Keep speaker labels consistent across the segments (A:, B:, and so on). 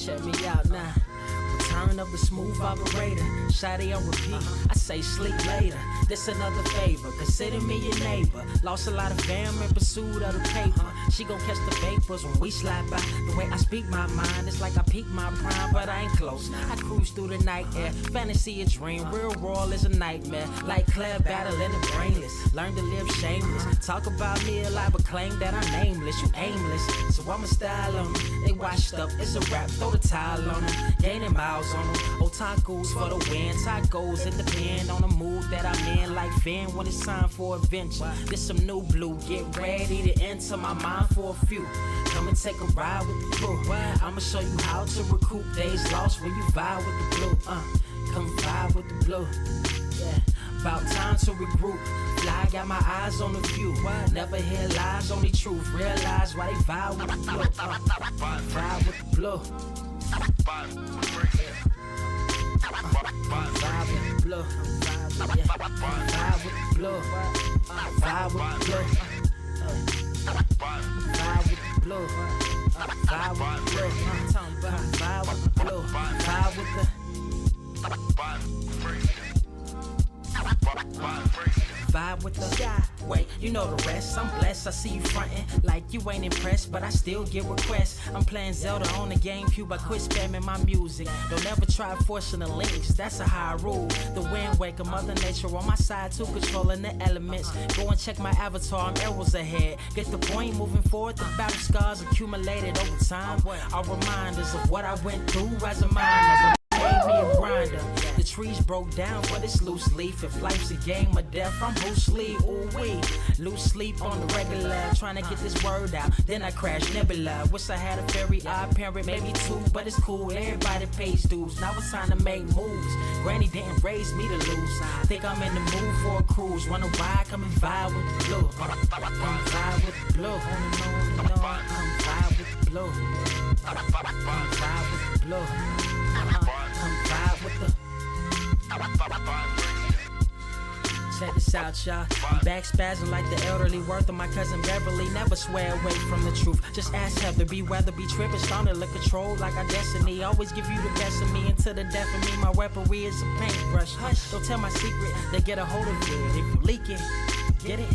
A: Check me out now. Return of the smooth operator. Shotty on repeat. I say sleep later. This another favor. Consider me your neighbor. Lost a lot of fam in pursuit of the paper. She gon' catch the vapors when we slide by. The way I speak my mind, it's like I peak my prime, but I ain't close. I cruise through the night air. Fantasy a dream. Real world is a nightmare. Like Claire battling the brainless. Learn to live shameless. Talk about me alive, but claim that I'm nameless. You aimless. So I'ma style on them. They washed up. It's a rap. Throw the towel on them. Gaining miles on them. Otakus for the win. Tacos, it depend on the mood that I'm in. Like Finn when it's time for adventure. This some new blue. Get ready to enter my mind for a few. Come and take a ride with the crew. I'ma show you how to recoup days lost when you vibe with the blue. Come vibe with the blue. Yeah. About time to regroup. Fly, got my eyes on the view. Never hear lies, only truth. Realize why they vibe with the blue. Vibe with the blue. Vibe with the blue. Vibe with the blue. Vibe with the blue. Vibe with the blue. Vibe with the blue. Vibe with the blue. Vibe with the vibe with the sky. Wait, you know the rest. I'm blessed. I see you frontin' like you ain't impressed, but I still get requests. I'm playing Zelda on the GameCube. I quit spamming my music. Don't ever try forcing the links. That's a high rule. The wind waker, Mother Nature on my side too, controlling the elements. Go and check my avatar. I'm arrows ahead. Get the point. Moving forward. The battle scars accumulated over time are reminders of what I went through as a minor. Made me a grinder. The trees broke down for this loose leaf. If life's a game of death, I'm Bruce Lee. Ooh wee, lose sleep on the regular, trying to get this word out. Then I crashed Nebula. Wish I had a very odd parent, maybe two, but it's cool. Everybody pays dues. Now it's time to make moves. Granny didn't raise me to lose. Think I'm in the mood for a cruise. Wanna ride? Come and vibe with the blue. Come vibe with the blue. Come vibe with the blue. Come vibe with the blue. Come vibe with the. Check this out, y'all. I'm back spazzing like the elderly. Worth of my cousin Beverly. Never swear away from the truth. Just ask Heather. Be weather, be tripping. Starting to control like our destiny. Always give you the best of me until the death of me. My weaponry is a paintbrush. Hush, don't tell my secret. They get a hold of it. If you leak it, get it.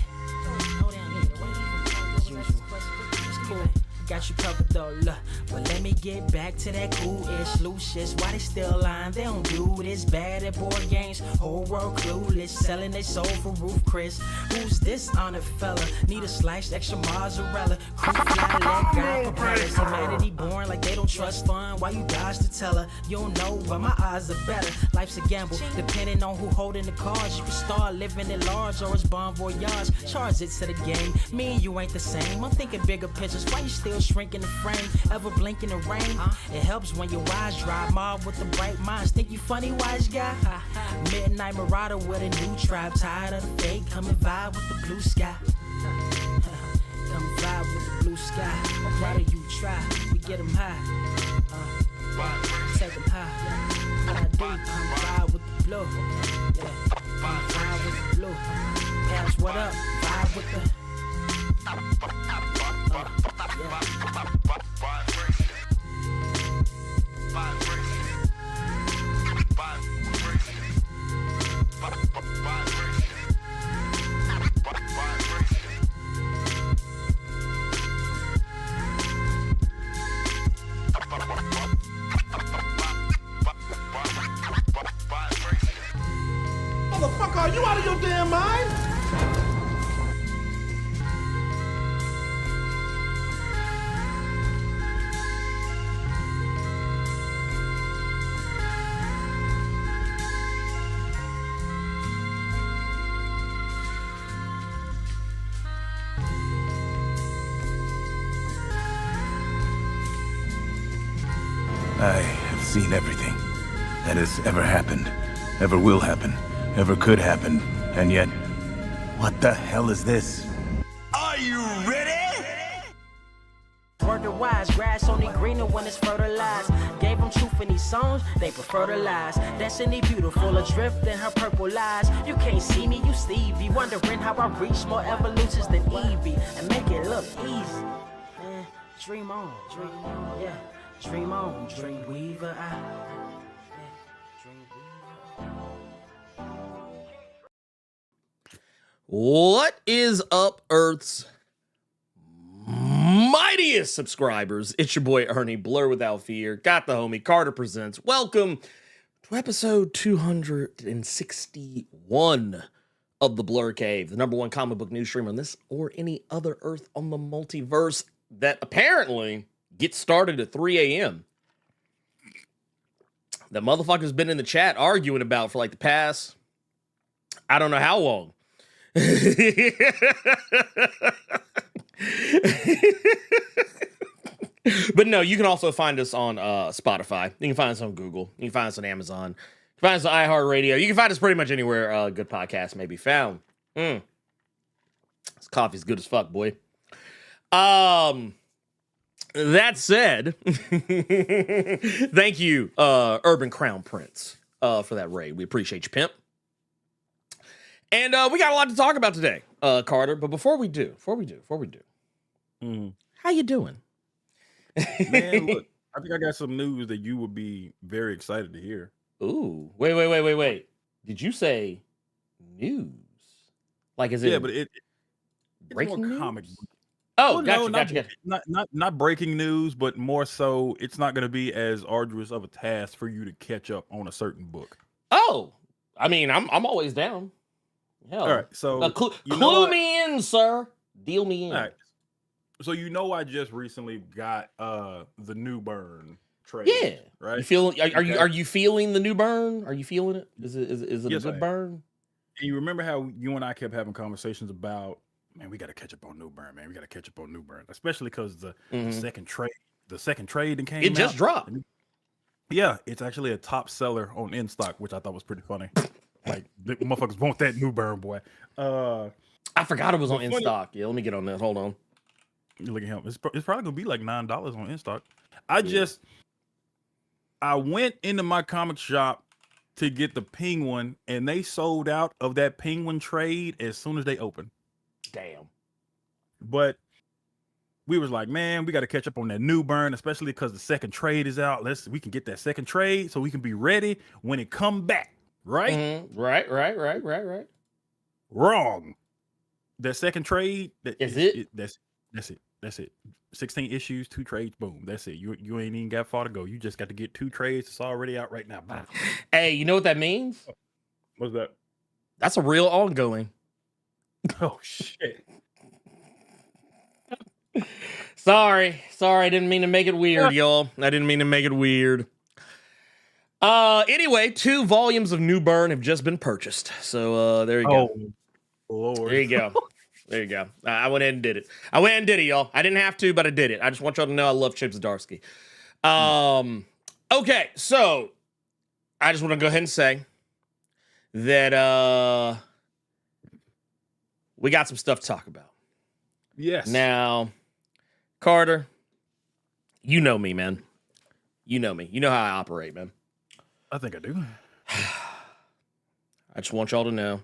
A: It's cool. Got you covered though, look. But let me get back to that cool-ish, loose-ish. Why they still lying? They don't do this. Bad at board games, whole world clueless. Selling they soul for Roof Chris. Who's this honored fella? Need a sliced extra mozzarella. Crew fly, let God propellers. Humanity born like they don't trust fun. Why you dodge to tell her? You don't know, but my eyes are better. Life's a gamble, depending on who holding the cards. You can start living at large or it's bon voyage. Charge it to the game. Me and you ain't the same. I'm thinking bigger pictures. Why you still shrinking the frame? Ever blink in the rain? It helps when your eyes dry. Mob with the bright minds. Think you funny, wise guy? Midnight Marauder with a new tribe. Tired of the fake. Come and vibe with the blue sky. Come vibe with the blue sky. Why do you try? We get them high. Take them high. What I do? Come vibe with the blue. Yeah. Come vibe with the blue. Pass what up? Vibe with the.
B: Motherfucker, are you out of your damn mind?
C: I have seen everything that has ever happened, ever will happen, ever could happen, and yet, what the hell is this?
D: Are you ready?
A: Word to wise, grass only greener when it's fertilized. Gave them truth in these songs, they prefer to lies. Destiny beautiful, adrift in her purple lies. You can't see me, you Stevie, wondering how I reach more evolutions than Evie and make it look easy. Dream on, yeah. Dream on, dream weaver.
E: What is up, Earth's mightiest subscribers? It's your boy Ernie, Blur Without Fear. Got the homie Carter presents. Welcome to episode 261 of the Blerd Cave, the #1 comic book news stream on this or any other Earth on the multiverse that apparently gets started at 3 a.m. That motherfucker's been in the chat arguing about for like the past, I don't know how long. But no, you can also find us on Spotify. You can find us on Google. You can find us on Amazon. You can find us on iHeartRadio. You can find us pretty much anywhere good podcasts may be found. This coffee's good as fuck, boy. That said, thank you, Urban Crown Prince, for that raid. We appreciate you, pimp. And we got a lot to talk about today, Carter. But before we do, how you doing?
F: Man, look, I think I got some news that you would be very excited to hear.
E: Ooh, wait. Did you say news? Like, is it?
F: Yeah, but it's
E: breaking
F: more
E: news?
F: comic.
E: Oh,
F: Well,
E: gotcha.
F: Not breaking news, but more so, it's not going to be as arduous of a task for you to catch up on a certain book.
E: Oh, I mean, I'm always down. Hell.
F: All right, so
E: clue me in, sir. Deal me in.
F: All right. So I just recently got the new Burn trade.
E: Yeah.
F: Right.
E: You feel? Are you feeling the new Burn? Are you feeling it? Is it
F: Yes,
E: a good burn?
F: And you remember how you and I kept having conversations about, man, we got to catch up on New Burn, man. We got to catch up on New Burn, especially because the second trade that came out.
E: It just dropped.
F: Yeah, it's actually a top seller on in stock, which I thought was pretty funny. Like, the motherfuckers want that New Burn, boy.
E: I forgot it was on in stock. Yeah, let me get on that. Hold on.
F: Look at him. It's probably gonna be like $9 on in stock. I went into my comic shop to get the Penguin, and they sold out of that Penguin trade as soon as they opened.
E: Damn.
F: But we was like, man, we got to catch up on that New Burn, especially because the second trade is out. We can get that second trade so we can be ready when it come back. Right?
E: Mm-hmm. Right.
F: Wrong. That second trade,
E: That's it.
F: 16 issues, 2 trades, boom. That's it. You ain't even got far to go. You just got to get 2 trades. It's already out right now. Bye.
E: Hey, you know what that means?
F: What's that?
E: That's a real ongoing.
F: Oh shit.
E: Sorry. I didn't mean to make it weird, y'all. I didn't mean to make it weird. Anyway, 2 volumes of New Burn have just been purchased. So there you go.
F: Oh, Lord.
E: There you go. There you go. I went ahead and did it. Y'all. I didn't have to, but I did it. I just want y'all to know I love Chip Zdarsky. Okay, so I just want to go ahead and say that we got some stuff to talk about.
F: Yes.
E: Now, Carter, you know me, man. You know me. You know how I operate, man.
F: I think I do.
E: I just want y'all to know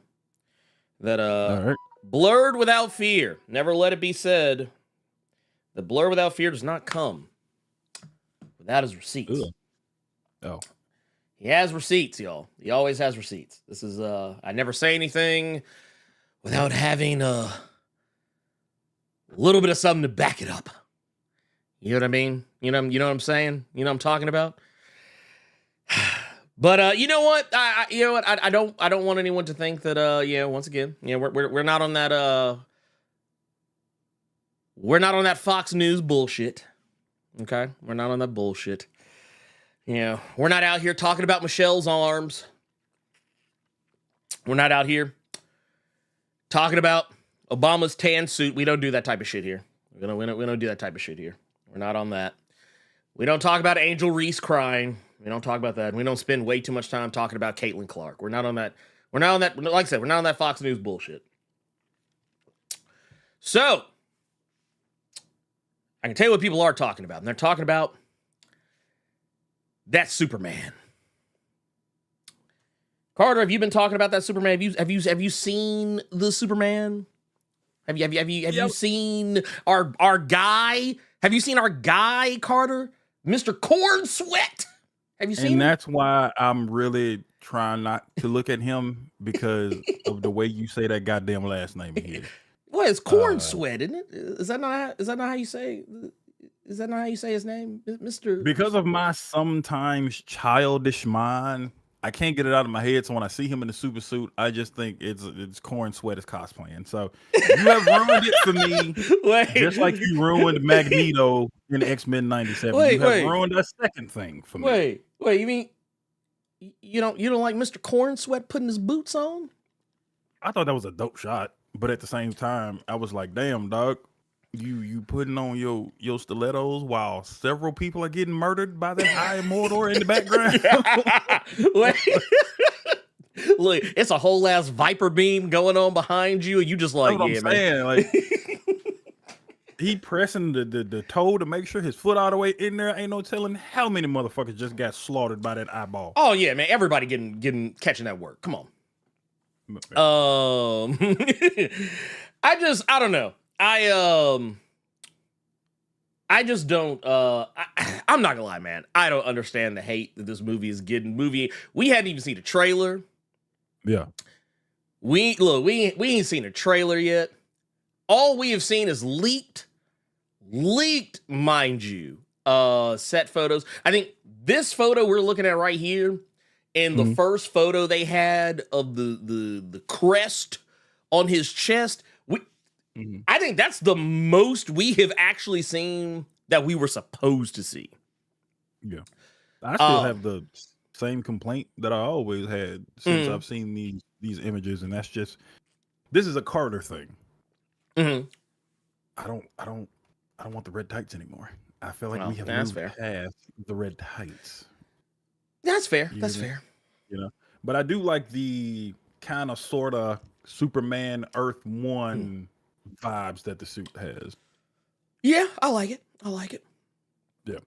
E: that
F: All right.
E: Blerd Without Fear. Never let it be said that Blerd Without Fear does not come without his receipts.
F: Ugh. Oh.
E: He has receipts, y'all. He always has receipts. This is I never say anything without having a little bit of something to back it up. You know what I mean? You know what I'm saying? You know what I'm talking about? But you know what? I don't want anyone to think that once again, we're not on that Fox News bullshit. Okay? We're not on that bullshit. We're not out here talking about Michelle's arms. We're not out here talking about Obama's tan suit. We don't do that type of shit here. We don't do that type of shit here. We're not on that. We don't talk about Angel Reese crying. We don't talk about that. We don't spend way too much time talking about Caitlin Clark. We're not on that. Like I said, we're not on that Fox News bullshit. So, I can tell you what people are talking about. And they're talking about that Superman. Carter, have you been talking about that Superman? Have you seen the Superman? Have you seen our guy? Have you seen our guy, Carter? Mr. Corn Sweat. Have you seen him?
F: And that's why I'm really trying not to look at him because of the way you say that goddamn last name here.
E: Well, it's Corn Sweat, isn't it? Is that not how you say? Is that not how you say his name, Mr.?
F: Because of my sometimes childish mind, I can't get it out of my head. So when I see him in the super suit, I just think it's Corn Sweat is cosplaying. So you have ruined it for me, just like you ruined Magneto in X-Men '97. You have ruined a second thing for me.
E: Wait, you mean you don't like Mr. Corn Sweat putting his boots on?
F: I thought that was a dope shot, but at the same time, I was like, damn, dog. You putting on your stilettos while several people are getting murdered by that High Immortal in the background.
E: Look, it's a whole ass Viper beam going on behind you, and you just like,
F: yeah, man. Like, he pressing the toe to make sure his foot all the way in there. Ain't no telling how many motherfuckers just got slaughtered by that eyeball.
E: Oh yeah, man. Everybody catching that work. Come on. I don't know. I just don't, I'm not gonna lie, man. I don't understand the hate that this movie is getting. We hadn't even seen a trailer.
F: Yeah.
E: We ain't seen a trailer yet. All we have seen is leaked, mind you, set photos. I think this photo we're looking at right here and the first photo they had of the crest on his chest, I think that's the most we have actually seen that we were supposed to see.
F: Yeah. I still have the same complaint that I always had since I've seen these images, and that's just, this is a Carter thing. I don't want the red tights anymore. I feel like we have moved past the red tights.
E: That's fair. That's fair.
F: You know, but I do like the kind of sort of Superman Earth 1 vibes that the suit has.
E: Yeah, I like it.
F: Yeah.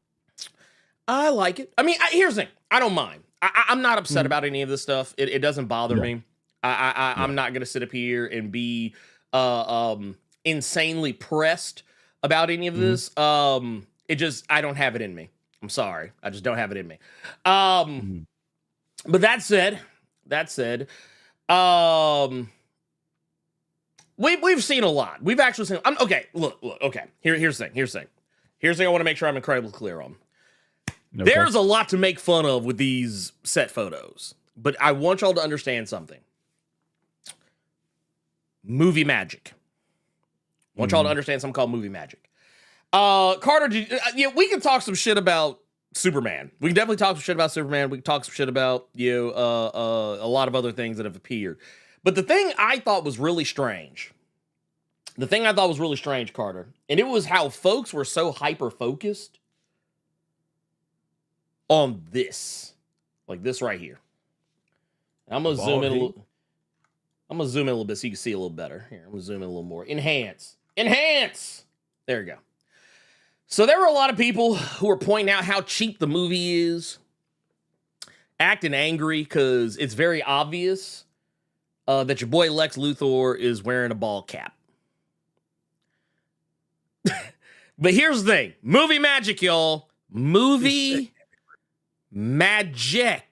E: I like it. I mean, here's the thing. I don't mind. I'm not upset about any of this stuff. It doesn't bother me. I'm not going to sit up here and be insanely pressed about any of this. It just, I don't have it in me. I'm sorry. I just don't have it in me. But that said, we've seen a lot. We've actually seen. Okay, look. Okay, here's the thing. Here's the thing. I want to make sure I'm incredibly clear on. Okay. There's a lot to make fun of with these set photos, but I want y'all to understand something. Movie magic. I want y'all to understand something called movie magic. Carter, we can talk some shit about Superman. We can definitely talk some shit about Superman. We can talk some shit about a lot of other things that have appeared. But the thing I thought was really strange, Carter, and it was how folks were so hyper-focused on this. Like this right here. I'm going to zoom in a little. I'm going to zoom in a little bit so you can see a little better. Here, I'm going to zoom in a little more. Enhance. There you go. So there were a lot of people who were pointing out how cheap the movie is, acting angry because it's very obvious that your boy Lex Luthor is wearing a ball cap. But here's the thing. Movie magic, y'all. Movie magic.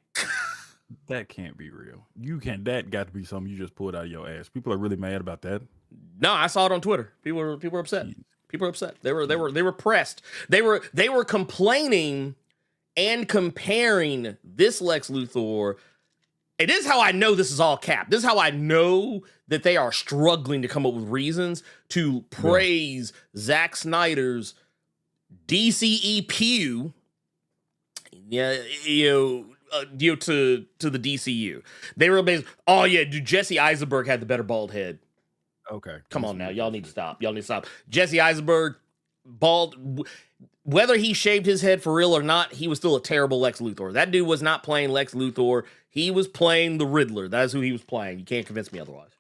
F: That can't be real. That got to be something you just pulled out of your ass. People are really mad about that.
E: No, I saw it on Twitter. People were upset. People were upset. They were pressed. They were complaining and comparing this Lex Luthor. It is how I know this is all cap. This is how I know that they are struggling to come up with reasons to praise Zack Snyder's DCEPU, to the DCU. They were basically, oh yeah, dude, Jesse Eisenberg had the better bald head.
F: Okay.
E: Come on now. Y'all need to stop. Jesse Eisenberg, bald. Whether he shaved his head for real or not, he was still a terrible Lex Luthor. That dude was not playing Lex Luthor. He was playing the Riddler. That is who he was playing. You can't convince me otherwise.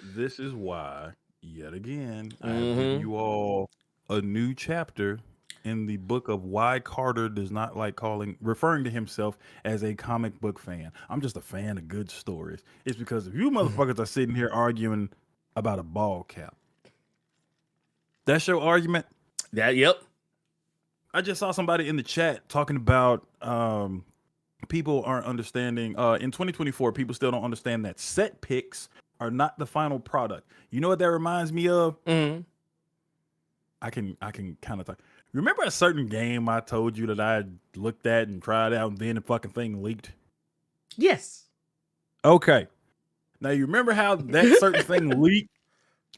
F: This is why, yet again, I give you all a new chapter in the book of why Carter does not like referring to himself as a comic book fan. I'm just a fan of good stories. It's because if you motherfuckers are sitting here arguing about a ball cap, that's your argument?
E: Yep.
F: I just saw somebody in the chat talking about people aren't understanding. In 2024, people still don't understand that set pics are not the final product. You know what that reminds me of?
E: Mm-hmm.
F: I can kind of talk. Remember a certain game I told you that I looked at and tried out, and then the fucking thing leaked?
E: Yes.
F: Okay. Now you remember how that certain thing leaked,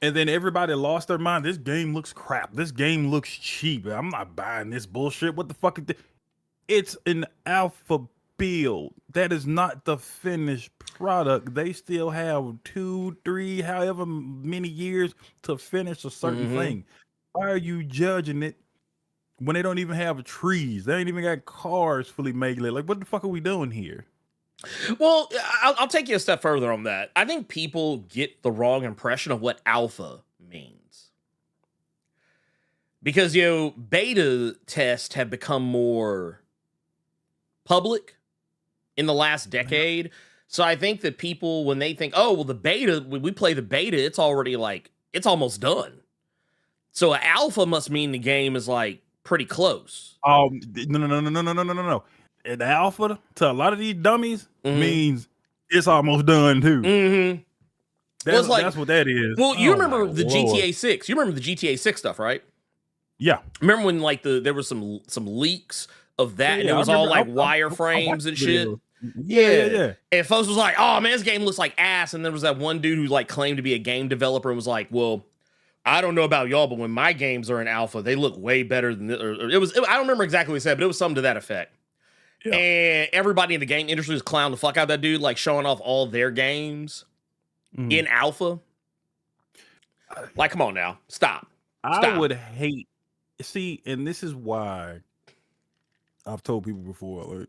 F: and then everybody lost their mind. This game looks crap. This game looks cheap. I'm not buying this bullshit. What the fuck is this? It's an alpha build. That is not the finished product. They still have 2, 3, however many years to finish a certain thing. Why are you judging it when they don't even have trees? They ain't even got cars fully made. Like, what the fuck are we doing here?
E: Well, I'll take you a step further on that. I think people get the wrong impression of what alpha means. Because, beta tests have become more public in the last decade. So I think that people, when they think, oh, well, the beta, when we play the beta, it's already like, it's almost done. So alpha must mean the game is like pretty close.
F: No. And alpha to a lot of these dummies means it's almost done too.
E: Mm-hmm.
F: That's what that is.
E: Well, you remember the GTA 6. You remember the GTA 6 stuff, right?
F: Yeah.
E: Remember when like there was some leaks of that, and it was all like wireframes and shit.
F: Yeah.
E: And folks was like, "Oh man, this game looks like ass." And there was that one dude who like claimed to be a game developer and was like, "Well, I don't know about y'all, but when my games are in alpha, they look way better than this." I don't remember exactly what he said, but it was something to that effect. Yeah. And everybody in the game industry was clowning the fuck out of that dude, like showing off all their games in alpha. Like, come on now, stop.
F: I would hate. See, and this is why I've told people before, like,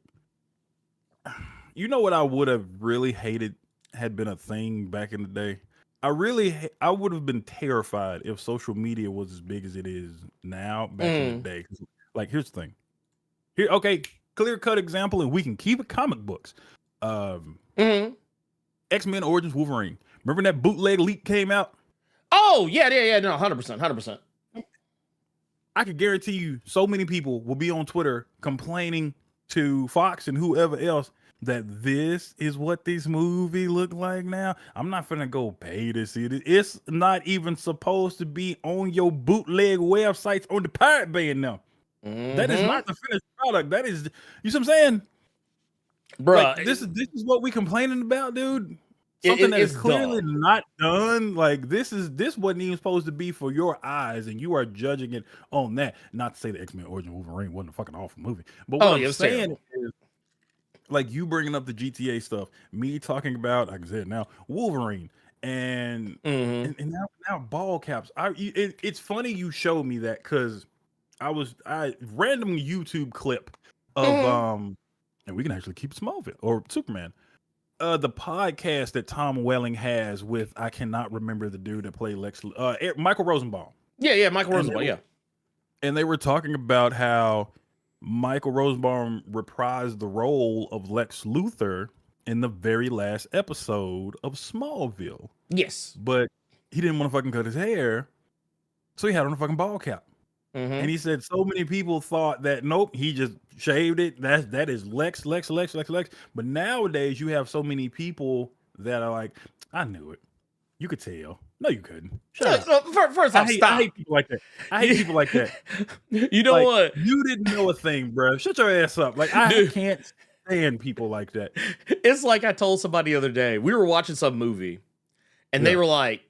F: you know what I would have really hated had been a thing back in the day? I would have been terrified if social media was as big as it is now back in the day. Like, here's the thing. Here, okay, clear-cut example, and we can keep it comic books. X-Men Origins Wolverine. Remember when that bootleg leak came out?
E: Oh, yeah, no, 100%.
F: I could guarantee you so many people will be on Twitter complaining to Fox and whoever else that this is what this movie look like now. I'm not finna go pay to see it. It's not even supposed to be on your bootleg websites on the Pirate Bay now. That is not the finished product. That is, you see what I'm saying?
E: Bro,
F: like, this is what we complaining about, dude. Something that is clearly not done. Like, this wasn't even supposed to be for your eyes, and you are judging it on that. Not to say the X-Men Origin Wolverine wasn't a fucking awful movie, but what I'm saying is, like, you bringing up the GTA stuff, me talking about, like I said, now Wolverine and now ball caps. It's funny you showed me that, because I random YouTube clip of and we can actually keep Smallville or Superman. The podcast that Tom Welling has with, I cannot remember the dude that played Lex, Michael Rosenbaum.
E: Yeah, Michael Rosenbaum, yeah.
F: And they were talking about how Michael Rosenbaum reprised the role of Lex Luthor in the very last episode of Smallville.
E: Yes.
F: But he didn't want to fucking cut his hair, so he had on a fucking ball cap. And he said so many people thought that, nope, he just shaved it. That is Lex. But nowadays you have so many people that are like, I knew it. You could tell. No, you couldn't. Shut up.
E: First off, stop.
F: I hate people like that.
E: You know what?
F: You didn't know a thing, bro. Shut your ass up. Like, I can't stand people like that.
E: It's like I told somebody the other day. We were watching some movie, and they were like,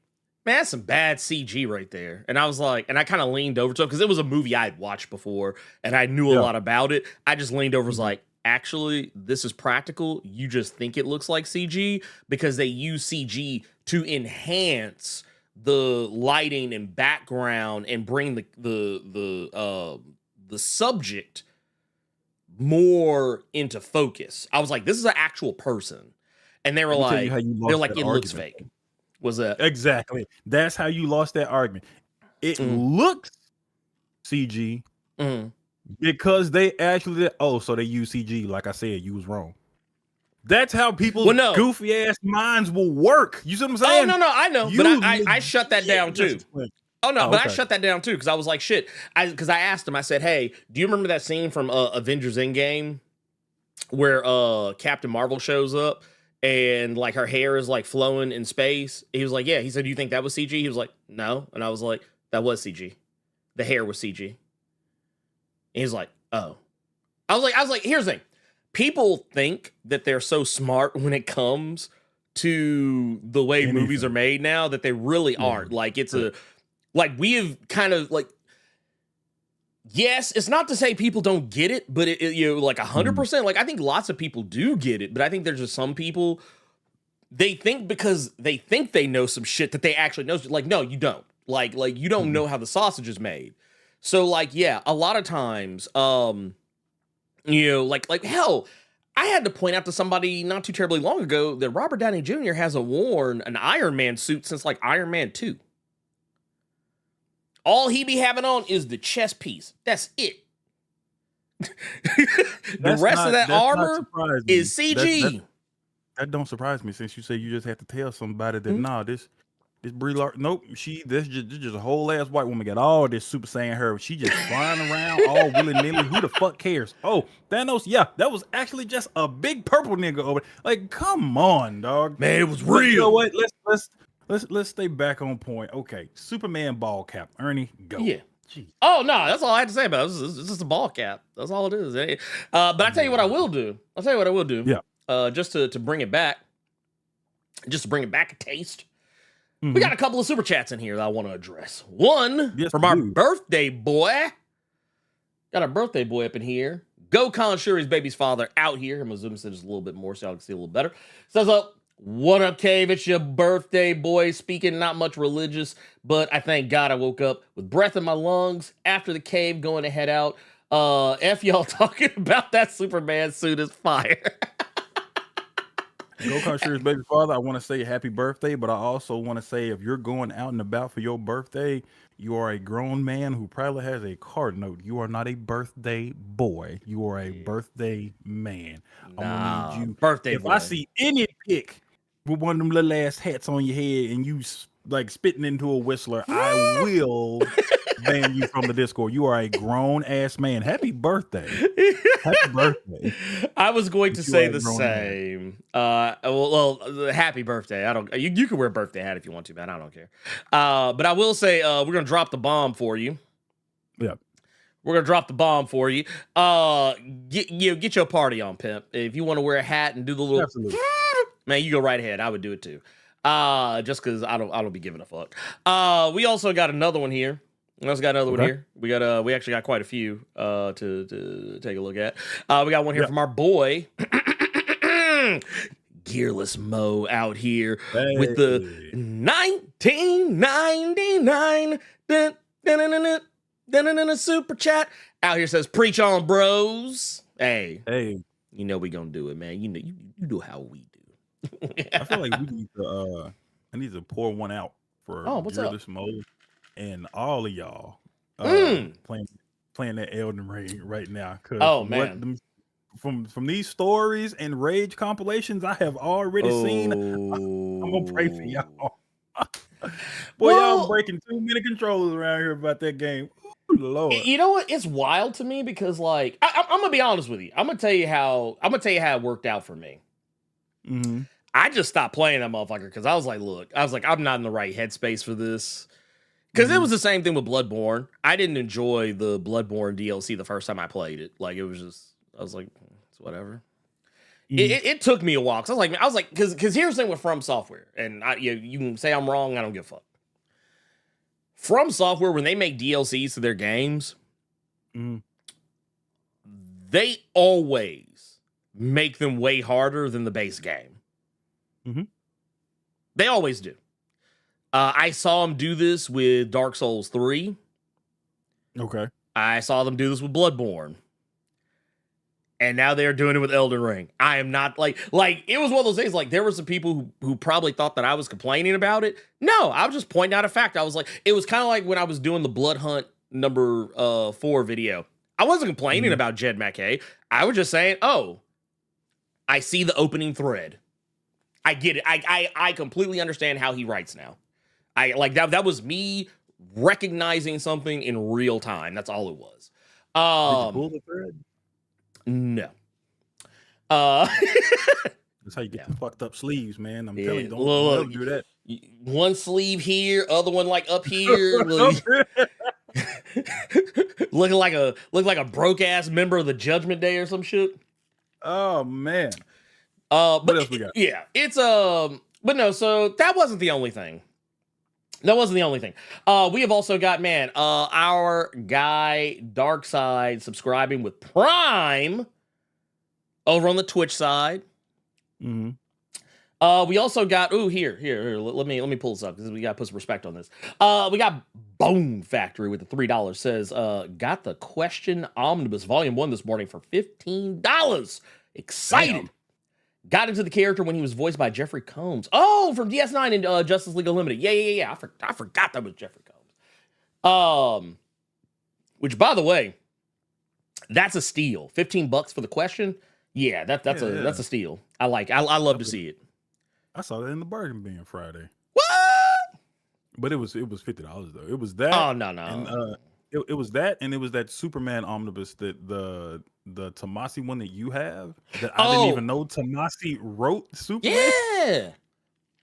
E: man, that's some bad CG right there. And I was like, and I kind of leaned over to it because it was a movie I had watched before and I knew a lot about it. I just leaned over, was like, actually, this is practical. You just think it looks like CG because they use CG to enhance the lighting and background and bring the subject more into focus. I was like, this is an actual person. And they were like, it looks fake. Was that
F: exactly? That's how you lost that argument. It looks CG because they actually did. Oh, so they use CG. Like I said, you was wrong. That's how people's goofy ass minds will work. You see what I'm saying?
E: Oh no, I know, but I shut that down too. Oh no, but
F: okay.
E: I shut that down too because I was like, shit. Because I asked him, I said, hey, do you remember that scene from Avengers Endgame where Captain Marvel shows up and like her hair is like flowing in space? He was like, yeah. He said, do you think that was CG? He was like, no. And I was like, that was CG. The hair was CG. And he's like, oh. I was like, here's the thing. People think that they're so smart when it comes to the way movies are made now that they really aren't. Like like we have kind of like, yes, it's not to say people don't get it, but like 100%. Like I think lots of people do get it, but I think there's just some people, they think because they think they know some shit that they actually know. Like, no, you don't. Like you don't know how the sausage is made. So like, yeah, a lot of times, like hell, I had to point out to somebody not too terribly long ago that Robert Downey Jr. hasn't worn an Iron Man suit since like Iron Man 2. All he be having on is the chest piece. That's it. The rest of that armor is CG.
F: That don't surprise me since you say you just have to tell somebody that this Brie Larson, nope, this just a whole ass white woman got all this Super Saiyan her. She just flying around all willy-nilly. Who the fuck cares? Oh, Thanos, yeah, that was actually just a big purple nigga over there. Like, come on, dog.
E: Man, it was real.
F: You know what? Let's stay back on point. Okay, Superman ball cap. Ernie, go.
E: Yeah. Jeez. Oh no, that's all I had to say about it. It's just a ball cap. That's all it is. But I tell you what I will do. Yeah. Just to bring it back, a taste. We got a couple of super chats in here that I want to address. One from our birthday boy. Got our birthday boy up in here. Go Con Shuri's baby's father out here. I'm assuming just a little bit more so I can see a little better. Says, what up, Cave? It's your birthday boy. Speaking not much religious, but I thank God I woke up with breath in my lungs after the cave going to head out. F y'all talking about that Superman suit is fire.
F: Go Shuri's baby father, I want to say happy birthday, but I also want to say if you're going out and about for your birthday, you are a grown man who probably has a card note. You are not a birthday boy. You are a birthday man. I'm gonna need you.
E: Birthday
F: boy. I see any pic with one of them little ass hats on your head and you like spitting into a whistler, I will ban you from the Discord. You are a grown ass man. Happy birthday. Happy birthday.
E: I was going to say the same. Well, happy birthday. I don't. You can wear a birthday hat if you want to, man. I don't care. But I will say we're gonna drop the bomb for you.
F: Yeah.
E: We're gonna drop the bomb for you. Get your party on, pimp. If you want to wear a hat and do the little, man, you go right ahead. I would do it too. Just because I don't be giving a fuck. We also got another one here. We also got another one here. We actually got quite a few to take a look at. We got one here from our boy Gearless Mo out here with the 1999 super chat. Out here says, preach on, bros. Hey, you know we gonna do it, man. You know how we do.
F: I feel like we need to pour one out for Gearless Mo and all of y'all playing that Elden Ring right now.
E: Oh man,
F: from these stories and rage compilations I have already seen, I'm gonna pray for y'all. Boy, y'all breaking too many controllers around here about that game. Ooh, Lord.
E: You know what? It's wild to me because like I'm gonna be honest with you. I'm gonna tell you how it worked out for me.
F: Mm-hmm.
E: I just stopped playing that motherfucker because I was like, I'm not in the right headspace for this. Because it was the same thing with Bloodborne. I didn't enjoy the Bloodborne DLC the first time I played it. Like, it was just, I was like, it's whatever. It took me a while. Cause I was like, because here's the thing with From Software, and you can say I'm wrong, I don't give a fuck. From Software, when they make DLCs to their games, they always make them way harder than the base game. They always do. I saw them do this with Dark Souls 3.
F: Okay.
E: I saw them do this with Bloodborne. And now they're doing it with Elden Ring. I am not like it was one of those days, like there were some people who probably thought that I was complaining about it. No, I was just pointing out a fact. I was like, it was kind of like when I was doing the Blood Hunt number 4 video. I wasn't complaining about Jed McKay. I was just saying, oh, I see the opening thread. I get it. I completely understand how he writes now. I like that was me recognizing something in real time. That's all it was.
F: Did you pull the thread?
E: No.
F: That's how you get the fucked up sleeves, man. I'm telling you, don't ever do that.
E: One sleeve here, other one like up here. Looking like a broke ass member of the Judgment Day or some shit.
F: Oh man.
E: But
F: what else we got?
E: Yeah, it's but no, so that wasn't the only thing. That wasn't the only thing. We have also got, man, our guy Darkseid subscribing with Prime over on the Twitch side.
F: Mm-hmm.
E: We also got here. Let me pull this up because we got to put some respect on this. We got Bone Factory with the $3 says got the Question Omnibus Volume 1 this morning for $15. Excited.
F: Damn.
E: Got into the character when he was voiced by Jeffrey Combs. Oh, from DS9 and Justice League Unlimited. Yeah. I forgot that was Jeffrey Combs. Which, by the way, that's a steal. $15 for the Question. Yeah, that's a steal. I love to see it.
F: I saw that in the bargain bin Friday.
E: What?
F: But it was $50 though. It was that.
E: Oh no.
F: And, it was that, and it was that Superman omnibus that the Tomasi one that you have that I didn't even know Tomasi wrote Superman.
E: Yeah.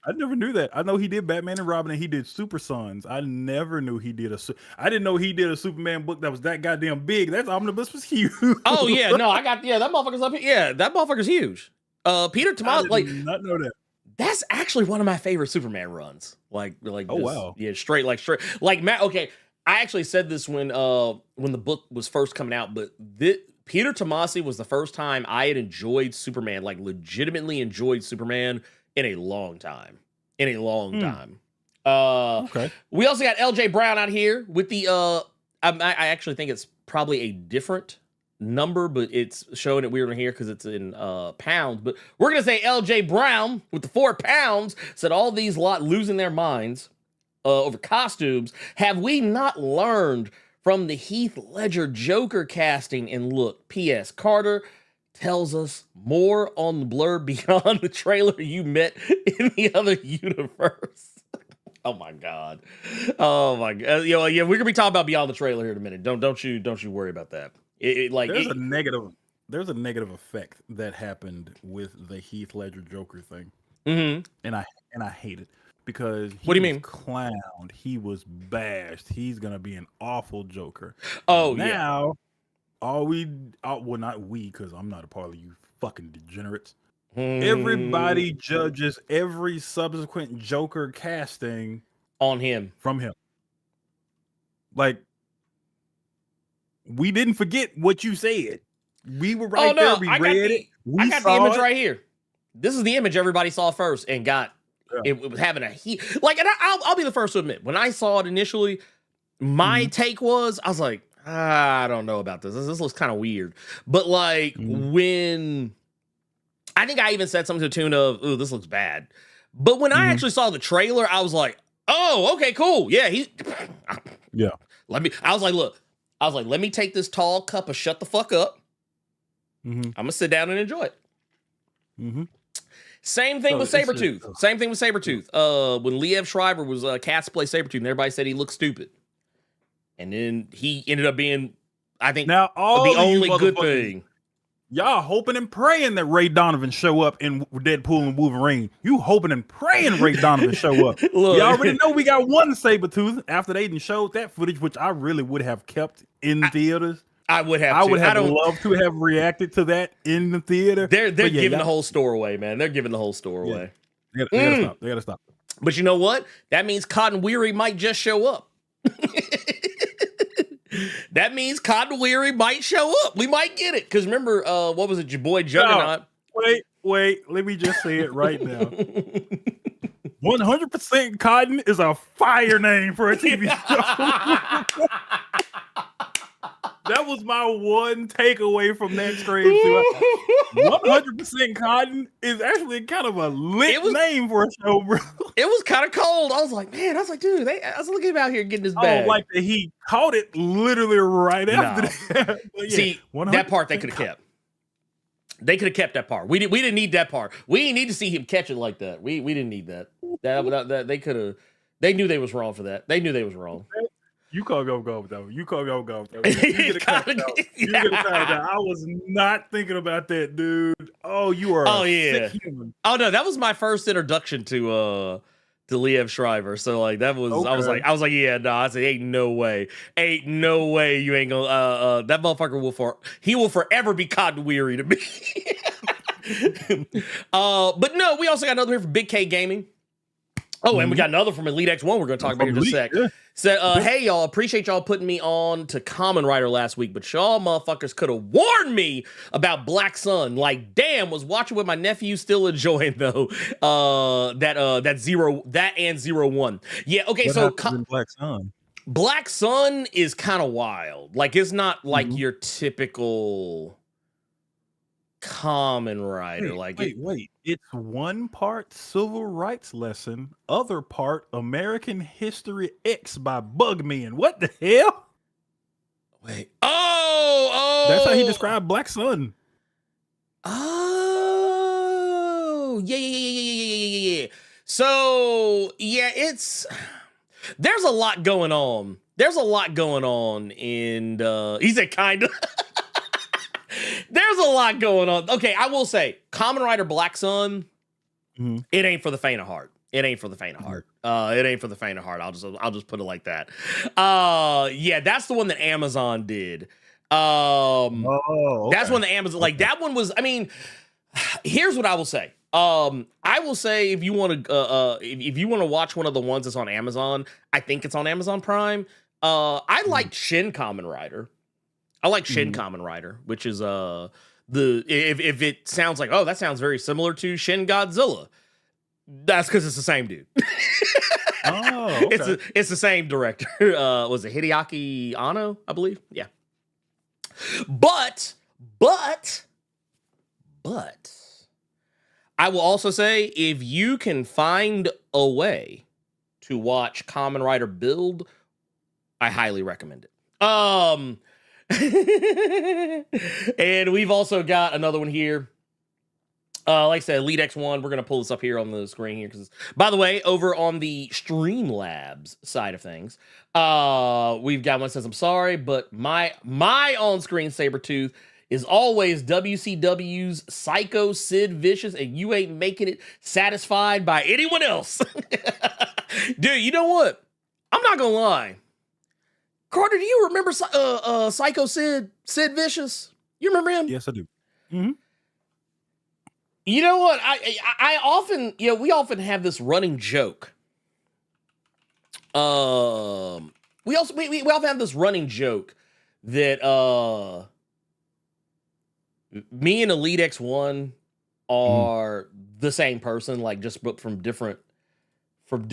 F: I never knew that. I know he did Batman and Robin and he did Super Sons. I never knew he did I didn't know he did a Superman book that was that goddamn big. That omnibus was huge.
E: Oh yeah, no, that motherfucker's up here. Yeah, that motherfucker's huge. Peter Tomasi,
F: I did not know that.
E: That's actually one of my favorite Superman runs. Like
F: oh
E: just,
F: wow.
E: Yeah, straight. Like Matt, okay. I actually said this when the book was first coming out, but Peter Tomasi was the first time I had enjoyed Superman, like legitimately enjoyed Superman in a long time. Okay. We also got LJ Brown out here with the I actually think it's probably a different number, but it's showing it weird on here because it's in pounds. But we're gonna say LJ Brown with the 4 pounds said all these lot losing their minds over costumes. Have we not learned from the Heath Ledger Joker casting? And look, P.S. Carter tells us more on the blurb beyond the trailer you met in the other universe. Oh my god. Yeah, we're gonna be talking about beyond the trailer here in a minute. Don't you worry about that. There's
F: a negative effect that happened with the Heath Ledger Joker thing.
E: Mm-hmm.
F: And I hate it because
E: what do you mean?
F: Clowned. He was bashed. He's gonna be an awful Joker.
E: Oh
F: now, not we, because I'm not a part of you fucking degenerates. Everybody judges every subsequent Joker casting
E: on him
F: from him. Like, we didn't forget what you said. We were right there. We read it.
E: I got the image right here. This is the image everybody saw first and got. Yeah. It was having a heat. Like, and I'll be the first to admit, when I saw it initially, my take was, I was like, I don't know about this. This looks kind of weird. But like when I think I even said something to the tune of, "Ooh, this looks bad." But when I actually saw the trailer, I was like, "Oh, okay, cool. Yeah,
F: yeah."
E: Let me take this tall cup of shut the fuck up. I'm gonna sit down and enjoy it. Same thing with Sabretooth. Same thing with Sabretooth. When Liev Schreiber was cast to play Sabretooth, and everybody said he looked stupid. And then he ended up being, I think,
F: now
E: the only good thing.
F: Y'all hoping and praying that Ray Donovan show up in Deadpool and Wolverine. You hoping and praying Ray Donovan show up. Look, you already know we got one Sabretooth after they didn't show that footage, which I really would have kept in theaters.
E: I would have
F: loved to have reacted to that in the theater.
E: They're giving the whole store away, man. They're giving the whole store away.
F: They gotta stop.
E: But you know what? That means Cotton Weary might just show up. That means Cotton Weary might show up. We might get it. Because remember, what was it? Your boy Juggernaut.
F: No, wait. Let me just say it right now. 100% Cotton is a fire name for a TV show. That was my one takeaway from that screen. 100% Cotton is actually kind of a lit name for a show, bro.
E: It was kind of cold. I was like, dude, I was looking out here getting this bag.
F: I don't like that he caught it literally right after that.
E: Yeah, see, that part they could have kept. They could have kept that part. We didn't need that part. We didn't need to see him catch it like that. We didn't need that. That they could have. They knew they was wrong for that. They knew they was wrong.
F: You call me off guard though. You call me off guard though. You get a cut out. You get a cut out. I was not thinking about that, dude. Oh, you are a sick human.
E: Oh no, that was my first introduction to Liev Schreiber. So like that was
F: Okay.
E: I was like, yeah, no, I said, ain't no way you ain't gonna that motherfucker will forever be cotton weary to me. But no, we also got another here from Big K Gaming. Oh, and we got another from Elite X1 we're going to talk about here in just a sec.
F: Yeah.
E: So, hey, y'all, appreciate y'all putting me on to Kamen Rider last week, but y'all motherfuckers could have warned me about Black Sun. Like, damn, was watching with my nephew, still enjoying, though, that and 01. Yeah, okay,
F: What
E: so
F: happened in Black Sun?
E: Black Sun is kind of wild. Like, it's not like your typical Kamen Rider.
F: Wait. It's one part civil rights lesson, other part American History X by Bugman. What the hell?
E: Wait. Oh!
F: That's how he described Black Sun.
E: Oh! Yeah. So, yeah, there's a lot going on. There's a lot going on in, he said kinda. There's a lot going on. Okay, I will say, Kamen Rider Black Sun, it ain't for the faint of heart. It ain't for the faint of heart. It ain't for the faint of heart. I'll just put it like that. Yeah, that's the one that Amazon did.
F: Okay.
E: That's when the Amazon, like that one was. I mean, here's what I will say. I will say if you want to, if you want to watch one of the ones that's on Amazon, I think it's on Amazon Prime. I like Shin Kamen Rider. I like Shin Kamen Rider, which is if it sounds like, oh, that sounds very similar to Shin Godzilla, that's because it's the same dude.
F: Oh, okay.
E: It's the same director. Was it Hideaki Anno, I believe? Yeah. But I will also say, if you can find a way to watch Kamen Rider Build, I highly recommend it. And we've also got another one here. Like I said, Elite X1, we're going to pull this up here on the screen here. Because, by the way, over on the Streamlabs side of things, we've got one that says, I'm sorry, but my on-screen Sabretooth is always WCW's Psycho Sid Vicious, and you ain't making it satisfied by anyone else. Dude, you know what? I'm not going to lie. Carter, do you remember Psycho Sid Vicious? You remember him?
F: Yes, I do. Mm-hmm.
E: You know what? I often, we often have this running joke. We often have this running joke that me and Elite X1 are the same person, like just but from different parts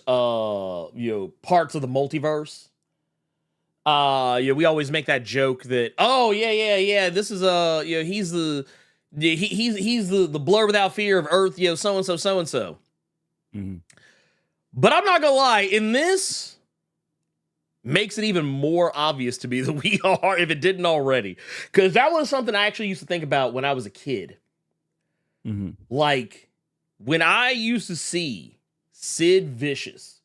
E: of the multiverse. We always make that joke that, oh yeah, this is he's the Blerd without fear of Earth, so and so. But I'm not gonna lie, in this makes it even more obvious to me that we are, if it didn't already, because that was something I actually used to think about when I was a kid. Like when I used to see Sid Vicious,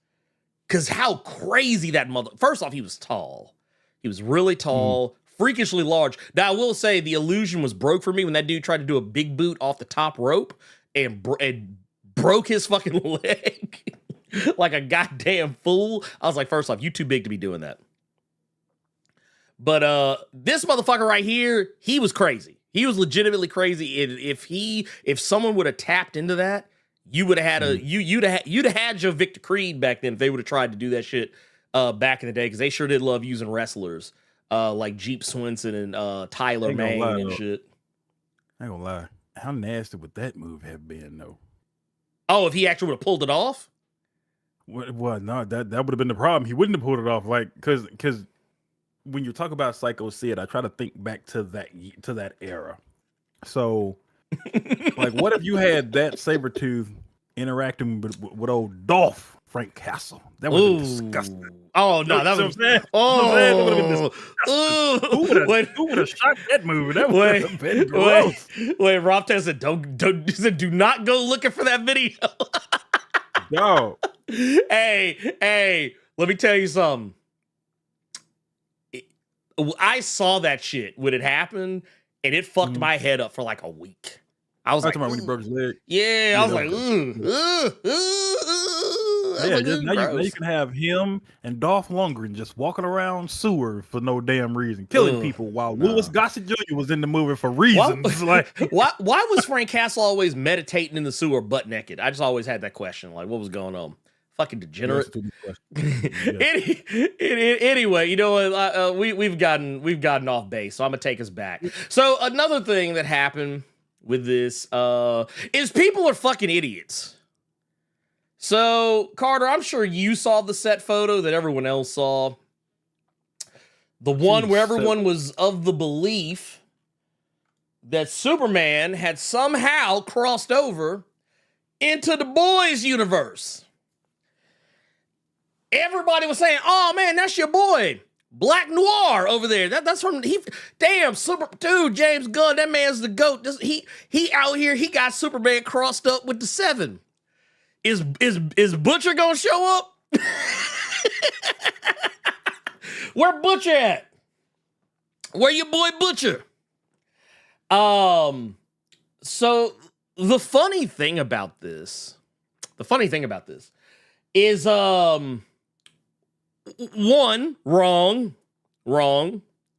E: because how crazy that first off, he was tall. He was really tall, freakishly large. Now, I will say the illusion was broke for me when that dude tried to do a big boot off the top rope and broke his fucking leg like a goddamn fool. I was like, first off, you too big to be doing that. But this motherfucker right here, he was crazy. He was legitimately crazy. If someone would have tapped into that, you would have had you'd have had your Victor Creed back then if they would have tried to do that shit back in the day, because they sure did love using wrestlers like Jeep Swenson and Tyler Mane and shit.
F: I ain't gonna lie. How nasty would that move have been, though?
E: Oh, if he actually would have pulled it off?
F: Well, no, that would have been the problem. He wouldn't have pulled it off, like because when you talk about Psycho Sid, I try to think back to that era. So, like, what if you had that Sabretooth interacting with old Dolph Frank Castle? That would have been disgusting.
E: Oh no, that would have been disgusting.
F: Who would have shot that movie? That would have been gross.
E: Rob Tess said, do not go looking for that video.
F: No,
E: Hey, let me tell you something. I saw that shit when it happened, and it fucked my head up for like a week. I was like,
F: talking about when he broke his leg.
E: Yeah, I was like,
F: now you can have him and Dolph Lundgren just walking around sewer for no damn reason, killing people while Louis Gossett Jr. was in the movie for reasons.
E: Why was Frank Castle always meditating in the sewer butt naked? I just always had that question. Like, what was going on? Fucking degenerate. Anyway, you know what? We've gotten off base, so I'm gonna take us back. So another thing that happened with this is people are fucking idiots. So Carter, I'm sure you saw the set photo that everyone else saw. The one where everyone was of the belief that Superman had somehow crossed over into the boys universe. Everybody was saying, "Oh man, that's your boy, Black Noir over there. That's from damn super dude, James Gunn. That man's the GOAT. He out here. He got Superman crossed up with the 7. Is Butcher gonna show up? Where Butcher at? Where your boy Butcher? So the funny thing about this is one, wrong,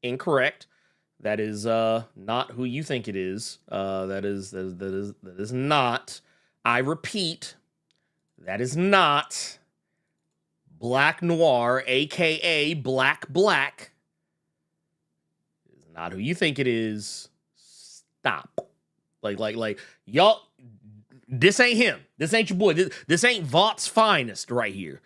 E: incorrect. That is not who you think it is. That is not. I repeat, that is not Black Noir, aka Black. It is not who you think it is. Stop. Like y'all. This ain't him. This ain't your boy. This ain't Vaught's finest right here.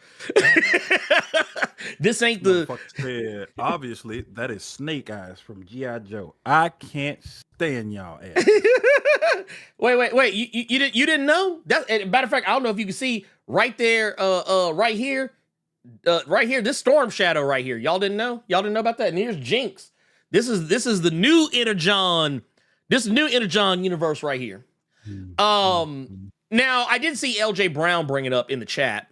E: This ain't the...
F: Obviously, that is Snake Eyes from G.I. Joe. I can't stand y'all ass.
E: Wait. You didn't know? Matter of fact, I don't know if you can see right there, right here, this Storm Shadow right here. Y'all didn't know? Y'all didn't know about that? And here's Jinx. This is the new Energon. This new Energon universe right here. Now I did see LJ Brown bring it up in the chat,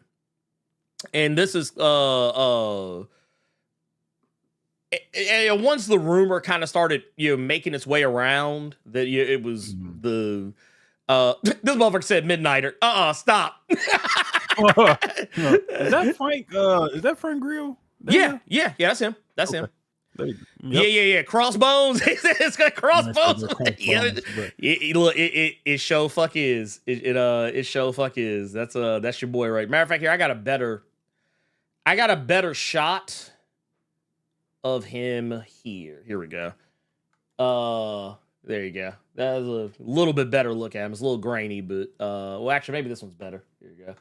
E: and this is once the rumor kind of started, making its way around that it was the this motherfucker said Midnighter. Stop.
F: Is that Frank? Is that Frank Grill?
E: Yeah, that's him. That's him. Yeah. Crossbones. It's got crossbones. It show fuck is. It show fuck is. That's your boy, right? Matter of fact, here I got a better shot of him here. Here we go. There you go. That was a little bit better look at him. It's a little grainy, but well, actually, maybe this one's better. Here you go.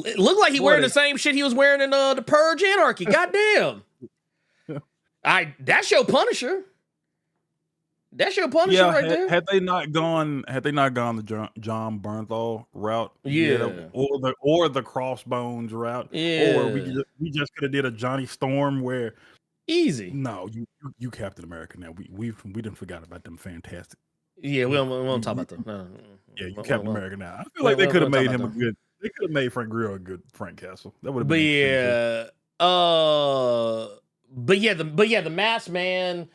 E: It looked like he wearing the same shit he was wearing in the Purge Anarchy. Goddamn. That's your Punisher. That's your Punisher right there.
F: Had they not gone the John Bernthal route, or the Crossbones route, or we just could have did a Johnny Storm where
E: easy.
F: No, you Captain America now. We didn't forget about them fantastic.
E: Yeah, we don't talk about them. No.
F: Yeah, you Captain America now. I feel like they could have made him a good. They could have made Frank Grill a good Frank Castle. That would have been. The Masked Man.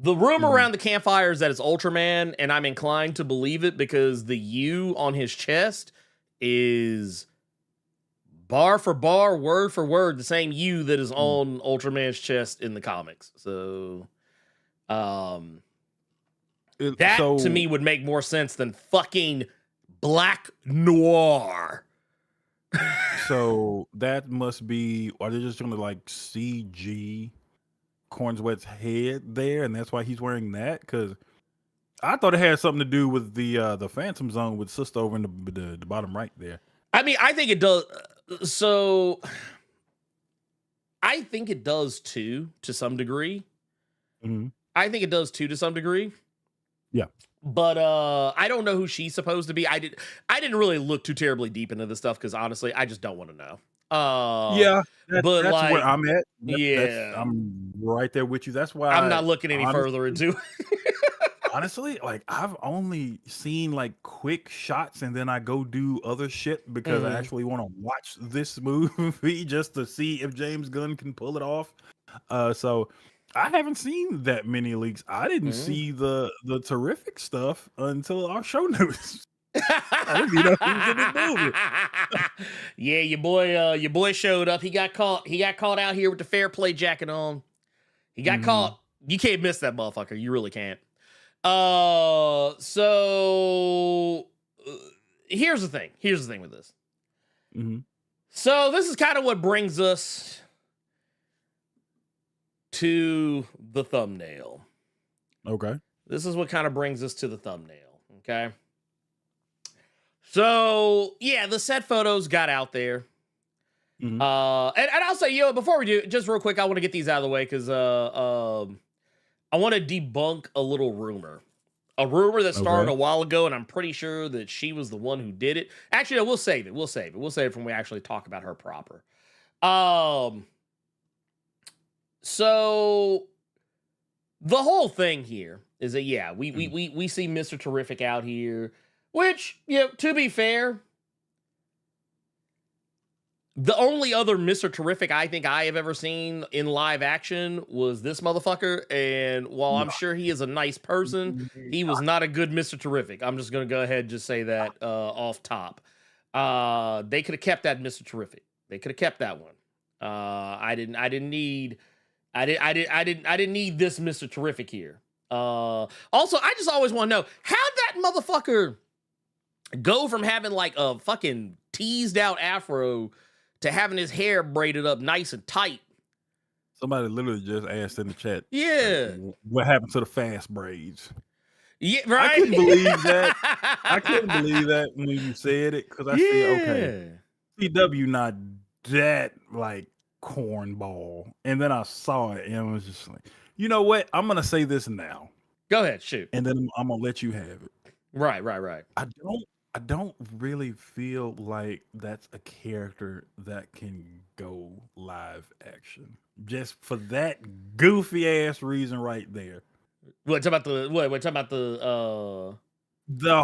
F: The rumor around the campfire is that it's Ultraman, and I'm inclined to believe it because the U on his chest is bar for bar, word for word, the same U that is on Ultraman's chest in the comics. So, to me would make more sense than fucking Black Noir. So that must be. Are they just gonna like CG Cornsweat's head there, and that's why he's wearing that? Because I thought it had something to do with the Phantom Zone with Sister over in the bottom right there.
E: I mean, I think it does. So I think it does too, to some degree.
F: Mm-hmm.
E: I think it does too, to some degree.
F: Yeah.
E: But I don't know who she's supposed to be. I didn't really look too terribly deep into this stuff because honestly, I just don't want to know.
F: That's like, where I'm at.
E: I'm
F: right there with you. That's why
E: I'm not looking any further into it.
F: honestly, like I've only seen like quick shots and then I go do other shit because I actually want to watch this movie just to see if James Gunn can pull it off. So I haven't seen that many leaks. I didn't see the terrific stuff until our show notes. I didn't even know he was in the movie.
E: Yeah, your boy showed up. He got caught out here with the fair play jacket on. He got caught. You can't miss that motherfucker. You really can't. So here's the thing. Here's the thing with this. So this is kind of what brings us to the thumbnail.
F: Okay.
E: This is what kind of brings us to the thumbnail. Okay. So yeah, the set photos got out there. And I'll say, before we do, just real quick, I want to get these out of the way because I want to debunk a little rumor. A rumor that started a while ago, and I'm pretty sure that she was the one who did it. Actually, no, we'll save it. We'll save it from when we actually talk about her proper. So the whole thing here is that, yeah, we see Mr. Terrific out here, which, to be fair, the only other Mr. Terrific I think I have ever seen in live action was this motherfucker. And while I'm sure he is a nice person, he was not a good Mr. Terrific. I'm just going to go ahead and just say that off top. They could have kept that Mr. Terrific. They could have kept that one. I didn't need this Mr. Terrific here. Also, I just always want to know, how'd that motherfucker go from having like a fucking teased out afro to having his hair braided up nice and tight?
F: Somebody literally just asked in the chat.
E: Yeah.
F: What happened to the fast braids?
E: Yeah, right.
F: I couldn't believe that. I couldn't believe that when you said it because I said, okay, CW not that like cornball. And then I saw it and I was just like, you know what? I'm going to say this now.
E: Go ahead, shoot.
F: And then I'm going to let you have it.
E: Right.
F: I don't really feel like that's a character that can go live action. Just for that goofy ass reason right there.
E: What talking about
F: the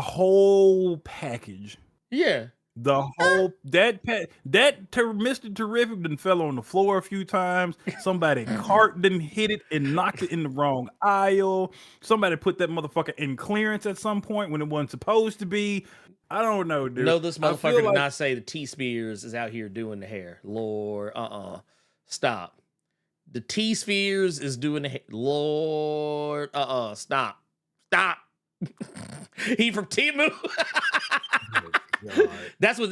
F: whole package.
E: Yeah.
F: The whole Mr. Terrific done fell on the floor a few times. Somebody cart didn't hit it and knocked it in the wrong aisle. Somebody put that motherfucker in clearance at some point when it wasn't supposed to be. I don't know, dude.
E: No, this motherfucker did not say the T-Spears is out here doing the hair. Lord, stop. The T-Spheres is doing the hair. Lord, stop. He from Timu. That's what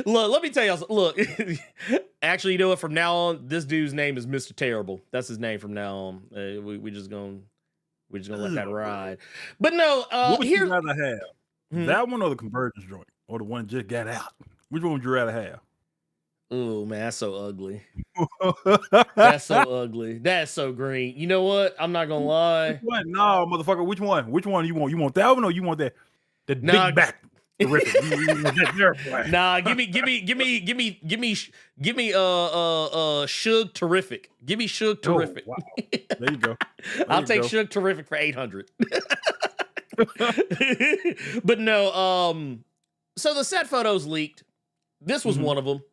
E: look, let me tell y'all. Look, actually, you know what? From now on, this dude's name is Mr. Terrible. That's his name from now on. We just gonna let that ride. But no,
F: what would you rather have? That one or the convergence joint? Or the one that just got out? Which one would you rather have?
E: Oh man, that's so ugly. That's so ugly. That's so green. You know what? I'm not gonna lie.
F: No, motherfucker. Which one? Which one you want? You want that one or you want that big back?
E: Nah, give me Shug Terrific. Give me Shug Terrific.
F: Oh, wow. There you go.
E: I'll take Shug Terrific for 800. But no, so the set photos leaked. This was one of them.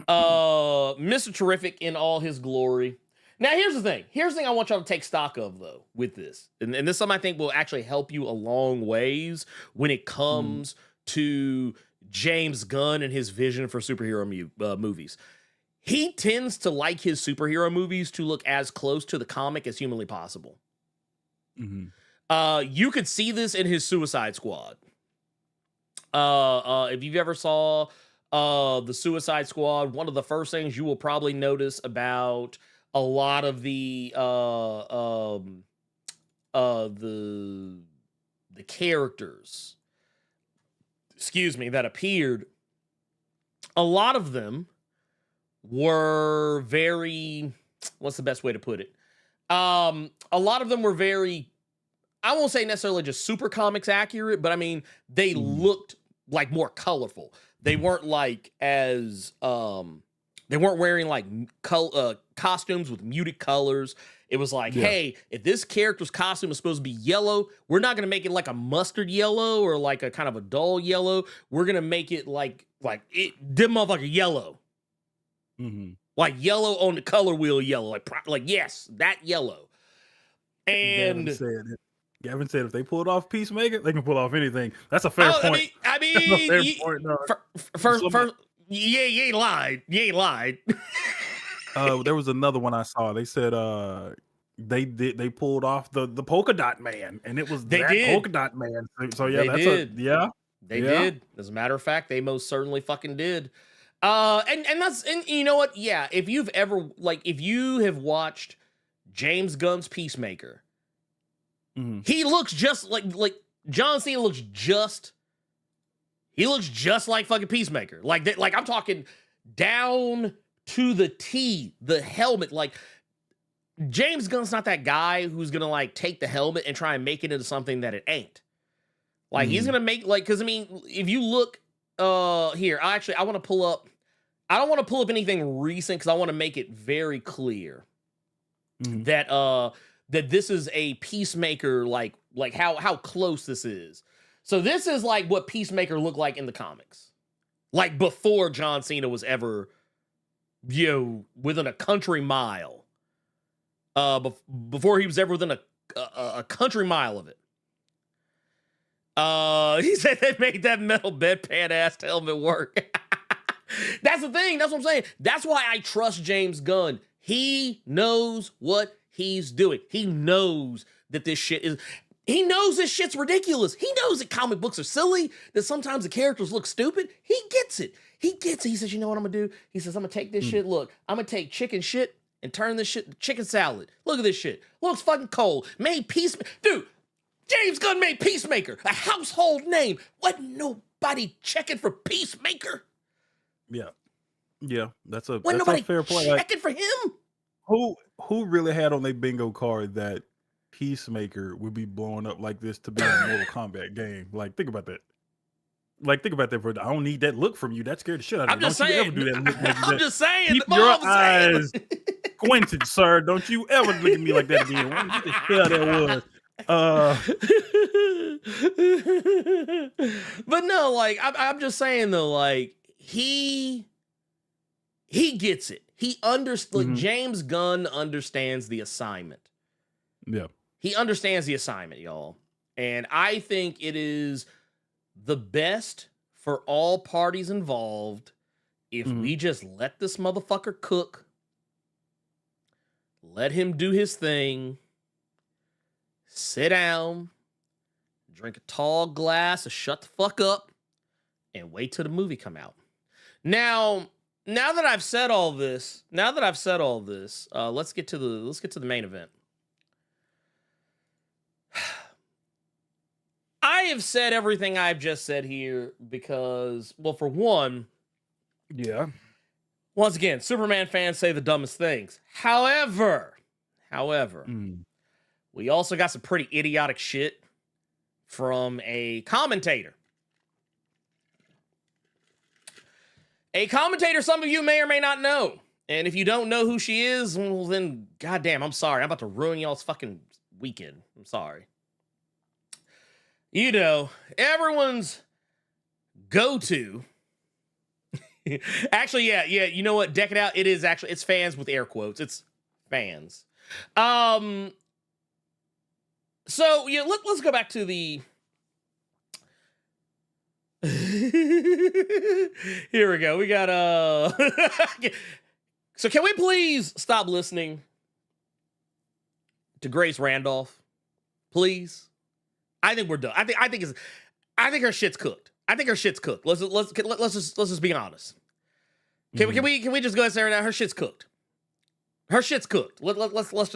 E: Mr. Terrific in all his glory. Now, here's the thing. Here's the thing I want y'all to take stock of, though, with this. And this is something I think will actually help you a long ways when it comes to James Gunn and his vision for superhero movies. He tends to like his superhero movies to look as close to the comic as humanly possible. You could see this in his Suicide Squad. If you've ever saw the Suicide Squad, one of the first things you will probably notice about a lot of the characters, that appeared, a lot of them were very, what's the best way to put it? A lot of them were very, I won't say necessarily just super comics accurate, but I mean, they looked like more colorful. They weren't like as, they weren't wearing like costumes with muted colors. It was like, hey, if this character's costume is supposed to be yellow, we're not gonna make it like a mustard yellow or like a kind of a dull yellow. We're gonna make it like them motherfucker yellow, like yellow on the color wheel yellow, like yes, that yellow. And
F: Gavin said if they pulled off Peacemaker, they can pull off anything. That's a fair point.
E: I mean, first, you ain't lied. You ain't lied.
F: There was another one I saw. They said they pulled off the polka dot man, and it was polka dot man. So yeah, they did.
E: As a matter of fact, they most certainly fucking did. And you know what? Yeah, if you've ever if you have watched James Gunn's Peacemaker, he looks just like John Cena looks just like fucking Peacemaker. Like I'm talking down to the T, the helmet. Like James Gunn's not that guy who's gonna like take the helmet and try and make it into something that it ain't. Like he's gonna make because I mean, if you look here, I want to pull up. I don't want to pull up anything recent because I want to make it very clear that this is a Peacemaker, like how close this is. So this is like what Peacemaker looked like in the comics, like before John Cena was ever, within a country mile. Before he was ever within a country mile of it. He said they made that metal bedpan ass helmet work. That's the thing. That's what I'm saying. That's why I trust James Gunn. He knows what he's doing. He knows that this shit is. He knows this shit's ridiculous. He knows that comic books are silly, that sometimes the characters look stupid. He gets it. He gets it. He says, you know what I'm gonna do? He says, I'm gonna take this shit. Look, I'm gonna take chicken shit and turn this shit to chicken salad. Look at this shit. Looks fucking cold. Made Peacemaker. Dude, James Gunn made Peacemaker a household name. Wasn't nobody checking for Peacemaker?
F: Yeah, that's a fair point.
E: Checking for him.
F: Who really had on their bingo card that Peacemaker would be blowing up like this to be in a Mortal Kombat game? Like, think about that. For I don't need that look from you. That scared the shit out of me. Don't you ever do that look like
E: I'm just saying.
F: Keep your eyes squinted, sir. Don't you ever look at me like that again. What the hell that
E: was? But no, like I'm just saying though, like he gets it. He understands. James Gunn understands the assignment.
F: Yeah,
E: he understands the assignment, y'all, and I think it is the best for all parties involved if we just let this motherfucker cook, let him do his thing, sit down, drink a tall glass of shut the fuck up, and wait till the movie come out. Now that I've said all this, let's get to the main event. I have said everything I've just said here because, well, for one, once again, Superman fans say the dumbest things. However, we also got some pretty idiotic shit from a commentator. A commentator some of you may or may not know. And if you don't know who she is, well, then, goddamn, I'm sorry. I'm about to ruin y'all's fucking weekend. I'm sorry. You know, everyone's go-to. Actually, yeah, you know what? Deck it out. It is actually, it's fans with air quotes. It's fans. So, yeah, let's go back to the... Here we go. We got, So can we please stop listening to Grace Randolph? Please? I think we're done. I think her shit's cooked. Let's just be honest. Can we just go and say right now her shit's cooked. Let's just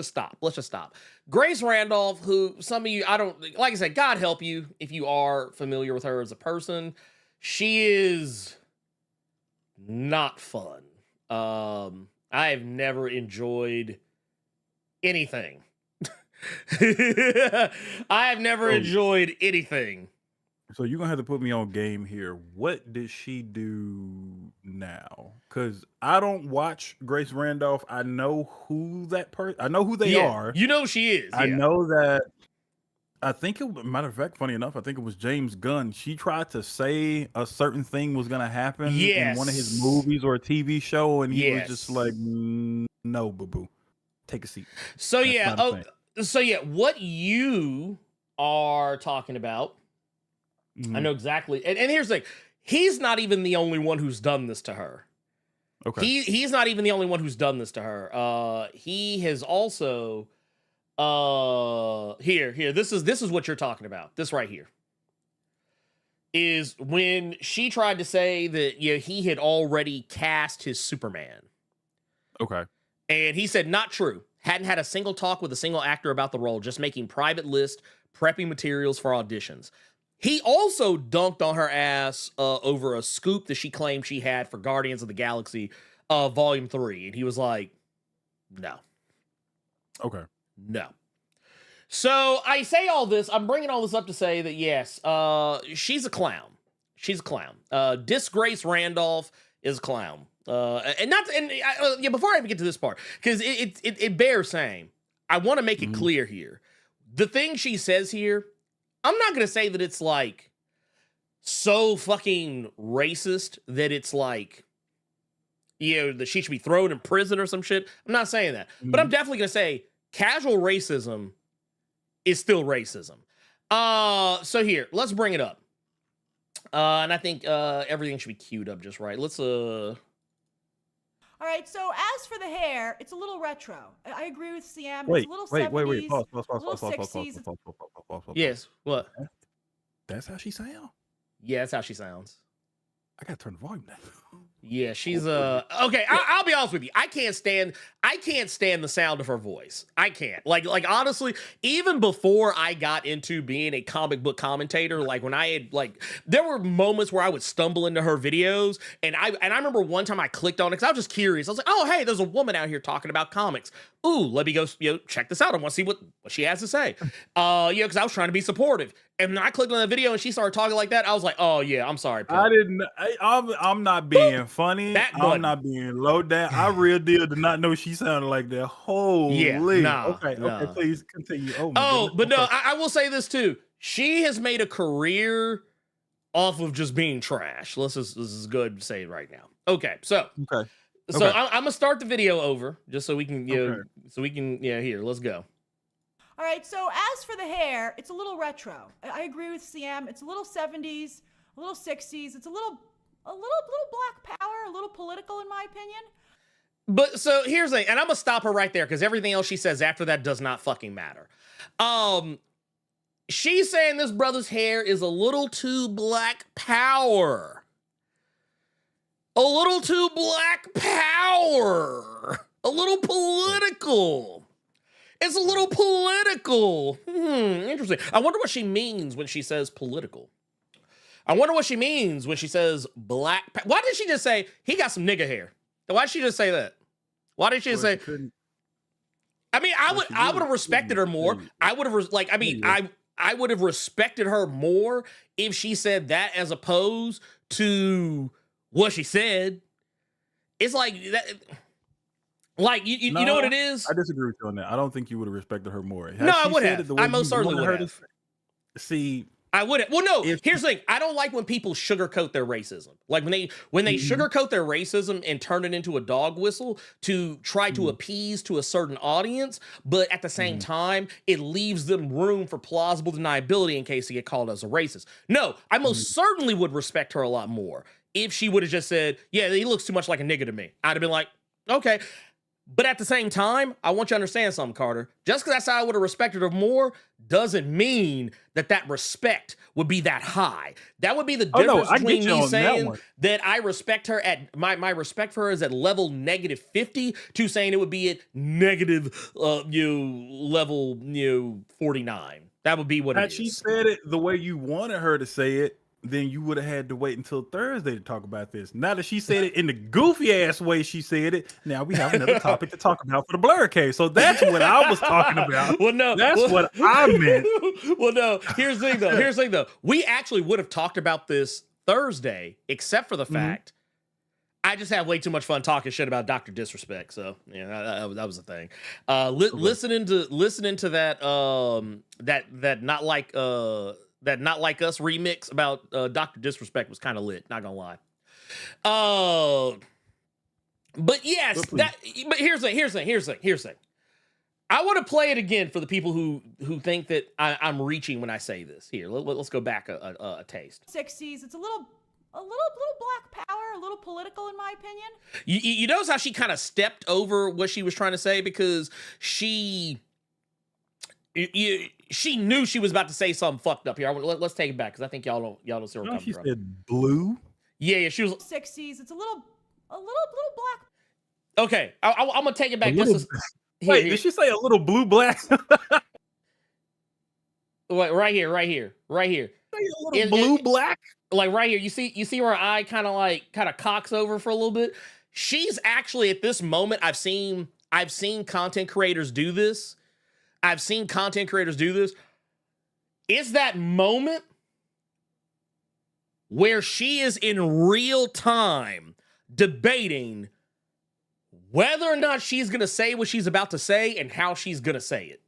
E: stop. Grace Randolph, who some of you, like I said, God help you if you are familiar with her as a person. She is not fun. I have never enjoyed anything. I have never enjoyed anything.
F: So you're gonna have to put me on game here. What did she do now because I don't watch Grace Randolph. I know who that person. I know who they are.
E: You know she is.
F: I know that. I think matter of fact, funny enough, I think it was James Gunn. She tried to say a certain thing was going to happen in one of his movies or a TV show, and he was just like, "No, boo boo, take a seat."
E: So what you are talking about, I know exactly. And here's the thing: he's not even the only one who's done this to her. Okay, he's not even the only one who's done this to her. He has also. Here. This is what you're talking about. This right here is when she tried to say that he had already cast his Superman.
F: Okay.
E: And he said, not true. Hadn't had a single talk with a single actor about the role, just making private list, prepping materials for auditions. He also dunked on her ass over a scoop that she claimed she had for Guardians of the Galaxy Volume 3. And he was like, no. Okay. No. So I say all this, I'm bringing all this up to say that yes, she's a clown. She's a clown. Disgrace Randolph is a clown. Before I even get to this part, because it bears saying, I want to make it clear here. The thing she says here, I'm not going to say that it's like so fucking racist that it's like, that she should be thrown in prison or some shit. I'm not saying that. But I'm definitely going to say casual racism is still racism. So here, let's bring it up. And I think everything should be queued up just right. Let's All
G: right, so as for the hair, it's a little retro. I agree with CM.
F: Wait,
G: it's a little 70s,
F: Pause.
G: a little 60s.
E: Yes, what?
F: That's how she sounds?
E: Yeah, that's how she sounds.
F: I gotta turn the volume down.
E: Yeah, she's okay. I'll be honest with you. I can't stand the sound of her voice. I can't. Like honestly, even before I got into being a comic book commentator, like when I had there were moments where I would stumble into her videos, and I remember one time I clicked on it because I was just curious. I was like, oh hey, there's a woman out here talking about comics. Ooh, let me go check this out. I want to see what she has to say. Because I was trying to be supportive. And when I clicked on the video and she started talking like that, I was like, oh yeah, I'm sorry.
F: I'm not being funny. I'm not being low down. I real deal did not know she sounded like that. Holy. Okay, please continue.
E: I will say this too. She has made a career off of just being trash. This is good to say right now. Okay. So I'm gonna start the video over just so we can here, let's go.
G: All right, so as for the hair, it's a little retro. I agree with CM. It's a little 70s, a little 60s. It's a little black power, a little political in my opinion.
E: But so here's the thing, and I'm gonna stop her right there because everything else she says after that does not fucking matter. She's saying this brother's hair is a little too black power. A little too black power. A little political. It's a little political. Interesting. I wonder what she means when she says political. I wonder what she means when she says black. Why did she just say he got some nigga hair? Why did she just say that? Why did she just say? I mean, I would have respected her more. I would have I would have respected her more if she said that as opposed to what she said. It's like that. Like, you know what it is?
F: I disagree with you on that. I don't think you would have respected her more.
E: I would have. I most certainly would have.
F: See,
E: I would have. Well, no, here's the thing. I don't like when people sugarcoat their racism. Like when they sugarcoat their racism and turn it into a dog whistle to try to appease to a certain audience, but at the same time, it leaves them room for plausible deniability in case they get called as a racist. No, I most certainly would respect her a lot more if she would have just said, yeah, he looks too much like a nigga to me. I'd have been like, okay. But at the same time, I want you to understand something, Carter. Just because that's how I would have respected her more doesn't mean that respect would be that high. That would be the difference between me saying that I respect her at my respect for her is at level -50 to saying it would be at negative level 49. That would be what it is.
F: Had she said it the way you wanted her to say it, then you would have had to wait until Thursday to talk about this. Now that she said it in the goofy ass way she said it, now we have another topic to talk about for the Blerd Cave. So that's what I was talking about.
E: Well, no,
F: that's what I meant.
E: Well, no, here's the thing though. We actually would have talked about this Thursday, except for the fact I just have way too much fun talking shit about Dr. Disrespect. So yeah, that was a thing. Listening to that that not like us remix about Dr. Disrespect was kind of lit. Not gonna lie. But yes, but here's the thing. I want to play it again for the people who think that I'm reaching when I say this. Here, let's go back a taste.
G: 60s. It's a little black power, a little political in my opinion.
E: You notice how she kind of stepped over what she was trying to say because she knew she was about to say something fucked up here. Let's take it back because I think y'all don't see where I'm coming from.
F: She said blue.
E: Yeah, she was
G: 60s. It's a little black.
E: Okay, I'm gonna take it back.
F: Wait, did she say a little blue black?
E: Wait, right here.
F: A little blue black.
E: Like right here, you see where her eye kind of cocks over for a little bit. She's actually at this moment. I've seen content creators do this. It's that moment where she is in real time debating whether or not she's gonna say what she's about to say and how she's gonna say it.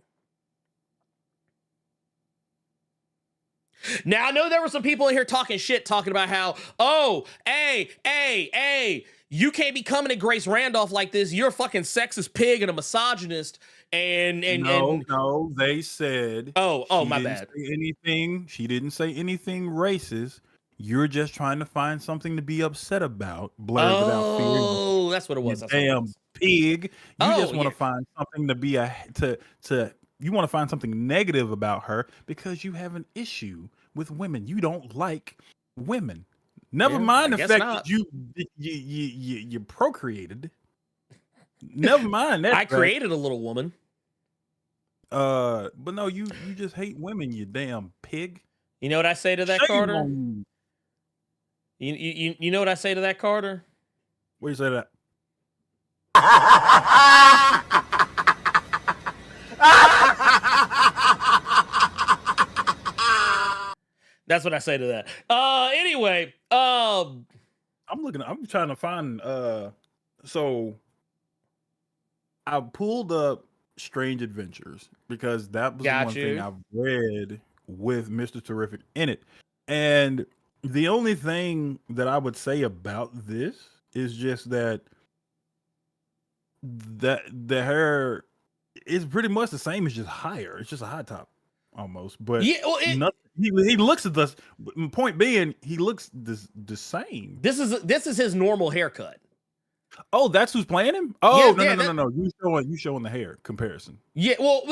E: Now, I know there were some people in here talking about how, hey, you can't be coming at Grace Randolph like this. You're a fucking sexist pig and a misogynist. No,
F: they said.
E: Oh, my bad.
F: She didn't say anything racist. You're just trying to find something to be upset about. Blerd without fear.
E: Oh, that's what it was.
F: Damn pig. You just want to find something to be you want to find something negative about her because you have an issue with women. You don't like women. Never mind the fact that you procreated. Never mind that.
E: I created a little woman.
F: But no, you just hate women, you damn pig.
E: You know what I say to that, Carter? You know what I say to that, Carter?
F: What do you say to that?
E: That's what I say to that. Anyway,
F: I'm trying to find so I pulled up Strange Adventures because that was the one thing I've read with Mr. Terrific in it. And the only thing that I would say about this is just that the hair is pretty much the same. It's just higher. It's just a high top almost. But
E: yeah, well,
F: he looks at this. Point being, he looks the same.
E: This is his normal haircut.
F: Oh, that's who's playing him? Oh, yeah, no. You showing the hair comparison.
E: Yeah, well,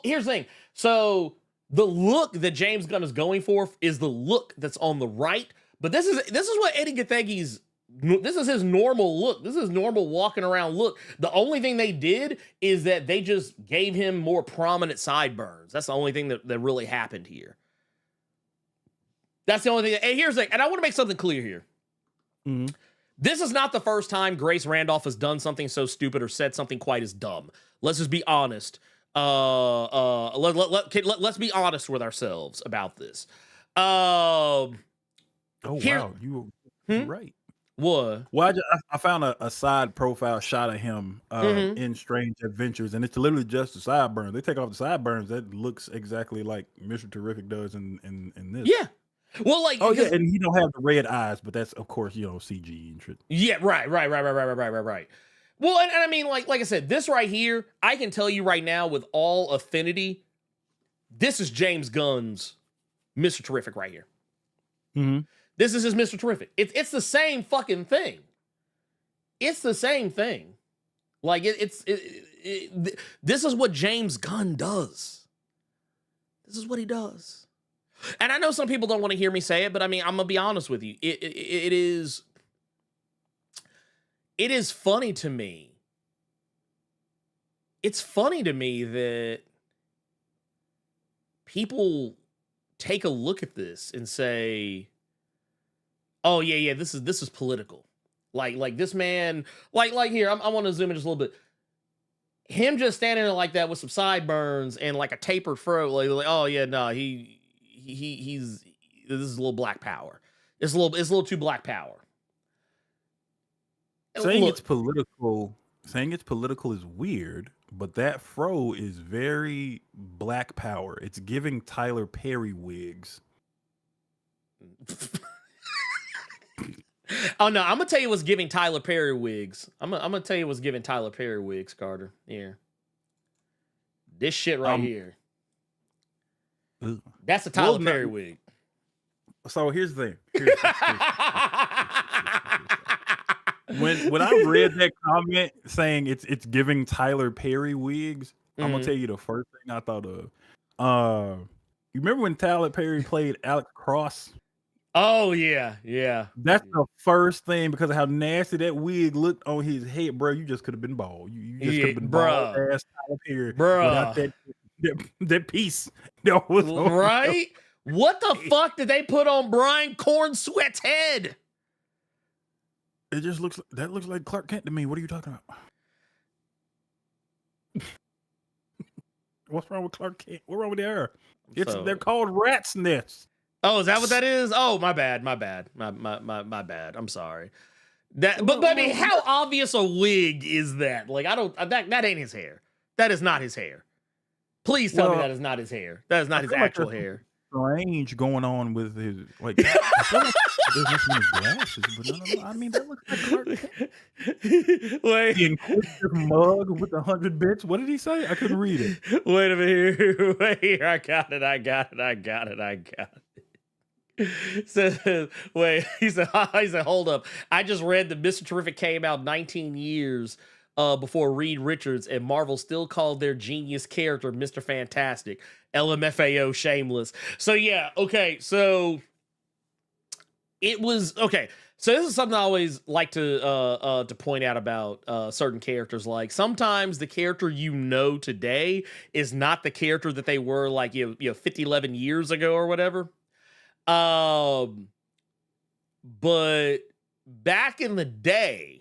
E: here's the thing. So the look that James Gunn is going for is the look that's on the right. But this is what Eddie Gathegi's. This is his normal look. This is his normal walking around look. The only thing they did is that they just gave him more prominent sideburns. That's the only thing that really happened here. That's the only thing. And here's the thing, and I want to make something clear here.
F: Mm-hmm.
E: This is not the first time Grace Randolph has done something so stupid or said something quite as dumb. Let's just be honest. Let's be honest with ourselves about this.
F: Wow, you're right.
E: What?
F: Well, I found a side profile shot of him in Strange Adventures, and it's literally just the sideburns. They take off the sideburns. That looks exactly like Mr. Terrific does in this.
E: Yeah. Well, like,
F: and he don't have the red eyes, but that's of course CG and shit.
E: Yeah, right. Well, and I mean, like I said, this right here, I can tell you right now with all affinity, this is James Gunn's Mr. Terrific right here.
F: Mm-hmm.
E: This is his Mr. Terrific. It's the same fucking thing. It's the same thing. Like this is what James Gunn does. This is what he does. And I know some people don't want to hear me say it, but I mean, I'm gonna be honest with you. It is funny to me. It's funny to me that people take a look at this and say, "Oh yeah, this is political." Like this man, like here, I want to zoom in just a little bit. Him just standing there like that with some sideburns and like a tapered fro, like oh yeah, no, he's this is a little black power. It's a little too black power.
F: Saying
E: Look,
F: it's political. Saying it's political is weird, but that fro is very Black Power. It's giving Tyler Perry wigs.
E: oh no, I'm gonna tell you what's giving Tyler Perry wigs. I'm gonna tell you what's giving Tyler Perry wigs, Carter. Here. This shit right here. That's a Tyler Perry wig.
F: So here's the thing. When I read that comment saying it's giving Tyler Perry wigs, I'm gonna tell you the first thing I thought of. You remember when Tyler Perry played Alex Cross?
E: Oh yeah.
F: That's the first thing because of how nasty that wig looked on his head, bro. You just could have been bald. You just could have been bald ass Tyler Perry without that piece. That was
E: right. What the fuck did they put on Brian Cornsweat's head?
F: It just looks like Clark Kent to me. What are you talking about? What's wrong with Clark Kent? What's wrong with the hair? They're called rat's nests.
E: Oh, is that what that is? Oh, my bad. My bad. I'm sorry. But I mean, how obvious a wig is that? Like, that ain't his hair. That is not his hair. Please tell me that is not his hair. That is not his actual hair.
F: Strange going on with his like. I feel like there's nothing in his glasses, but no. I mean, that looks like Clark Kent.
E: Wait,
F: the inquisitive mug with 100 bits. What did he say? I couldn't read it.
E: Wait a minute here. Wait here. I got it. He said, hold up. I just read that Mr. Terrific came out 19 years before Reed Richards, and Marvel still called their genius character Mr. Fantastic. LMFAO shameless. So yeah, okay, so it was okay. So this is something I always like to point out about certain characters. Like sometimes the character you know today is not the character that they were like 50, 11 years ago or whatever. But back in the day,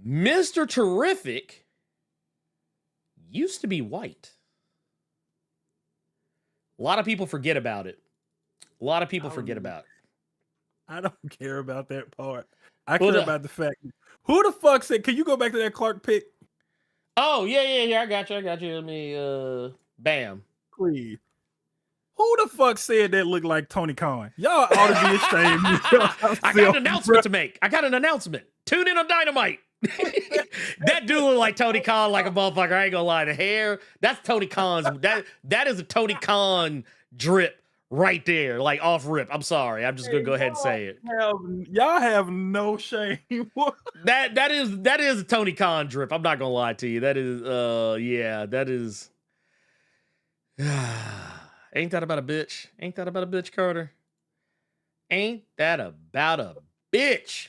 E: Mr. Terrific used to be white. A lot of people forget about it. I
F: don't care about that part. I care about the fact. Who the fuck said, can you go back to that Clark pick?
E: Oh, yeah. I got you. Let me, bam.
F: Please. Who the fuck said that looked like Tony Khan? Y'all ought to be ashamed.
E: I got an announcement to make. Tune in on Dynamite. That dude look like Tony Khan like a motherfucker. I ain't gonna lie. The hair, that's Tony Khan's. That is a Tony Khan drip right there, like off rip. I'm sorry. I'm just gonna go ahead and say it.
F: Y'all have no shame.
E: that is a Tony Khan drip. I'm not gonna lie to you. That is that is. Ain't that about a bitch? Carter? Ain't that about a bitch?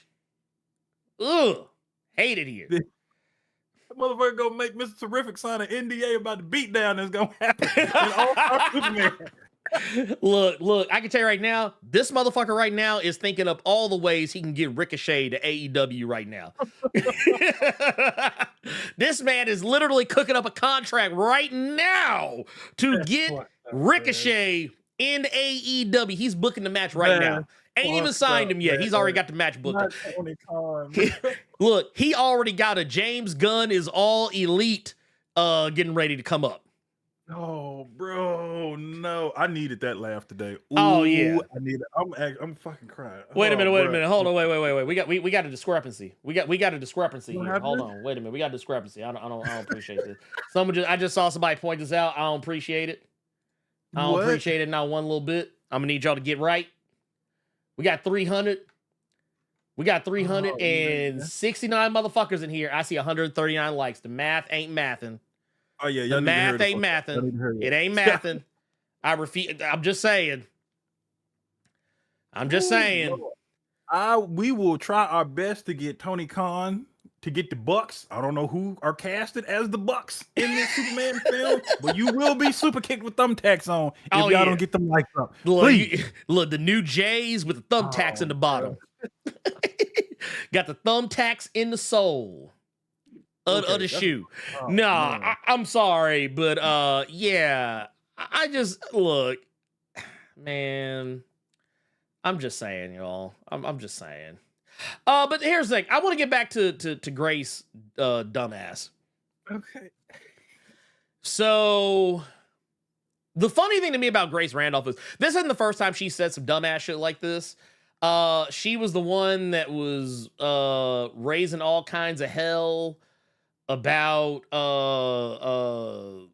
E: Ugh. Hate it here.
F: That motherfucker gonna make Mr. Terrific sign an NDA about the beatdown that's gonna happen.
E: Look, I can tell you right now, this motherfucker right now is thinking up all the ways he can get Ricochet to AEW right now. This man is literally cooking up a contract right now to get Ricochet in AEW. He's booking the match right now. Ain't even signed him yet. He's already got the match booked. Look, he already got a James Gunn is all elite getting ready to come up.
F: Oh, bro, no! I needed that laugh today. Ooh,
E: oh yeah,
F: I need it. I'm fucking crying.
E: Wait a minute. Hold on. Wait. We got a discrepancy. We got a discrepancy here. Hold on. Wait a minute. We got a discrepancy. I don't appreciate this. I just saw somebody point this out. I don't appreciate it. Appreciate it not one little bit. I'm gonna need y'all to get right. We got 300. We got 369 motherfuckers in here. I see 139 likes. The math ain't mathing.
F: Oh yeah,
E: the math ain't mathing. It ain't mathing. I refuse. I'm just saying.
F: We will try our best to get Tony Khan to get the Bucks. I don't know who are casted as the Bucks in this Superman film, but you will be super kicked with thumbtacks on if y'all don't get them lights up.
E: Look, the new J's with the thumbtacks in the bottom. Got the thumbtacks in the sole. Of the shoe. I'm sorry, but I just look, man. I'm just saying, y'all. I'm just saying. But here's the thing. I want to get back to Grace, dumbass.
F: Okay.
E: So the funny thing to me about Grace Randolph is this isn't the first time she said some dumbass shit like this. She was the one that was raising all kinds of hell about what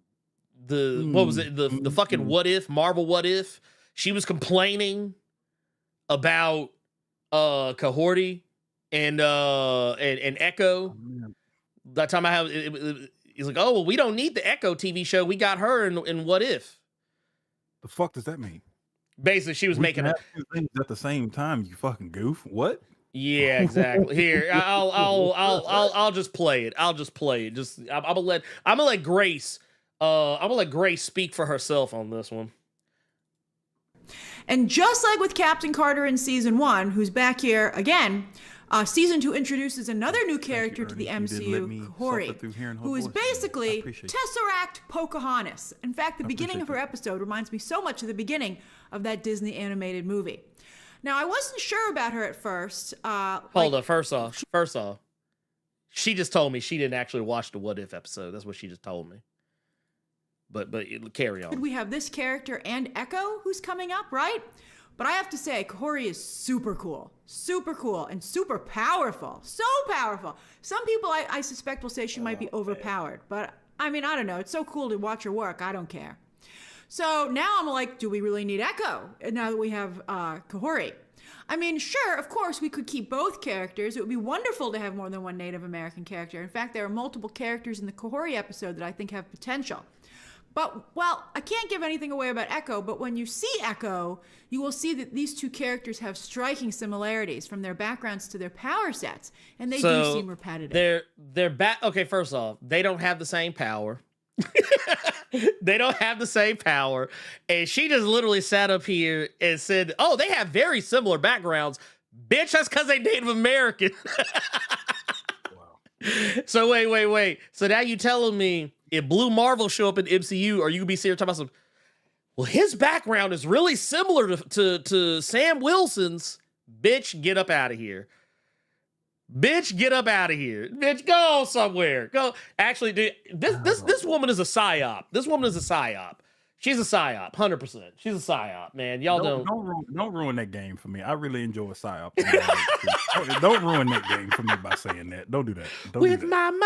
E: was it? The fucking what if, Marvel what if. She was complaining about Cohorty and Echo. That time I have he's like, oh well, we don't need the Echo TV show. We got her in What If.
F: The fuck does that mean?
E: Basically, she was making
F: two things at the same time. You fucking goof. What?
E: Yeah, exactly. Here, I'll just play it. I'll just play it. Just I'm gonna let Grace speak for herself on this one.
G: And just like with Captain Carter in season 1, who's back here again, season 2 introduces another new character to the MCU, Cohorty, who is basically Tesseract Pocahontas. In fact, the beginning of her episode reminds me so much of the beginning of that Disney animated movie. Now, I wasn't sure about her at first.
E: Hold on, first off, she just told me she didn't actually watch the What If episode. That's what she just told me. But carry on.
G: We have this character and Echo who's coming up, right? But I have to say, Cohorty is super cool, and super powerful. So powerful. Some people I suspect will say she might be overpowered, but I mean, I don't know. It's so cool to watch her work. I don't care. So now I'm like, do we really need Echo now that we have Cohorty? I mean, sure, of course, we could keep both characters. It would be wonderful to have more than one Native American character. In fact, there are multiple characters in the Cohorty episode that I think have potential. But, well, I can't give anything away about Echo, but when you see Echo, you will see that these two characters have striking similarities from their backgrounds to their power sets, and they do seem repetitive.
E: Okay, first off, they don't have the same power. They don't have the same power. And she just literally sat up here and said, oh, they have very similar backgrounds. Bitch, that's because they Native American. Wow. So wait. So now you telling me if Blue Marvel show up in MCU, are you gonna be serious talking about some? Well, his background is really similar to Sam Wilson's. Bitch, get up out of here. Bitch, get up out of here. Bitch, go somewhere. Go. Actually, dude, this woman is a psyop. This woman is a psyop. She's a psyop, 100%. She's a psyop, man. Y'all
F: don't ruin that game for me. I really enjoy a psyop. Don't ruin that game for me by saying that. Don't do that.
E: With my mind.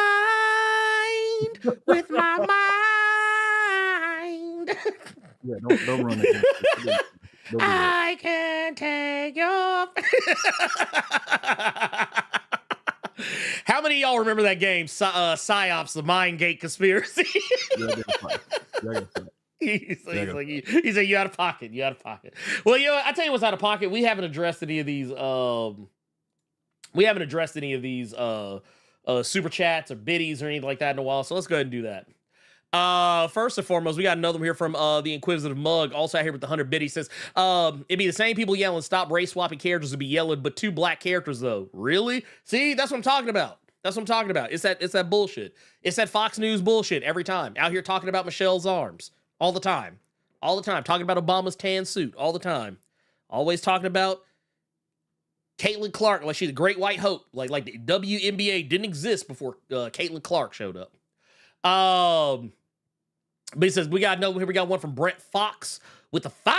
F: Yeah, don't ruin that game.
E: I can take your. How many of y'all remember that game, Psyops, the Mind Gate Conspiracy? He's like, you out of pocket. You out of pocket. Well, you know, I tell you what's out of pocket. We haven't addressed any of these. Super chats or biddies or anything like that in a while. So let's go ahead and do that. First and foremost, we got another one here from the Inquisitive Mug, also out here with the 100 bid. He says, it'd be the same people yelling stop race swapping characters would be yelling, but 2 black characters though. Really? See, that's what I'm talking about. It's that bullshit. It's that Fox News bullshit every time. Out here talking about Michelle's arms all the time. Talking about Obama's tan suit all the time. Always talking about Caitlin Clark like she's the great white hope. Like the WNBA didn't exist before Caitlin Clark showed up. But he says, we got one from Brent Fox with a 5.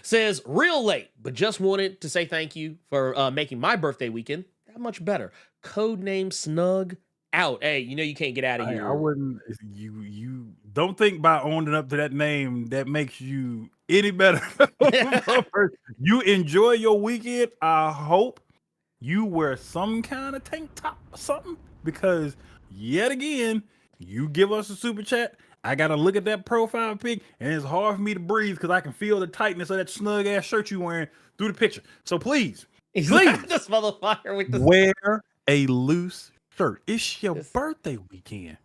E: Says, real late, but just wanted to say thank you for making my birthday weekend that much better. Codename Snug out. Hey, you know you can't get out of here.
F: I wouldn't. You don't think by owning up to that name that makes you any better. You enjoy your weekend. I hope you wear some kind of tank top or something, because yet again, you give us a super chat, I gotta look at that profile pic, and it's hard for me to breathe because I can feel the tightness of that snug ass shirt you wearing through the picture. So please,
E: this motherfucker with
F: wear a loose shirt. It's your birthday weekend.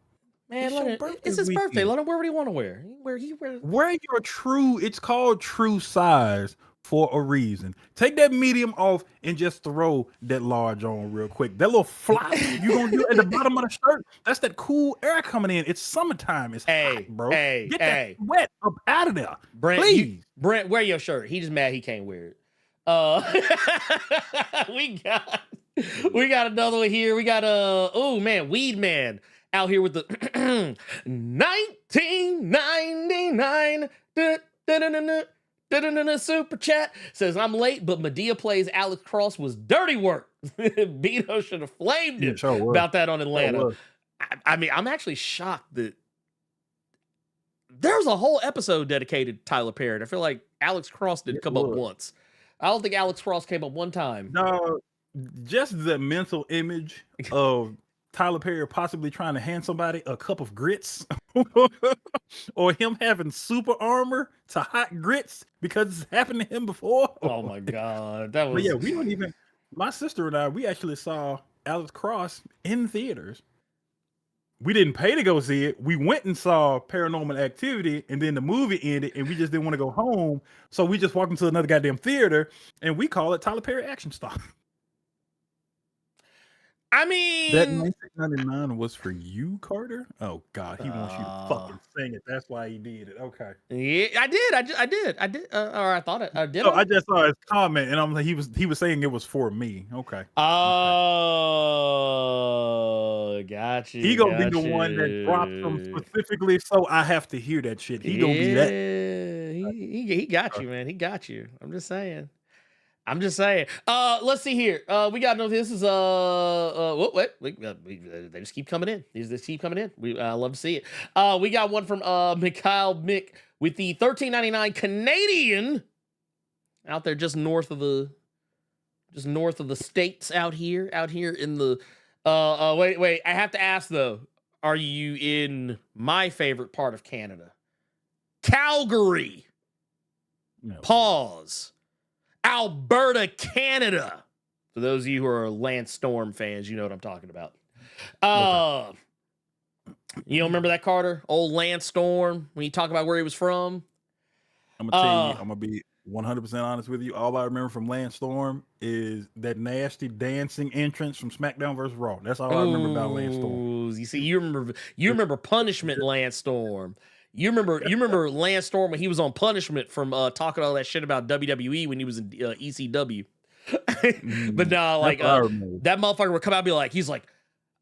E: Man, it's his birthday. Let him wear what he want to wear.
F: Wear your true. It's called true size for a reason. Take that medium off and just throw that large on real quick. That little flop you gonna do at the bottom of the shirt, that's that cool air coming in. It's summertime. It's hot, bro. Get that sweat up out of there.
E: Brent,
F: please.
E: Brent, wear your shirt. He just mad he can't wear it. we got another one here. We got oh man, Weed Man out here with the 1999 super chat says, I'm late, but Medea plays Alex Cross was dirty work. Beto should have flamed him about that on Atlanta. I mean, I'm actually shocked that there's a whole episode dedicated to Tyler Perry. I feel like Alex Cross didn't come up once. I don't think Alex Cross came up one time.
F: No, just the mental image of Tyler Perry possibly trying to hand somebody a cup of grits or him having super armor to hot grits because it's happened to him before.
E: Oh my God. That was...
F: But yeah, we don't even, my sister and I, we actually saw Alex Cross in theaters. We didn't pay to go see it. We went and saw Paranormal Activity, and then the movie ended, and we just didn't want to go home. So we just walked into another goddamn theater, and we call it Tyler Perry Action Star.
E: I mean,
F: that 1999 was for you, Carter. Oh God, he wants you to fucking sing it. That's why he did it. Okay.
E: Yeah, I did. Or I thought I did.
F: So I just saw his comment, and I'm like, he was saying it was for me. Okay.
E: Oh, got you.
F: He gonna be the one that drops them specifically, so I have to hear that shit. He gonna be that.
E: He got you, man. He got you. I'm just saying. Let's see here. We got no. This is wait. They just keep coming in. These just keep coming in. I love to see it. We got one from Mikhail Mick with the $13.99 Canadian out there just north of the states out here in the wait. I have to ask though. Are you in my favorite part of Canada? Calgary.
F: No. Pause.
E: Alberta, Canada. For those of you who are Lance Storm fans, you know what I'm talking about. You don't remember that, Carter? Old Lance Storm, when you talk about where he was from?
F: I'm gonna tell you, I'm gonna be 100% honest with you. All I remember from Lance Storm is that nasty dancing entrance from SmackDown vs. Raw. That's all I remember about Lance Storm.
E: You see, you remember Punishment Lance Storm. You remember Lance Storm when he was on Punishment from talking all that shit about WWE when he was in ECW. But no, like that motherfucker would come out and be like, he's like,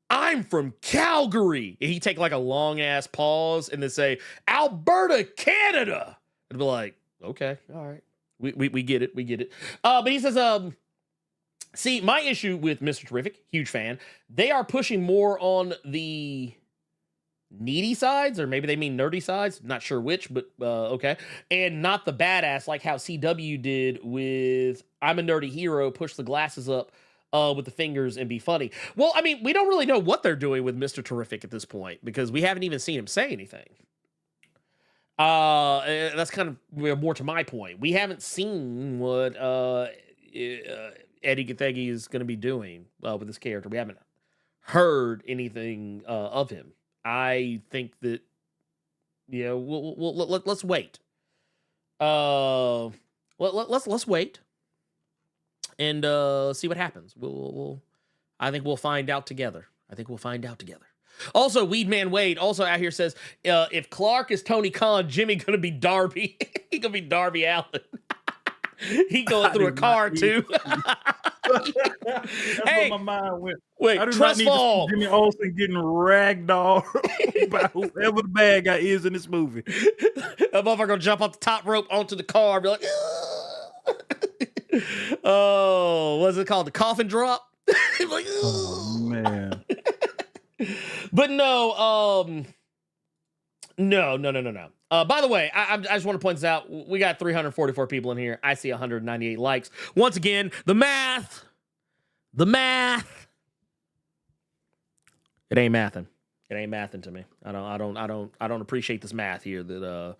E: I'm from Calgary. And he'd take like a long ass pause and then say, Alberta, Canada. And be like, okay, all right. We get it. But he says, see, my issue with Mr. Terrific, huge fan, they are pushing more on the needy sides, or maybe they mean nerdy sides, not sure which, but okay, and not the badass like how CW did with I'm a nerdy hero, push the glasses up with the fingers and be funny. Well, I mean, we don't really know what they're doing with Mr. Terrific at this point because we haven't even seen him say anything. That's kind of more to my point. We haven't seen what Eddie Gathegi is going to be doing with this character. We haven't heard anything of him. I think that, let's wait. Let's wait and see what happens. I think we'll find out together. Also, Weedman Wade also out here says, if Clark is Tony Khan, Jimmy gonna be Darby. He gonna be Darby Allin. He going through a car too.
F: That's
E: hey,
F: what my mind went.
E: Wait,
F: I do
E: trust
F: not need
E: fall.
F: to see Jimmy Olsen getting ragdolled by whoever the bad guy is in this movie.
E: That motherfucker gonna jump off the top rope onto the car and be like, oh, what's it called? The coffin drop? Like,
F: oh man.
E: But no. By the way, I just want to point this out. We got 344 people in here. I see 198 likes. Once again, the math. It ain't mathing. It ain't mathing to me. I don't appreciate this math here. That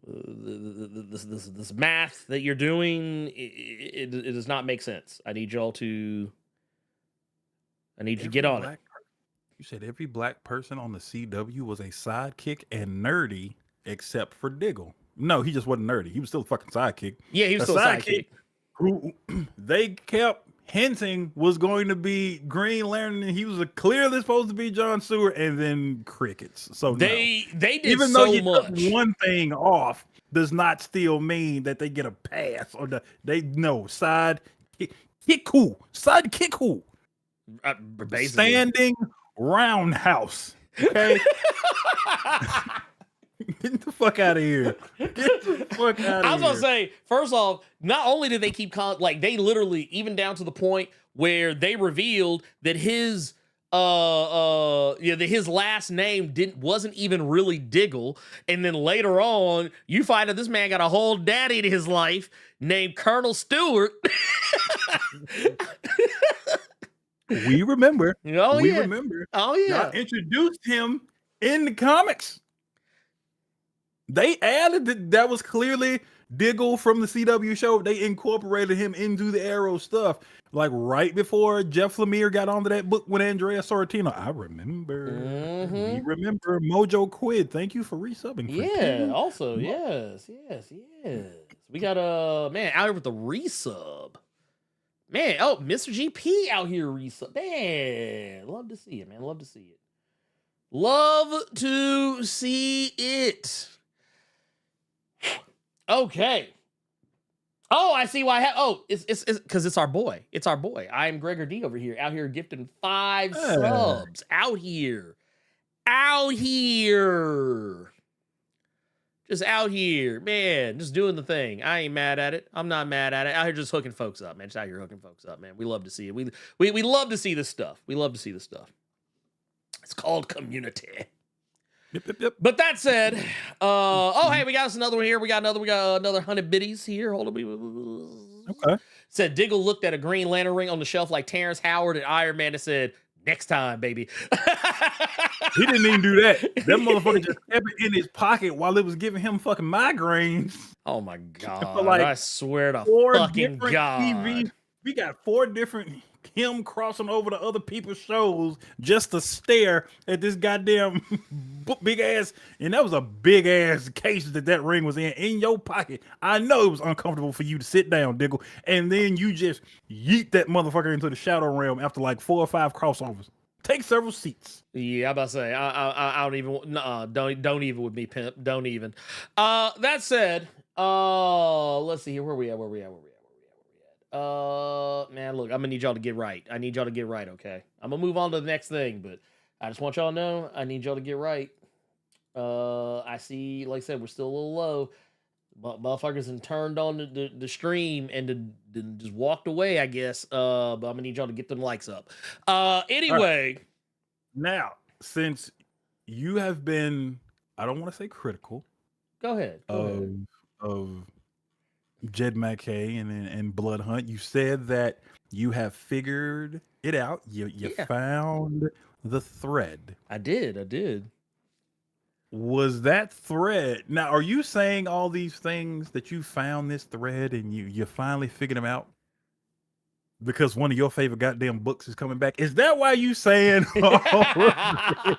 E: this math that you're doing, it does not make sense. I need y'all to. I need you to get on it.
F: You said every black person on the CW was a sidekick and nerdy except for Diggle. No, he just wasn't nerdy. He was still a fucking sidekick.
E: Yeah, he was still a sidekick.
F: Who they kept hinting was going to be Green Lantern, and he was clearly supposed to be John Stewart, and then crickets. So
E: they did
F: even
E: so
F: though you
E: much.
F: took one thing off, does not still mean that they get a pass or sidekick who
E: Basically.
F: standing roundhouse. Okay. Get the fuck out of here. Get the fuck out of here.
E: I was going to say, first off, not only did they keep they literally, even down to the point where they revealed that his his last name wasn't even really Diggle, and then later on you find out this man got a whole daddy in his life named Colonel Stewart.
F: We remember.
E: Oh,
F: we
E: yeah.
F: remember.
E: Oh, yeah.
F: Y'all introduced him in the comics. They added that was clearly Diggle from the CW show. They incorporated him into the Arrow stuff. Like right before Jeff Lemire got onto that book with Andrea Sorrentino. I remember. We remember Mojo Quid. Thank you for resubbing.
E: Yeah, also, yes. We got out here with the resub. Man, Mr. GP out here resub. Man, love to see it, man. Love to see it. Love to see it. Okay. Oh, I see why. It's because it's our boy. It's our boy. I am Gregor D over here, out here gifting 5 subs. Out here. Just out here, man, just doing the thing. I ain't mad at it. I'm not mad at it. Out here just hooking folks up, man. Just out here hooking folks up, man. We love to see it. We love to see this stuff. We love to see this stuff. It's called community.
F: Yep.
E: But that said, hey, we got us another one here. We got another 100 biddies here. Hold on.
F: Okay.
E: Said Diggle looked at a Green Lantern ring on the shelf like Terrence Howard and Iron Man and said, "Next time, baby."
F: He didn't even do that. That motherfucker just kept it in his pocket while it was giving him fucking migraines.
E: Oh my God.
F: Like
E: I swear to
F: 4
E: fucking
F: different
E: God.
F: TV. We got 4 different him crossing over to other people's shows just to stare at this goddamn big ass, and that was a big ass case that ring was in your pocket. I know it was uncomfortable for you to sit down, Diggle, and then you just yeet that motherfucker into the shadow realm after like 4 or 5 crossovers. Take several seats.
E: Yeah, I'm about to say I don't even don't even with me, pimp. Don't even. That said, let's see here. Where we at? Man, look, I'm gonna need y'all to get right. I need y'all to get right, okay? I'm gonna move on to the next thing, but I just want y'all to know I need y'all to get right. I see, like I said, we're still a little low. Motherfuckers and turned on the stream and just walked away, I guess. But I'm gonna need y'all to get them likes up. Anyway.
F: Right. Now, since you have been, I don't want to say critical.
E: Go ahead.
F: Of Jed McKay and Blood Hunt, you said that you have figured it out. You found the thread.
E: I did.
F: Was that thread? Now, are you saying all these things that you found this thread and you finally figured them out because one of your favorite goddamn books is coming back? Is that why you saying? Because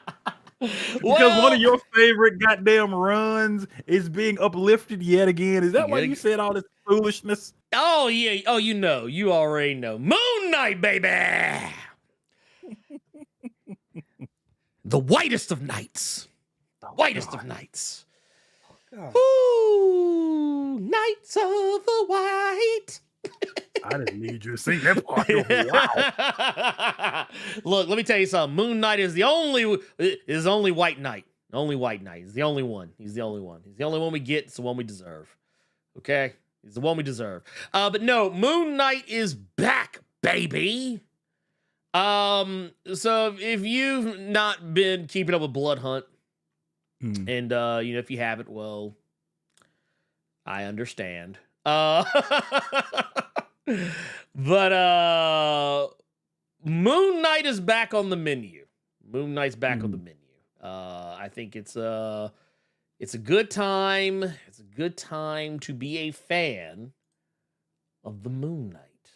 F: one of your favorite goddamn runs is being uplifted yet again. Is that why you said all this foolishness?
E: Oh yeah. Oh, you already know. Moon Knight, baby. The whitest of nights. Whitest of nights. Ooh, Knights of the White.
F: I didn't need you to sing that part. Wow.
E: Look, let me tell you something. Moon Knight is the only white knight. Only white knight. He's the only one. He's the only one we get. It's the one we deserve. Okay? He's the one we deserve. But no, Moon Knight is back, baby. So if you've not been keeping up with Blood Hunt, and if you haven't, well, I understand. But Moon Knight is back on the menu. Moon Knight's back on the menu. I think it's a good time. It's a good time to be a fan of the Moon Knight.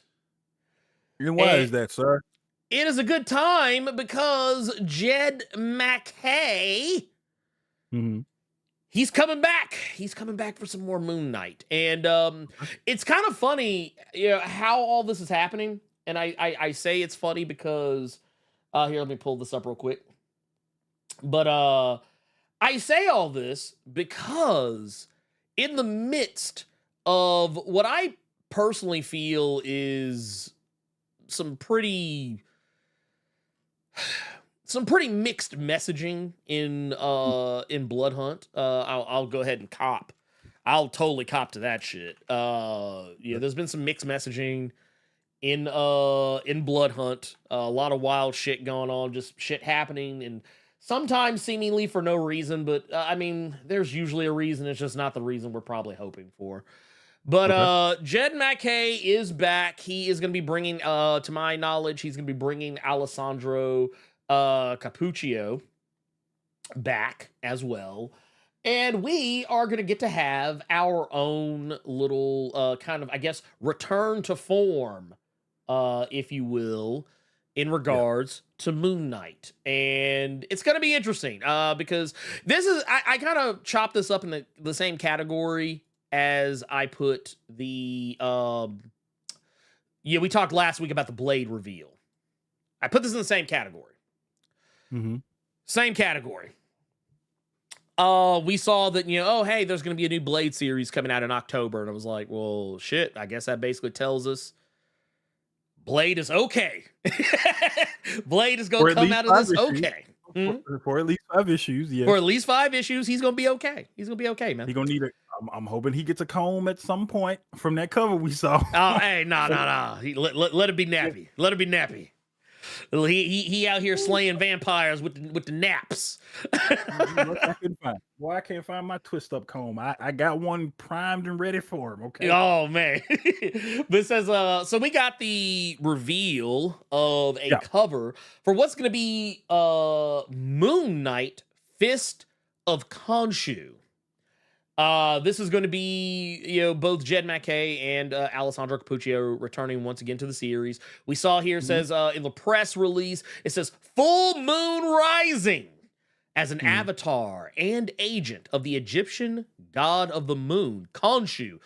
F: And why is that, sir?
E: It is a good time because Jed McKay he's coming back. He's coming back for some more Moon Knight. And it's kind of funny, how all this is happening. And I say it's funny because here, let me pull this up real quick. But I say all this because in the midst of what I personally feel is some pretty mixed messaging in Blood Hunt. I'll go ahead and cop. I'll totally cop to that shit. There's been some mixed messaging in Blood Hunt. A lot of wild shit going on, just shit happening, and sometimes seemingly for no reason. But I mean, there's usually a reason. It's just not the reason we're probably hoping for. But Jed MacKay is back. He is going to be bringing, to my knowledge, he's going to be bringing Alessandro Capuccio back as well. And we are going to get to have our own little kind of, I guess, return to form, if you will, in regards to Moon Knight. And it's going to be interesting because this is, I kind of chopped this up in the same category as I put the, we talked last week about the Blade reveal. I put this in the same category.
F: Mm-hmm.
E: Same category. We saw that, hey, there's going to be a new Blade series coming out in October. And I was like, well, shit, I guess that basically tells us Blade is okay. Blade is going to come out of this okay.
F: For at least 5 issues, yeah.
E: For at least 5 issues, he's going to be okay. He's going to be okay, man.
F: He's going to need I'm hoping he gets a comb at some point from that cover we saw.
E: Oh, hey, no. Let it be nappy. Let it be nappy. He out here slaying vampires with the naps.
F: I can't find my twist up comb. I got one primed and ready for him. Okay.
E: Oh man. But it says so we got the reveal of a cover for what's gonna be Moon Knight Fist of Khonshu. This is going to be, both Jed MacKay and Alessandro Capuccio returning once again to the series. We saw here, it says in the press release, it says Full Moon Rising as an avatar and agent of the Egyptian god of the moon, Khonshu.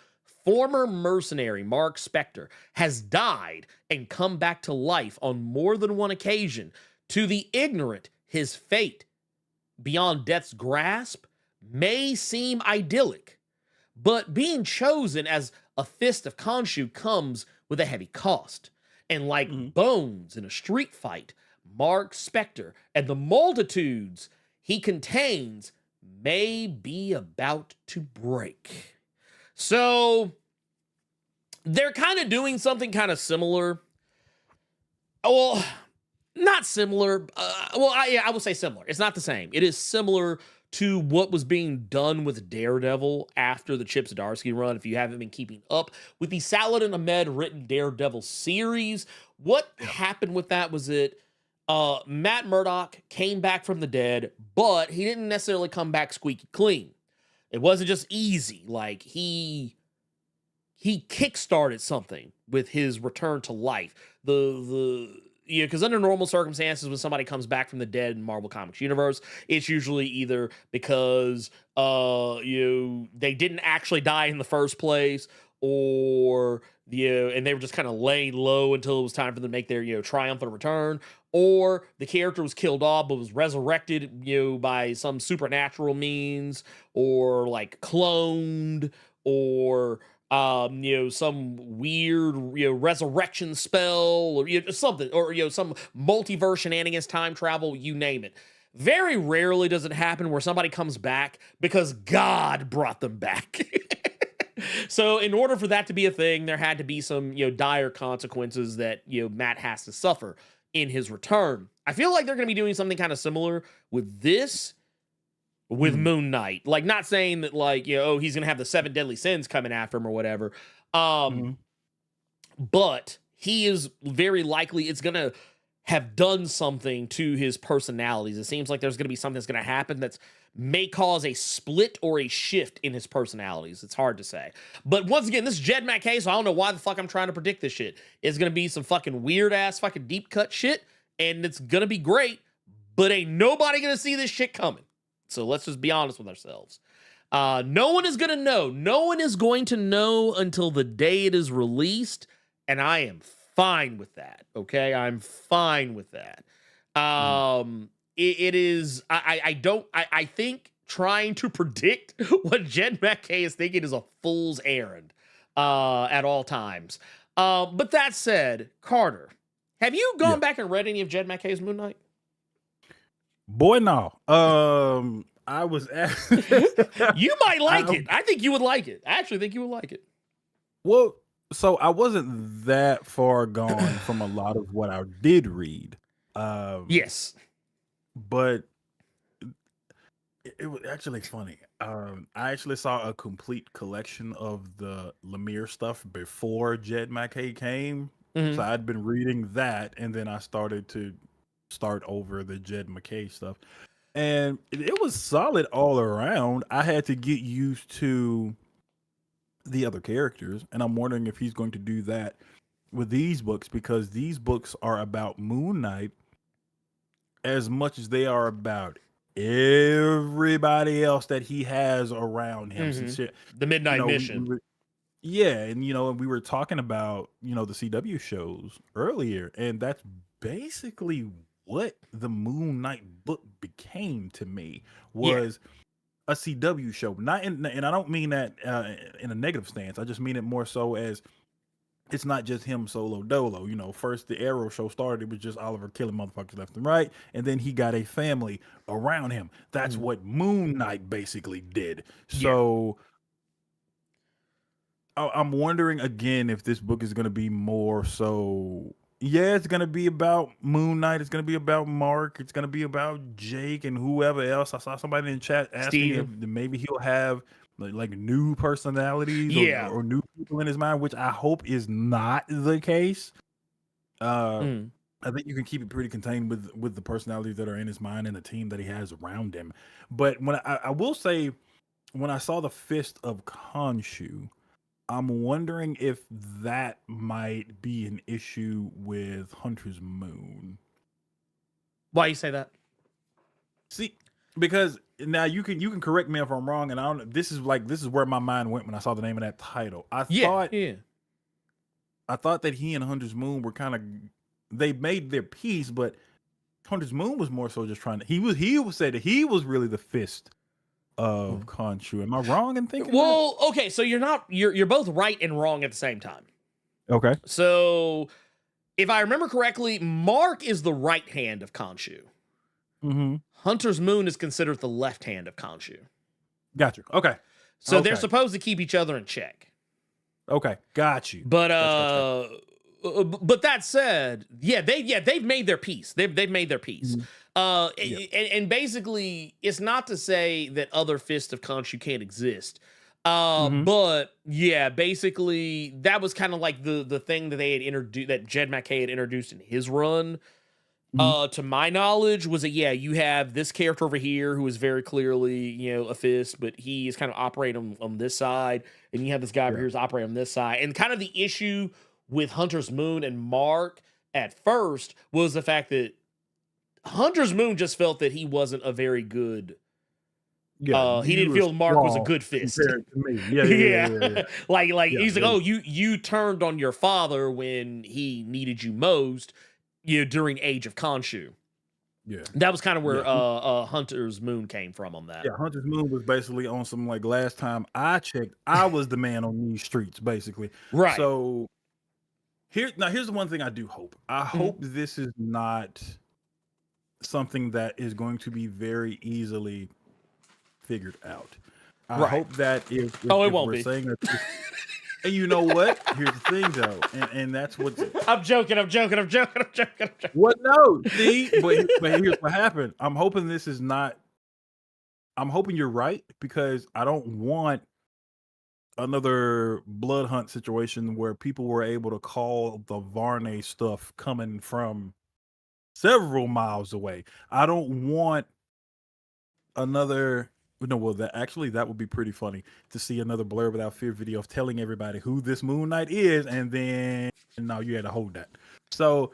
E: Former mercenary Mark Spector has died and come back to life on more than one occasion. To the ignorant, his fate beyond death's grasp may seem idyllic, but being chosen as a Fist of Khonshu comes with a heavy cost. And like bones in a street fight, Mark Spector and the multitudes he contains may be about to break. So they're kind of doing something kind of similar. Well, not similar. I will say similar. It's not the same. It is similar to what was being done with Daredevil after the Chip Zdarsky run. If you haven't been keeping up with the Saladin Ahmed written Daredevil series, what happened with that was that Matt Murdock came back from the dead, but he didn't necessarily come back squeaky clean. It wasn't just easy. Like he kickstarted something with his return to life. Because under normal circumstances, when somebody comes back from the dead in Marvel Comics universe, it's usually either because they didn't actually die in the first place, or and they were just kind of laying low until it was time for them to make their triumphant return, or the character was killed off but was resurrected by some supernatural means, or like cloned, or some weird, resurrection spell, or something, or some multiverse shenanigans, time travel, you name it. Very rarely does it happen where somebody comes back because God brought them back. So in order for that to be a thing, there had to be some, dire consequences that, Matt has to suffer in his return. I feel like they're going to be doing something kind of similar with this, with Moon Knight. Like, not saying that, like, he's going to have the 7 deadly sins coming after him or whatever. But he is very likely, it's going to have done something to his personalities. It seems like there's going to be something that's going to happen that's may cause a split or a shift in his personalities. It's hard to say. But once again, this is Jed MacKay, so I don't know why the fuck I'm trying to predict this shit. It's going to be some fucking weird-ass fucking deep cut shit, and it's going to be great, but ain't nobody going to see this shit coming. So let's just be honest with ourselves. No one is going to know. No one is going to know until the day it is released, and I am fine with that. Okay, I'm fine with that. It is. I think trying to predict what Jed MacKay is thinking is a fool's errand at all times. But that said, Carter, have you gone back and read any of Jed MacKay's Moon Knight?
F: Boy, no. I was
E: You might like it. I think you would like it. I actually think you would like it.
F: Well, so I wasn't that far gone from a lot of what I did read.
E: Yes.
F: But it was actually funny. I actually saw a complete collection of the Lemire stuff before Jed MacKay came. So I'd been reading that, and then I started to start over the Jed MacKay stuff. And it was solid all around. I had to get used to the other characters, and I'm wondering if he's going to do that with these books, because these books are about Moon Knight as much as they are about everybody else that he has around him.
E: The Midnight Mission.
F: And we were talking about, the CW shows earlier, and that's basically what the Moon Knight book became to me, was a CW show. And I don't mean that in a negative stance. I just mean it more so as it's not just him solo dolo. First the Arrow show started, it was just Oliver killing motherfuckers left and right, and then he got a family around him. That's what Moon Knight basically did. So I'm wondering again if this book is going to be more so. Yeah, it's going to be about Moon Knight. It's going to be about Mark. It's going to be about Jake and whoever else. I saw somebody in the chat asking if maybe he'll have like new personalities or new people in his mind, which I hope is not the case. I think you can keep it pretty contained with the personalities that are in his mind and the team that he has around him. But when I will say, when I saw the Fist of Khonshu, I'm wondering if that might be an issue with Hunter's Moon.
E: Why you say that?
F: See, because now you can correct me if I'm wrong, and I don't. This is where my mind went when I saw the name of that title. I thought that he and Hunter's Moon were kind of, they made their peace, but Hunter's Moon was more so just trying to. He was said that he was really the Fist of Khonshu. Am I wrong in thinking?
E: Well, okay, so you're both right and wrong at the same time.
F: Okay.
E: So if I remember correctly, Mark is the right hand of Khonshu. Hunter's Moon is considered the left hand of Khonshu.
F: Gotcha. Okay.
E: So they're supposed to keep each other in check.
F: Okay, got you.
E: But but that said, they've made their peace. They've made their peace. And basically, it's not to say that other Fists of Khonshu can't exist. But yeah, basically that was kind of like the thing that they had introduced, that Jed MacKay had introduced in his run. To my knowledge, was that you have this character over here who is very clearly, a Fist, but he is kind of operating on this side, and you have this guy over here who's operating on this side. And kind of the issue with Hunter's Moon and Mark at first was the fact that Hunter's Moon just felt that he wasn't a very good. He didn't feel Mark was a good Fist.
F: To me. Yeah.
E: Like he's like, oh, you turned on your father when he needed you most, during Age of Khonshu. Yeah, that was kind of where Hunter's Moon came from on that.
F: Yeah, Hunter's Moon was basically on some, like, last time I checked, I was the man on these streets, basically.
E: Right.
F: So here's the one thing I do hope. I hope this is not something that is going to be very easily figured out. I hope that if
E: it won't be.
F: Saying that and you know what? Here's the thing, though, and that's what
E: I'm joking.
F: What? No, see, but here's what happened. I'm hoping this is not. I'm hoping you're right, because I don't want another blood hunt situation where people were able to call the Varney stuff coming from several miles away. I don't want another. No, well, that would be pretty funny to see another Blerd Without Fear video of telling everybody who this Moon Knight is, and then no, you had to hold that. So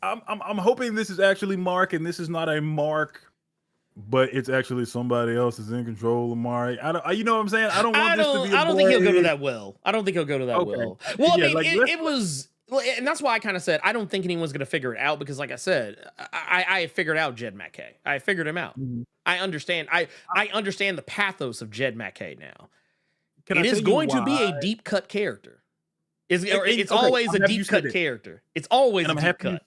F: I'm hoping this is actually Mark, and this is not a Mark but it's actually somebody else is in control of Mari. You know what I'm saying? I don't want this to be.
E: I don't think he'll go to that well. I don't think he'll go to that well. Well,
F: Yeah,
E: I mean,
F: like,
E: it was, and that's why I kind of said I don't think anyone's going to figure it out because, like I said, I figured out Jed McKay. I figured him out. I understand. I understand the pathos of Jed McKay now. It is going to be a deep cut character. It's always a deep cut character. It's always a deep cut.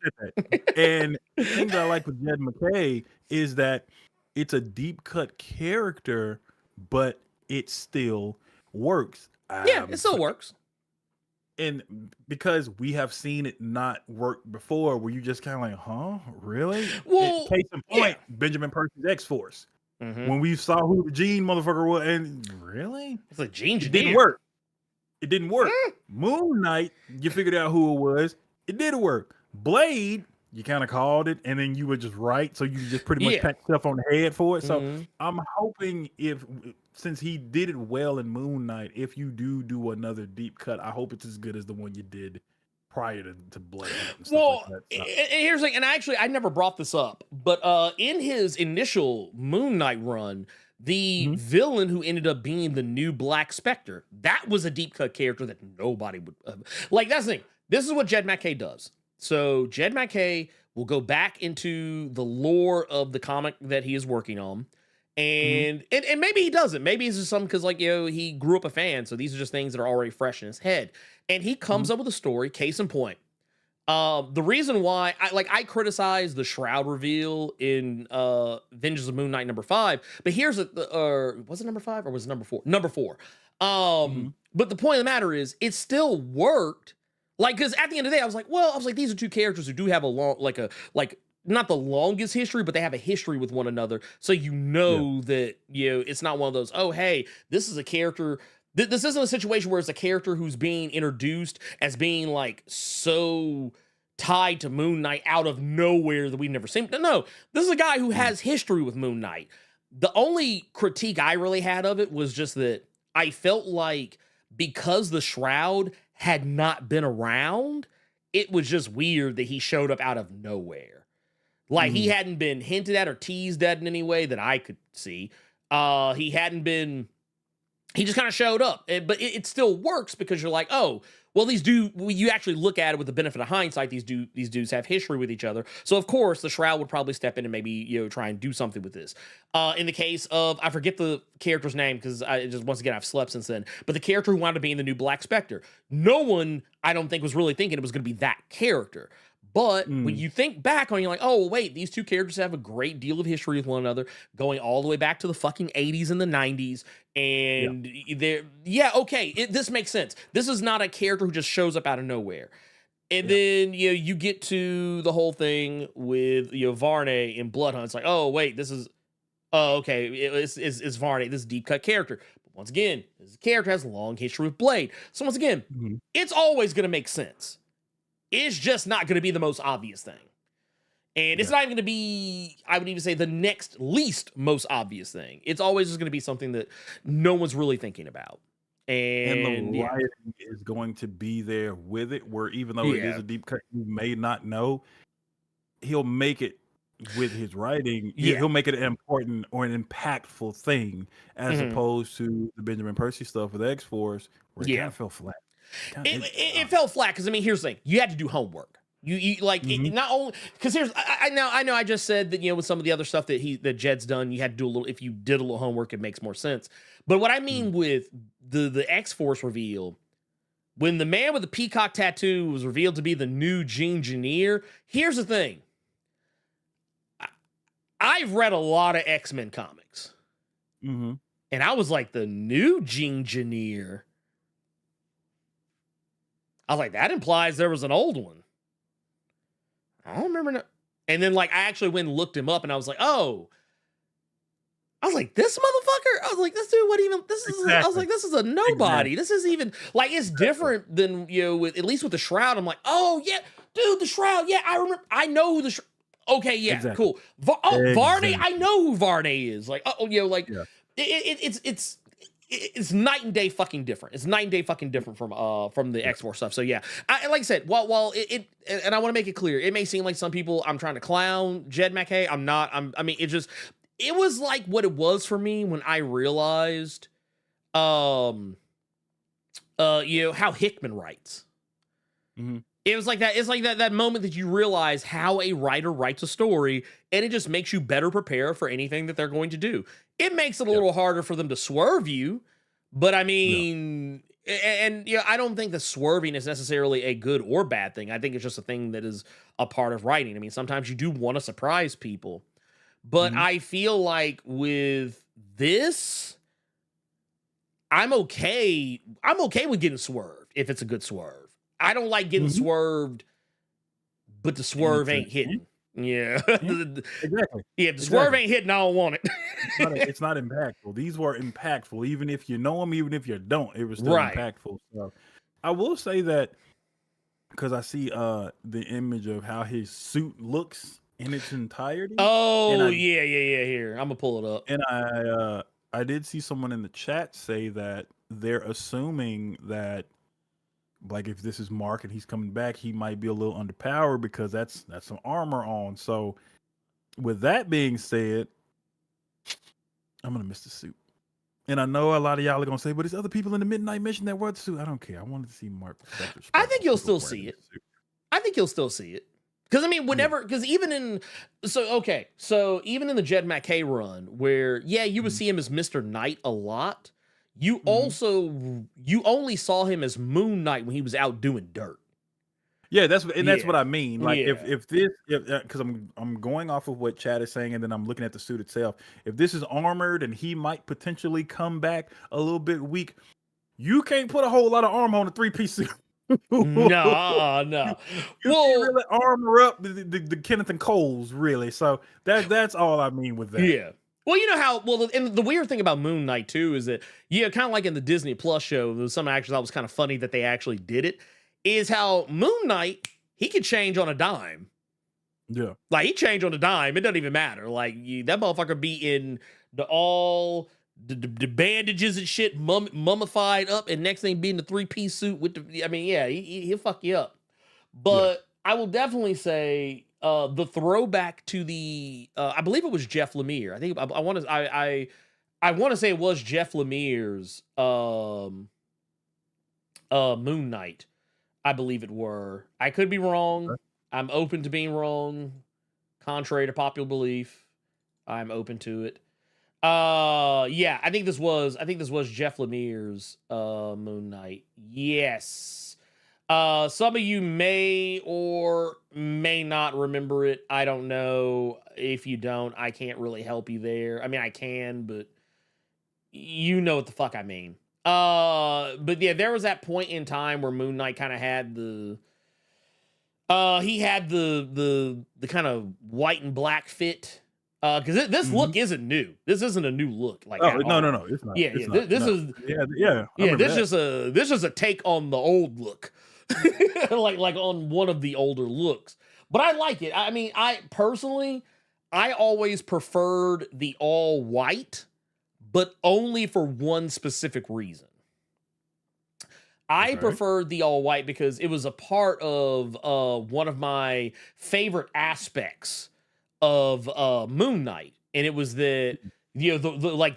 F: And the thing that I like with Jed McKay is that it's a deep cut character, but it still works.
E: Yeah, it still works.
F: And because we have seen it not work before, where you just kind of like, huh, really?
E: Well,
F: case in point, Benjamin Percy's X-Force. When we saw who the Gene motherfucker was, and really,
E: it's like Gene.
F: It didn't work. It didn't work. Moon Knight, you figured out who it was. It did work. Blade, you kind of called it, and then you were just right, so you just pretty much pat stuff on the head for it. So I'm hoping since he did it well in Moon Knight, if you do another deep cut, I hope it's as good as the one you did prior to Blade.
E: Well, and here's the thing, and actually, I never brought this up, but in his initial Moon Knight run, the villain who ended up being the new Black Spectre, that was a deep cut character that nobody would like. That's the thing. This is what Jed McKay does. So Jed McKay will go back into the lore of the comic that he is working on. And maybe he doesn't. Maybe it's just something because, like, he grew up a fan. So these are just things that are already fresh in his head. And he comes up with a story, case in point. The reason why I criticize the Shroud reveal in Vengeance of Moon Knight #5, but here's was it #5 or was it #4? #4. But the point of the matter is, it still worked. Like, because at the end of the day, I was like, these are two characters who do have a long, not the longest history, but they have a history with one another. So that it's not one of those, oh hey, this is a character. This isn't a situation where it's a character who's being introduced as being like so tied to Moon Knight out of nowhere that we've never seen. No, this is a guy who has history with Moon Knight. The only critique I really had of it was just that I felt like because the Shroud had not been around, it was just weird that he showed up out of nowhere. Like he hadn't been hinted at or teased at in any way that I could see. He hadn't been... He just kind of showed up, but it still works because you're like, oh, well, you actually look at it with the benefit of hindsight. These dudes have history with each other. So, of course, the Shroud would probably step in and maybe, try and do something with this. In the case of, I forget the character's name because once again, I've slept since then, but the character who wound up being the new Black Spectre, no one, I don't think, was really thinking it was going to be that character. But when you think back on, you're like, oh, wait, these two characters have a great deal of history with one another, going all the way back to the fucking 80s and the 90s. And this makes sense. This is not a character who just shows up out of nowhere. And then, you get to the whole thing with, Varney in Bloodhunt. It's like, oh, wait, it's Varney, this deep cut character. But once again, this character has a long history with Blade. So once again, it's always going to make sense. It's just not going to be the most obvious thing. And it's not even going to be, I would even say, the next least most obvious thing. It's always just going to be something that no one's really thinking about. And
F: the writing is going to be there with it, where even though it is a deep cut you may not know, he'll make it with his writing. He'll make it an important or an impactful thing as opposed to the Benjamin Percy stuff with X-Force, where it kind of fell flat.
E: It fell flat because here's the thing: you had to do homework. You not only because I know I just said that with some of the other stuff that Jed's done, you had to do a little. If you did a little homework, it makes more sense. But what I mean with the X-Force reveal, when the man with the peacock tattoo was revealed to be the new Gene Engineer, here's the thing: I've read a lot of X-Men comics, and I was like, the new Gene Engineer. I was like, that implies there was an old one. I don't remember. And then, I actually went and looked him up, and I was like, oh. I was like, this motherfucker? I was like, this dude, what even? This is. I was like, this is a nobody. This is even it's different than with at least with the Shroud. I'm like, oh yeah, dude, the Shroud. Yeah, I remember. I know who the. Okay, yeah, cool. Varney. I know who Varney is. It's night and day fucking different. It's night and day fucking different from the X-Force stuff. So yeah, like I said, while it and I want to make it clear, it may seem like some people I'm trying to clown Jed McKay. I'm not. it was like what it was for me when I realized, how Hickman writes.
F: Mm-hmm.
E: It was like that. It's like that moment that you realize how a writer writes a story, and it just makes you better prepare for anything that they're going to do. It makes it a little harder for them to swerve you, but I mean, and I don't think the swerving is necessarily a good or bad thing. I think it's just a thing that is a part of writing. I mean, sometimes you do want to surprise people, but I feel like with this, I'm okay with getting swerved if it's a good swerve. I don't like getting swerved, but the swerve ain't hitting. Yeah.
F: Exactly.
E: Yeah, if the swerve ain't hitting, I don't want it.
F: It's not impactful. These were impactful. Even if you know them, even if you don't, it was still impactful. So I will say that because I see the image of how his suit looks in its entirety.
E: Oh, yeah. Here, I'm going to pull it up.
F: And I did see someone in the chat say that they're assuming that, like, if this is Mark and he's coming back, he might be a little underpowered because that's some armor on. So with that being said, I'm gonna miss the suit. And I know a lot of y'all are gonna say, but there's other people in the Midnight Mission that wear the suit. I don't care. I wanted to see Mark.
E: I think you'll still see it. Because I mean, because even in even in the Jed McKay run, where you would see him as Mr. Knight a lot. You only saw him as Moon Knight when he was out doing dirt.
F: Yeah, that's what I mean. Like if because I'm going off of what Chad is saying, and then I'm looking at the suit itself. If this is armored and he might potentially come back a little bit weak, you can't put a whole lot of armor on a 3-piece suit.
E: No.
F: You really armor up the Kenneth and Coles, really. So that's all I mean with that.
E: Yeah. Well, you know how, and the weird thing about Moon Knight, too, is that, kind of like in the Disney Plus show, there was some actors that was kind of funny that they actually did it, is how Moon Knight, he could change on a dime.
F: Yeah.
E: Like, he changed on a dime. It doesn't even matter. Like, that motherfucker be in the bandages and shit, mummified up, and next thing be in the 3-piece suit with he'll fuck you up. But I will definitely say, the throwback to the I believe it was Jeff Lemire. I think I want to say it was Jeff Lemire's Moon Knight. I believe it were. I could be wrong.
F: Okay.
E: I'm open to being wrong. Contrary to popular belief, I'm open to it. I think this was Jeff Lemire's Moon Knight. Yes. Some of you may or may not remember it. I don't know. If you don't, I can't really help you there. I mean, I can, but you know what the fuck I mean. But yeah, there was that point in time where Moon Knight kind of had the kind of white and black fit. Because this look isn't new. This isn't a new look. Like,
F: no, it's not.
E: This is a take on the old look. like on one of the older looks, but I like it. I mean, I personally always preferred the all white, but only for one specific reason. I preferred the all white because it was a part of one of my favorite aspects of Moon Knight, and it was the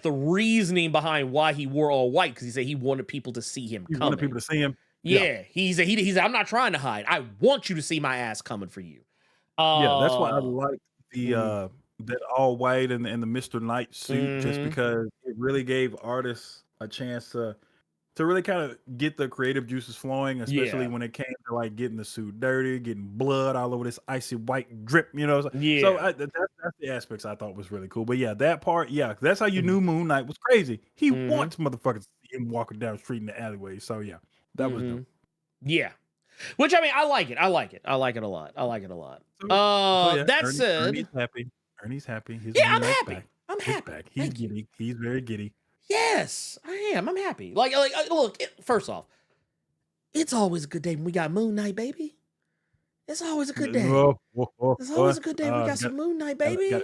E: reasoning behind why he wore all white, because he said he wanted people to see him coming.
F: Wanted people to see him.
E: Yeah, he said, I'm not trying to hide. I want you to see my ass coming for you.
F: That's why I like the that all white and the Mr. Knight suit, just because it really gave artists a chance to really kind of get the creative juices flowing, especially when it came to like getting the suit dirty, getting blood all over this icy white drip, So that's the aspects I thought was really cool. But yeah, that part, that's how you knew Moon Knight was crazy. He wants motherfuckers to see him walking down the street in the alleyway. So yeah. That was dope.
E: Yeah. Which, I mean, I like it. I like it a lot. That said,
F: Ernie's happy.
E: I'm happy. I'm happy.
F: Back. He's giddy. He's very giddy.
E: Yes, I am. I'm happy. Like look, first off, it's always a good day when we got Moon Knight, baby. It's always a good day. It's always a good day when we got some Moon Knight, baby.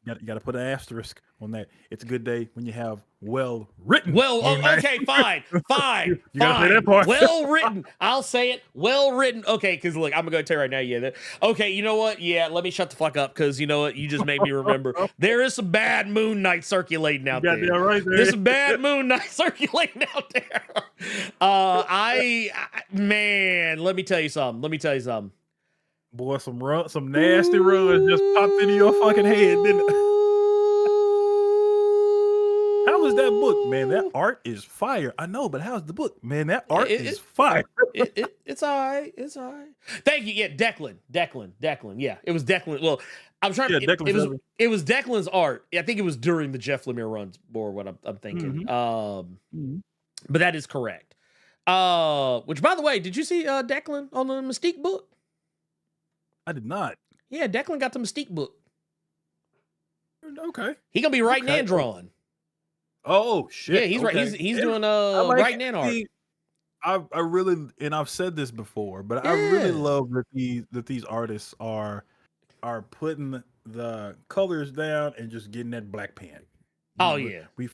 F: You got to put an asterisk on that. It's a good day when you have well written.
E: Well, okay, fine.
F: You gotta say that part.
E: Well written. I'll say it. Well written. Okay, because look, I'm gonna tell you right now. Yeah. Okay, you know what? Yeah, let me shut the fuck up because you know what? You just made me remember. There is some bad Moon Knight circulating out there.
F: Right there.
E: There's some bad Moon Knight circulating out there. Man, let me tell you something.
F: Boy, some nasty runs just popped into your fucking head, didn't it? How was that book, man? That art is fire. I know, but how's the book, man? That art is fire.
E: It's all right. It's all right. Thank you. Yeah, Declan. Yeah, it was Declan. Well, I'm trying. It was Declan's art. I think it was during the Jeff Lemire runs, more what I'm thinking. But that is correct. Which, by the way, did you see Declan on the Mystique book?
F: I did not.
E: Yeah, Declan got the Mystique book.
F: Okay.
E: He gonna be writing and drawing.
F: Oh shit.
E: Yeah, he's right. He's doing writing and art.
F: I really, and I've said this before, but I really love that these artists are putting the colors down and just getting that black pen.
E: Oh yeah,
F: we're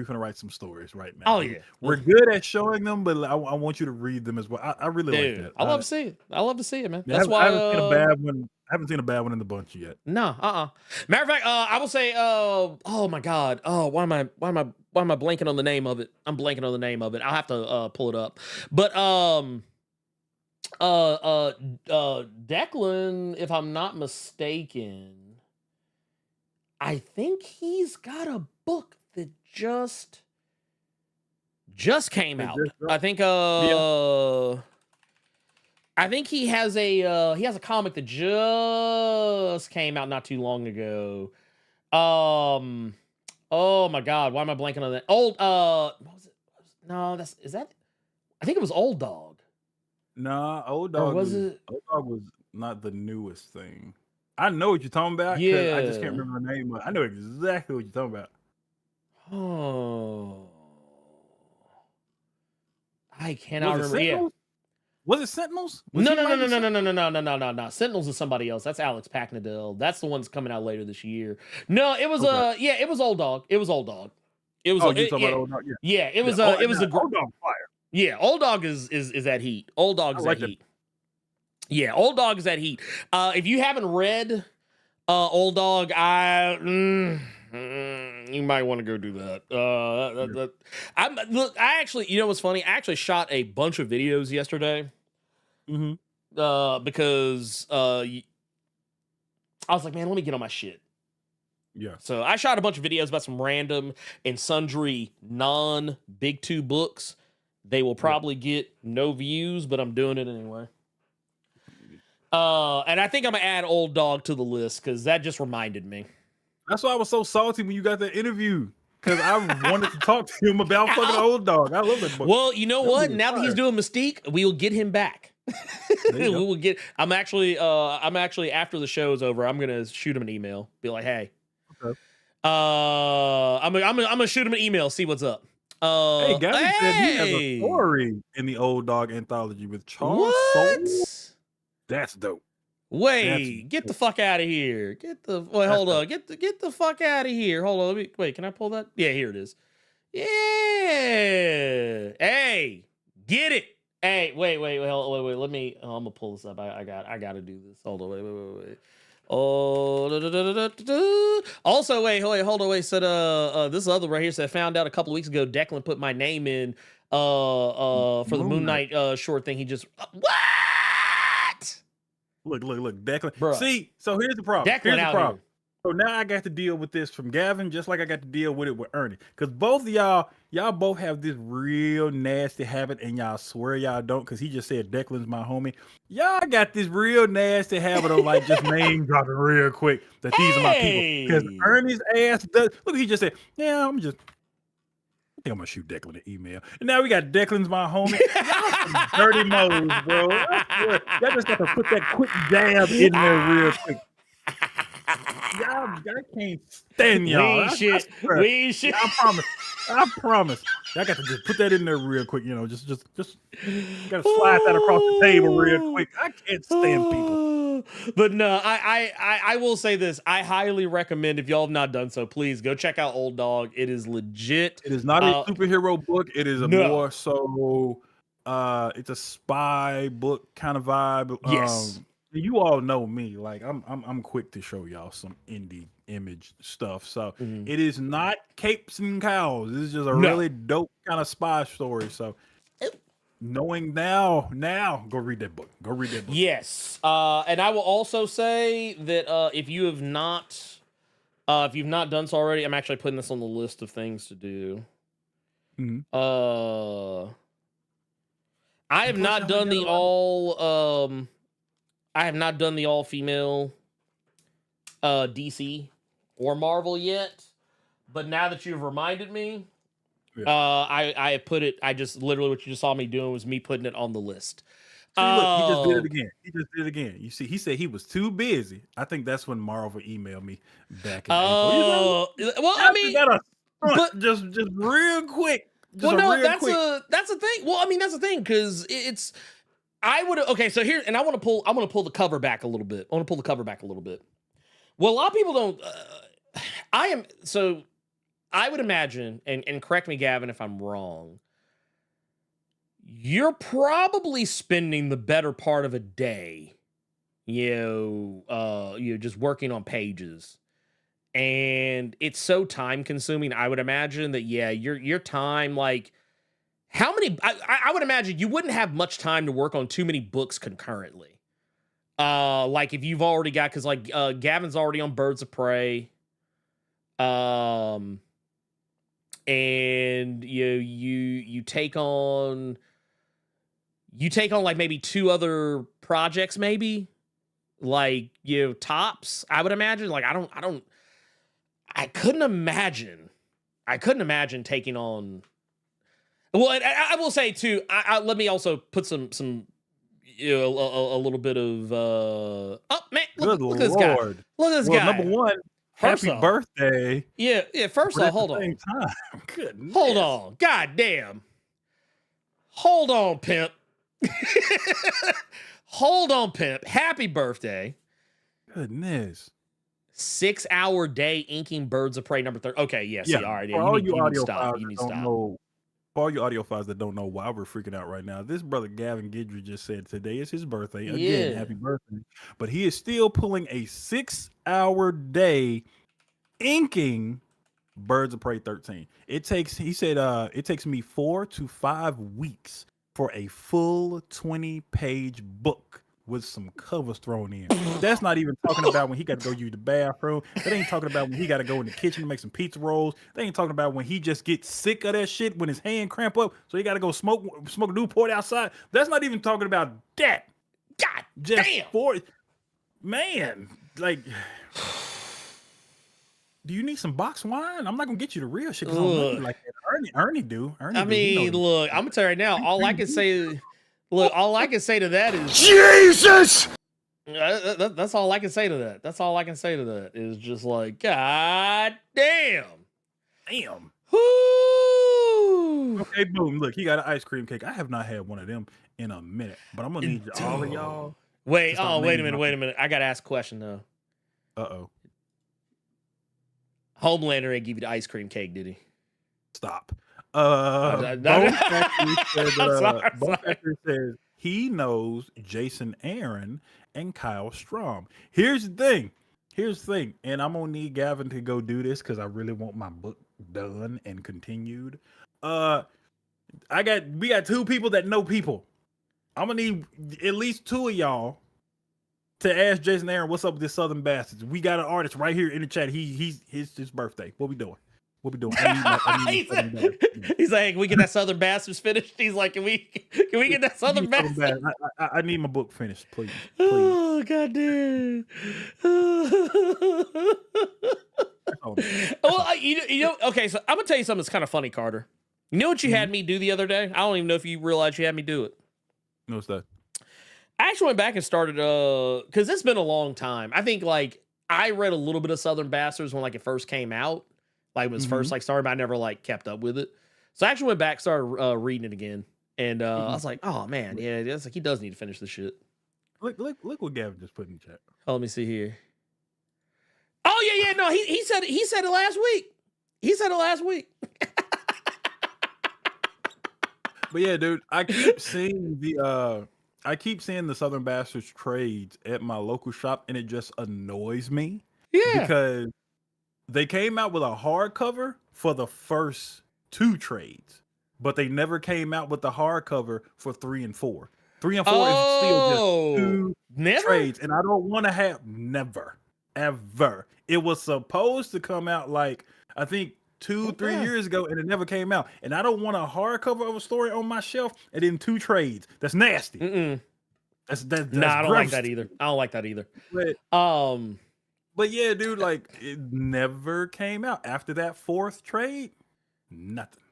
F: gonna write some stories right now.
E: Oh yeah,
F: we're good at showing them, but I want you to read them as well. I really like that.
E: I love to see it. I love to see it, man.
F: Yeah,
E: That's why
F: I haven't seen a bad one in the bunch yet.
E: No, Matter of fact, I will say, oh my god, why am I blanking on the name of it? I'm blanking on the name of it. I'll have to pull it up. But Declan, if I'm not mistaken, I think he's got a book that just came out. I think I think he has a comic that just came out not too long ago. Oh my god, why am I blanking on that? What was it? No, is that? I think it was Old Dog.
F: Nah, Old Dog. Or was it? Old Dog was not the newest thing. I know what you're talking about. Yeah, I just can't remember the name. I know exactly what you're talking about.
E: Oh, I cannot remember. Yeah.
F: Was it Sentinels?
E: No. Sentinels is somebody else. That's Alex Packnadell. That's the one that's coming out later this year. No, it was it was Old Dog. It was Old Dog. It was
F: you're talking about Old Dog?
E: Yeah, it was
F: Old
E: Dog fire. Yeah, Old Dog is at Heat. Old Dog is at Heat. Yeah, Old Dog is at Heat. If you haven't read Old Dog, you might want to go do that. I actually, you know what's funny? I actually shot a bunch of videos yesterday. Because I was like, man, let me get on my shit.
F: Yeah.
E: So I shot a bunch of videos about some random and sundry non-Big Two books. They will probably get no views, but I'm doing it anyway. And I think I'm gonna add Old Dog to the list because that just reminded me.
F: That's why I was so salty when you got that interview, because I wanted to talk to him about fucking Old Dog. I love that book.
E: Well, you know what? Now that he's doing Mystique, we will get him back. We will get. I'm actually after the show is over, I'm gonna shoot him an email. Be like, hey, okay. I'm gonna shoot him an email. See what's up.
F: Hey, Gavin said he has a story in the Old Dog anthology with Charles Soule. That's dope.
E: Wait, get the fuck out of here. Hold on. Get the fuck out of here. Hold on. Wait, can I pull that? Yeah, here it is. Yeah. Hey, get it. Hey, wait. Let me. I'm gonna pull this up. I gotta do this. Hold on. Wait. Oh. Also, wait. Hold on. Wait. Said this other right here said found out a couple of weeks ago. Declan put my name in for the Moon Knight short thing. He just what?
F: Look, Declan. Bruh. See, so here's the problem. Here. So now I got to deal with this from Gavin, just like I got to deal with it with Ernie. Because both of y'all both have this real nasty habit, and y'all swear y'all don't, because he just said Declan's my homie. Y'all got this real nasty habit of like just name dropping real quick that these are my people. Because Ernie's ass does. Look, he just said, yeah, I think I'm gonna shoot Declan an email. And now we got Declan's my homie. Y'all some dirty modes, bro. Y'all just got to put that quick jab in there real quick. Y'all can't stand y'all.
E: We should.
F: I promise. I got to just put that in there real quick. You know, just gotta slide that across the table real quick. I can't stand people.
E: But no, I will say this. I highly recommend, if y'all have not done so, please go check out Old Dog. It is legit.
F: It is not a superhero book. It is a more so it's a spy book kind of vibe.
E: Yes.
F: You all know me. Like I'm quick to show y'all some indie image stuff. So it is not capes and cows. This is just a really dope kind of spy story. So knowing now, go read that book. Go read that book.
E: Yes. And I will also say that if you've not done so already, I'm actually putting this on the list of things to do. I have not done the all-female DC or Marvel yet, but now that you've reminded me, I put it. I just literally what you just saw me doing was me putting it on the list.
F: See, look, he just did it again. You see, he said he was too busy. I think that's when Marvel emailed me back in April.
E: Well, I mean,
F: but just real quick.
E: That's the thing. Well, I mean, that's the thing because it's. I would okay. So here, and I'm gonna pull the cover back a little bit. Well, a lot of people don't. I would imagine, and correct me, Gavin, if I'm wrong. You're probably spending the better part of a day, just working on pages, and it's so time consuming. I would imagine that your time, like how many? I would imagine you wouldn't have much time to work on too many books concurrently. Like if you've already got, because like Gavin's already on Birds of Prey, and you take on like maybe 2 other projects, maybe like tops. I would imagine. Like I couldn't imagine taking on. Well, I will say too. Let me also put some a little bit of. Oh man, look at this guy. Look at this guy.
F: Number one, happy birthday.
E: Yeah. First off, hold on.
F: Goodness.
E: Hold on. God damn. Hold on, pimp. Hold on, pimp. Happy birthday.
F: Goodness.
E: 6-hour day inking Birds of Prey number 30. Okay, yes. Yeah, all right. Yeah, you need to stop. You need to stop.
F: For all you audiophiles that don't know why we're freaking out right now, this brother Gavin Guidry just said today is his birthday. Again, happy birthday. But he is still pulling a 6-hour day inking Birds of Prey 13. He said it takes me 4 to 5 weeks for a full 20-page book with some covers thrown in. That's not even talking about when he got to go use the bathroom. That ain't talking about when he got to go in the kitchen to make some pizza rolls. They ain't talking about when he just gets sick of that shit when his hand cramp up, so he got to go smoke a Newport outside. That's not even talking about that.
E: God
F: just
E: damn.
F: Man, like, do you need some box wine? I'm not gonna get you the real shit. Like Ernie do.
E: I mean, look, I'm gonna tell you right now. All I can say to that is
D: Jesus.
E: That's all I can say to that. That's all I can say to that is just like, God damn.
F: Whoo. Okay, boom. Look, he got an ice cream cake. I have not had one of them in a minute, but I'm gonna need all of y'all.
E: Wait a minute. I gotta ask a question though.
F: Uh-oh.
E: Homelander ain't give you the ice cream cake, did he?
F: Stop. Bone Factory says he knows Jason Aaron and Kyle Strom. Here's the thing, and I'm gonna need Gavin to go do this because I really want my book done and continued. We got 2 people that know people. I'm gonna need at least 2 of y'all to ask Jason Aaron what's up with this Southern Bastards. We got an artist right here in the chat. His birthday. What we doing?
E: He's like, hey, can we get that Southern Bastards finished? He's like, can we get that Southern Bastards?
F: I need my book finished, please.
E: Oh, God damn. Well, okay, so I'm going to tell you something that's kind of funny, Carter. You know what you had me do the other day? I don't even know if you realized you had me do it.
F: What's that?
E: I actually went back and started, because it's been a long time. I think, like, I read a little bit of Southern Bastards when like it first came out, like when it was first like started, but I never like kept up with it. So I actually went back, started reading it again, and I was like, oh man, yeah, it's like he does need to finish the shit.
F: Look what Gavin just put in the chat.
E: Oh, let me see here. Oh yeah, no, he said it last week. He said it last week.
F: But yeah, dude, I keep seeing the Southern Bastards trades at my local shop, and it just annoys me.
E: Yeah,
F: because they came out with a hardcover for the first 2 trades, but they never came out with the hardcover for 3 and 4. 3 and 4 is still just 2 trades, and I don't want to have never, ever. It was supposed to come out like I think 2-3 years ago, and it never came out. And I don't want a hardcover of a story on my shelf and then 2 trades. That's nasty. That's
E: nah, I don't like that either. I don't like that either.
F: But yeah, dude, like it never came out after that 4th trade. Nothing.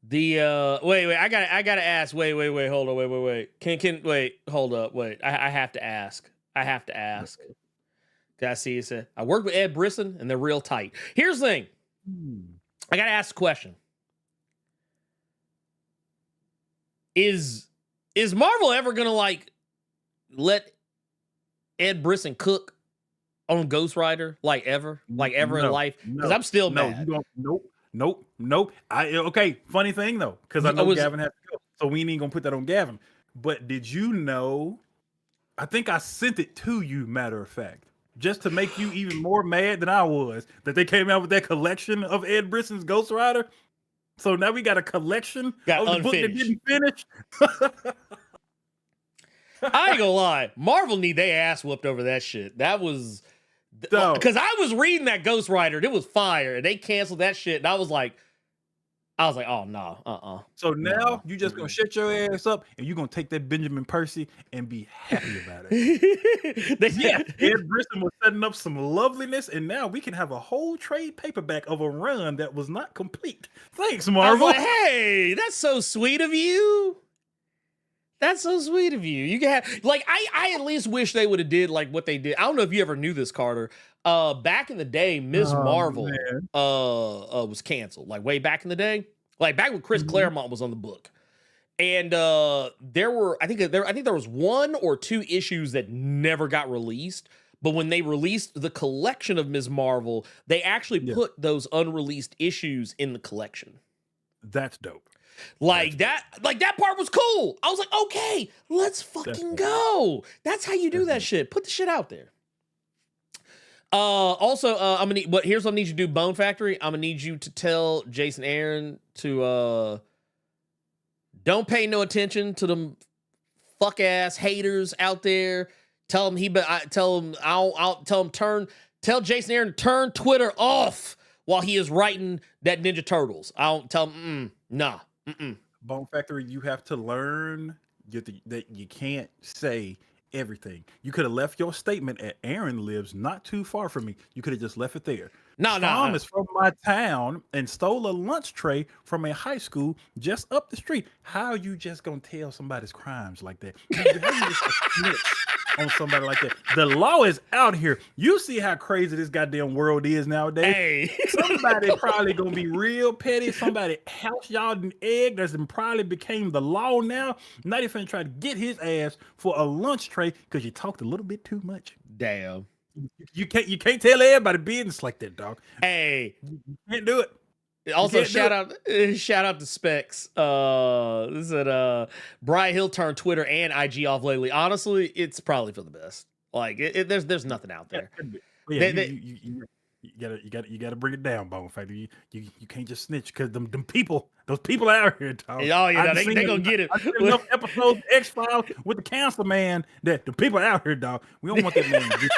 E: The wait, I gotta ask. Wait, hold on, wait. Can wait, hold up, wait. I have to ask. I see it said I worked with Ed Brisson and they're real tight. Here's the thing. I gotta ask the question. Is Marvel ever gonna like let Ed Brisson cook on Ghost Rider like ever in life? Because I'm still mad.
F: Nope. Okay, funny thing though, because I know Gavin has to go, so we ain't gonna put that on Gavin. But did you know? I think I sent it to you, matter of fact, just to make you even more mad than I was that they came out with that collection of Ed Brisson's Ghost Rider. So now we got a collection of the book that didn't finish.
E: I ain't gonna lie, Marvel need their ass whooped over that shit. That was because I was reading that Ghost Rider, it was fire, and they canceled that shit, and I was like, oh no,
F: So now you just gonna shut your ass up, and you're gonna take that Benjamin Percy and be happy about it. Yeah, Ed Brisson was setting up some loveliness, and now we can have a whole trade paperback of a run that was not complete. Thanks, Marvel.
E: I was like, hey, that's so sweet of you. That's so sweet of you. You can have like I at least wish they would have did like what they did. I don't know if you ever knew this, Carter. Back in the day, Ms. Marvel was canceled. Like way back in the day, like back when Chris Claremont was on the book, and there were I think there was 1 or 2 issues that never got released. But when they released the collection of Ms. Marvel, they actually put those unreleased issues in the collection.
F: That's dope.
E: Like that part was cool. I was like, okay, let's fucking go. That's how you do that shit. Put the shit out there. Also, I'm gonna need here's what I need you to do, Bone Factory. I'm gonna need you to tell Jason Aaron to don't pay no attention to them fuck ass haters out there. Tell Jason Aaron to turn Twitter off while he is writing that Ninja Turtles. I'll tell him, nah.
F: Bone Factory, you have to learn that you can't say everything. You could have left your statement at Aaron lives not too far from me. You could have just left it there. Tom is from my town and stole a lunch tray from a high school just up the street. How are you just gonna tell somebody's crimes like that? How you just snitch on somebody like that? The law is out here. You see how crazy this goddamn world is nowadays.
E: Hey.
F: Somebody probably gonna be real petty. Somebody house y'all an egg that's probably became the law now. Not even try to get his ass for a lunch tray because you talked a little bit too much.
E: Damn.
F: You can't tell everybody business like that, dog.
E: Hey,
F: you can't do it.
E: Also, shout out to Specs. Said Brian Hill turned Twitter and IG off lately. Honestly, it's probably for the best. Like there's nothing out there.
F: You gotta bring it down, Bone Factory. You can't just snitch because those people out here, dog.
E: Oh yeah, they gonna get it.
F: I've seen enough episodes of X-Files with the cancer man that the people out here, dog. We don't want that man to get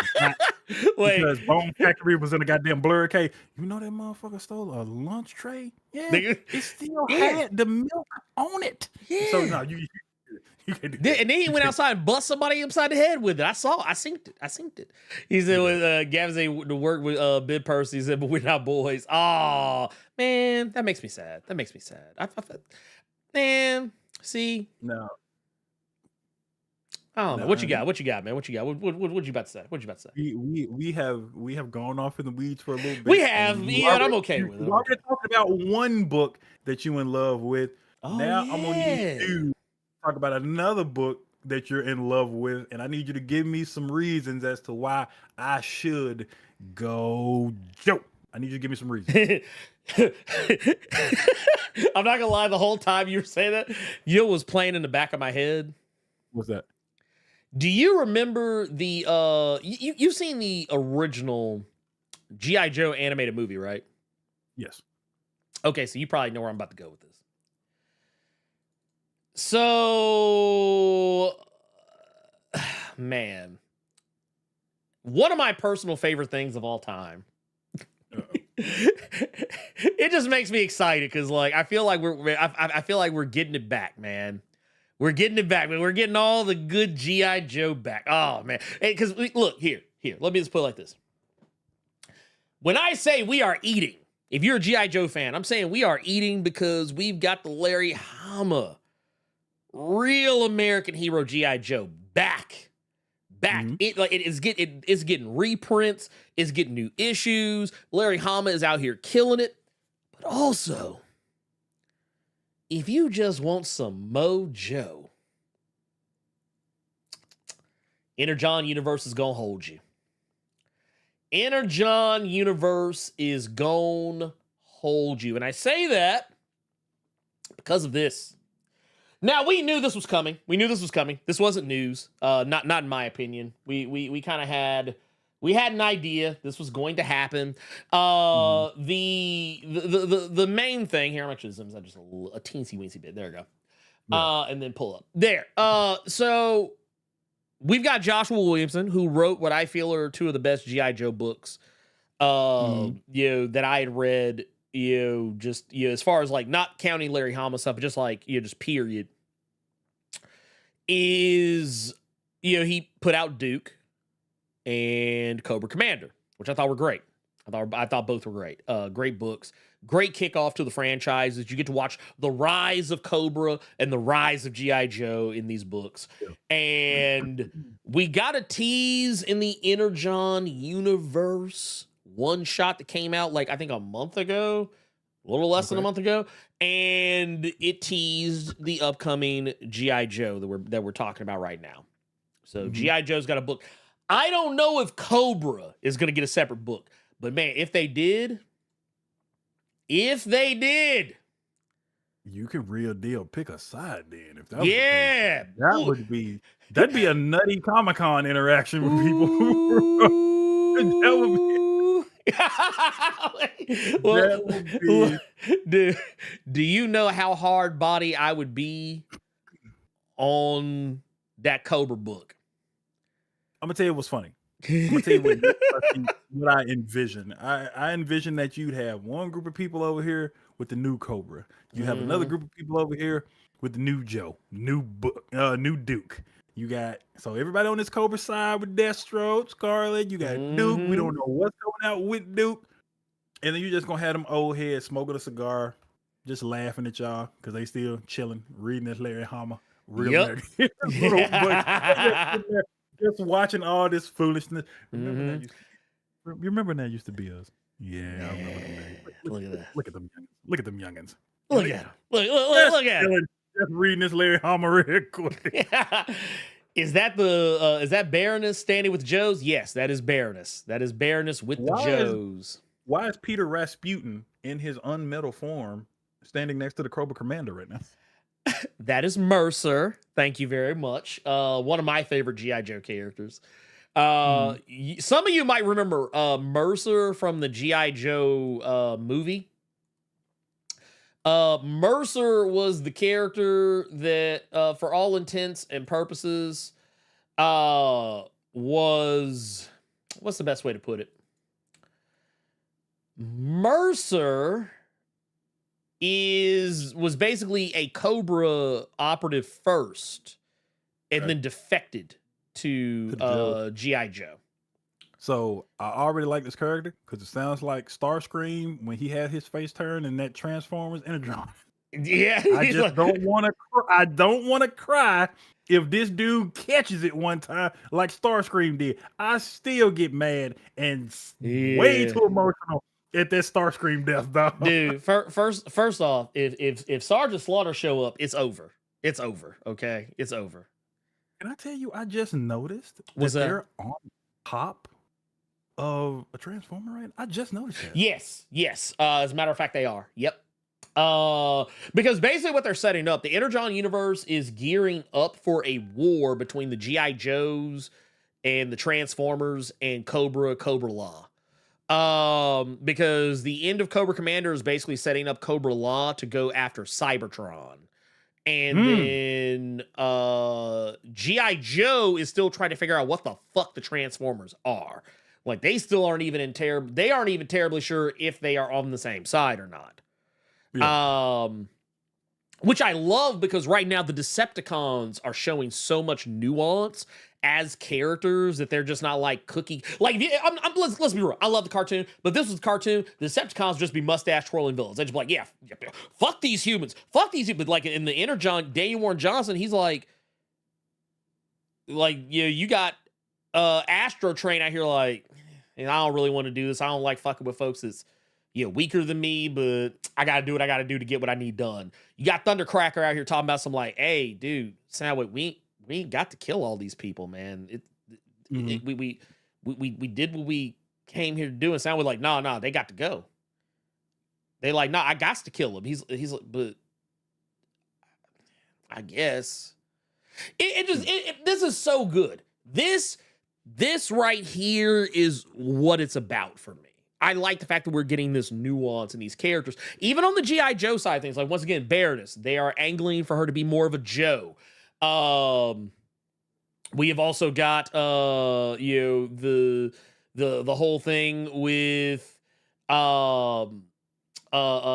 F: because Bone Factory was in a goddamn Blerd Cave. You know that motherfucker stole a lunch tray? Yeah, it still had the milk on it. Yeah. So no, you can't do that.
E: And then he went outside and bust somebody upside the head with it. I synced it. He said with Gavin said to work with Bid Percy. He said, but we're not boys. Oh man, that makes me sad. Man, see,
F: no.
E: I don't know. What you got? What you got, man? What you got? What you about to say? What you about to say?
F: We have gone off in the weeds for a little bit.
E: We have, yeah, and I'm okay with it.
F: We're talking about one book that you in love with.
E: Oh,
F: now
E: yeah.
F: I'm gonna need you to talk about another book that you're in love with, and I need you to give me some reasons as to why I should go Joe. I need you to give me some reasons.
E: I'm not gonna lie, the whole time you were saying that, you was playing in the back of my head.
F: What's that?
E: Do you remember the you've seen the original G.I. Joe animated movie, right?
F: Yes.
E: Okay, so you probably know where I'm about to go with this. So, man, one of my personal favorite things of all time. It just makes me excited because, like, I feel like we're getting it back, man. We're getting it back, man. We're getting all the good G.I. Joe back. Oh, man. Because, look, here. Let me just put it like this. When I say we are eating, if you're a G.I. Joe fan, I'm saying we are eating because we've got the Larry Hama, real American hero G.I. Joe back. Mm-hmm. It's getting reprints. It's getting new issues. Larry Hama is out here killing it. But also, if you just want some mojo, Energon Universe is gonna hold you. Energon Universe is gonna hold you. And I say that because of this. Now, we knew this was coming. This wasn't news. Not in my opinion. We kind of had an idea this was going to happen. The main thing here, I'm actually zoom out just a teensy weensy bit. There we go. Yeah. And then pull up there. So we've got Joshua Williamson, who wrote what I feel are two of the best G.I. Joe books. That I had read. As far as like not counting Larry Hama stuff, but just like just period. Is he put out Duke and Cobra Commander, which I thought were great. I thought both were great. Great books. Great kickoff to the franchises. You get to watch the rise of Cobra and the rise of G.I. Joe in these books. Yeah. And we got a tease in the Energon Universe one shot that came out like I think a month ago, a little less than a month ago, and it teased the upcoming G.I. Joe that we're talking about right now. So G.I. Joe's got a book. I don't know if Cobra is going to get a separate book, but man, if they did, you
F: can real deal pick a side then. If that was the case, that'd be a nutty Comic-Con interaction with people. That would be.
E: Do you know how hard body I would be on that Cobra book?
F: I'm gonna tell you what's funny. I'm gonna tell you what I envision. I envision that you'd have one group of people over here with the new Cobra. You have another group of people over here with the new Joe, new Duke. You got everybody on this Cobra side with Deathstroke, Scarlet. You got Duke. We don't know what's going out with Duke. And then you just gonna have them old heads smoking a cigar, just laughing at y'all because they still chilling, reading this Larry Hama. Real just watching all this foolishness. You remember that used to be us? Yeah, I remember them. Look at that. Look at them. Look at them youngins.
E: Look at them. Look at them.
F: Just reading this Larry Hama real quick.
E: Is that is that Baroness standing with Joes? Yes, that is Baroness. That is Baroness with the Joes.
F: Why is Peter Rasputin in his unmetal form standing next to the Cobra Commander right now?
E: That is Mercer. Thank you very much. One of my favorite G.I. Joe characters. Some of you might remember Mercer from the G.I. Joe movie. Mercer was the character that, for all intents and purposes, was, what's the best way to put it? Mercer was basically a Cobra operative first, and then defected to G.I. Joe.
F: So I already like this character because it sounds like Starscream when he had his face turned in that Transformers Energon.
E: Yeah,
F: I just don't want to. I don't want to cry if this dude catches it one time like Starscream did, I still get mad and way too emotional at that Starscream death, dog.
E: Dude, first off, if Sergeant Slaughter show up, it's over. It's over. Okay, it's over.
F: Can I tell you? I just noticed
E: What's
F: that
E: that?
F: they're on top of a Transformer, right? I just noticed that.
E: Yes. As a matter of fact, they are. Yep. Because basically what they're setting up, the Energon universe is gearing up for a war between the G.I. Joes and the Transformers and Cobra Law. Because the end of Cobra Commander is basically setting up Cobra Law to go after Cybertron. And then G.I. Joe is still trying to figure out what the fuck the Transformers are. Like, they still aren't even terribly sure if they are on the same side or not. Yeah. Which I love, because right now the Decepticons are showing so much nuance as characters that they're just not like cookie. Like, let's be real. I love the cartoon, but this was the cartoon. The Decepticons just be mustache twirling villains. They just be like, yeah, fuck these humans. But like in the Energon, Daniel Warren Johnson, he's like, you got Astro Train out here like, and I don't really want to do this. I don't like fucking with folks that's weaker than me, but I gotta do what I gotta do to get what I need done. You got Thundercracker out here talking about some like, hey, dude, Soundwave, we ain't got to kill all these people, man. We did what we came here to do, and Soundwave like, nah, they got to go. They like, nah, I got to kill him. He's like, but I guess this is so good. This right here is what it's about for me. I like the fact that we're getting this nuance in these characters. Even on the G.I. Joe side of things, like, once again, Baroness, they are angling for her to be more of a Joe. We have also got the whole thing with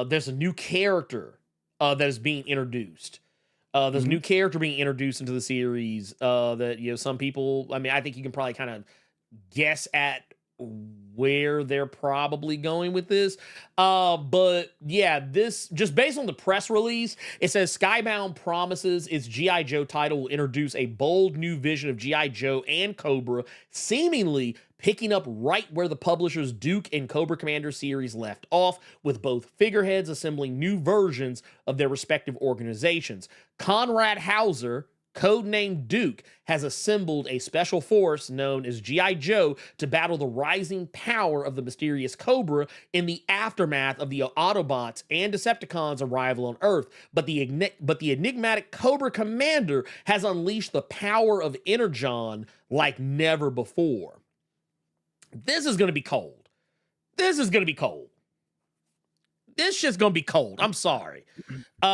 E: there's a new character that is being introduced. There's a new character being introduced into the series that some people, I mean, I think you can probably kind of guess at where they're probably going with this. But yeah, this, just based on the press release, it says Skybound promises its G.I. Joe title will introduce a bold new vision of G.I. Joe and Cobra, seemingly picking up right where the publisher's Duke and Cobra Commander series left off, with both figureheads assembling new versions of their respective organizations. Conrad Hauser, codenamed Duke, has assembled a special force known as G.I. Joe to battle the rising power of the mysterious Cobra in the aftermath of the Autobots and Decepticons' arrival on Earth. But the enigmatic Cobra Commander has unleashed the power of Energon like never before. This is going to be cold. This shit's going to be cold. I'm sorry. But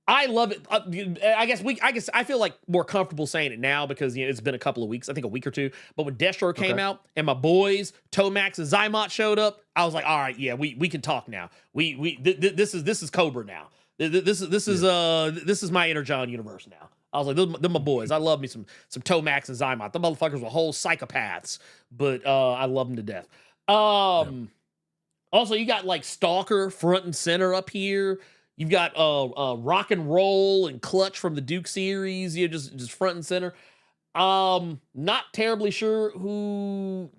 E: I love it. I guess I feel like more comfortable saying it now because it's been a couple of weeks, I think a week or two. But when Destro came out and my boys Tomax and Zymot showed up, I was like, all right, yeah, we can talk now. This is Cobra now. This is my Energon universe now. I was like, they're my boys. I love me some Tomax and Zymot. The motherfuckers were whole psychopaths, but I love them to death. Also, you got like Stalker front and center up here. You've got Rock and Roll and Clutch from the Duke series, just front and center. Not terribly sure who.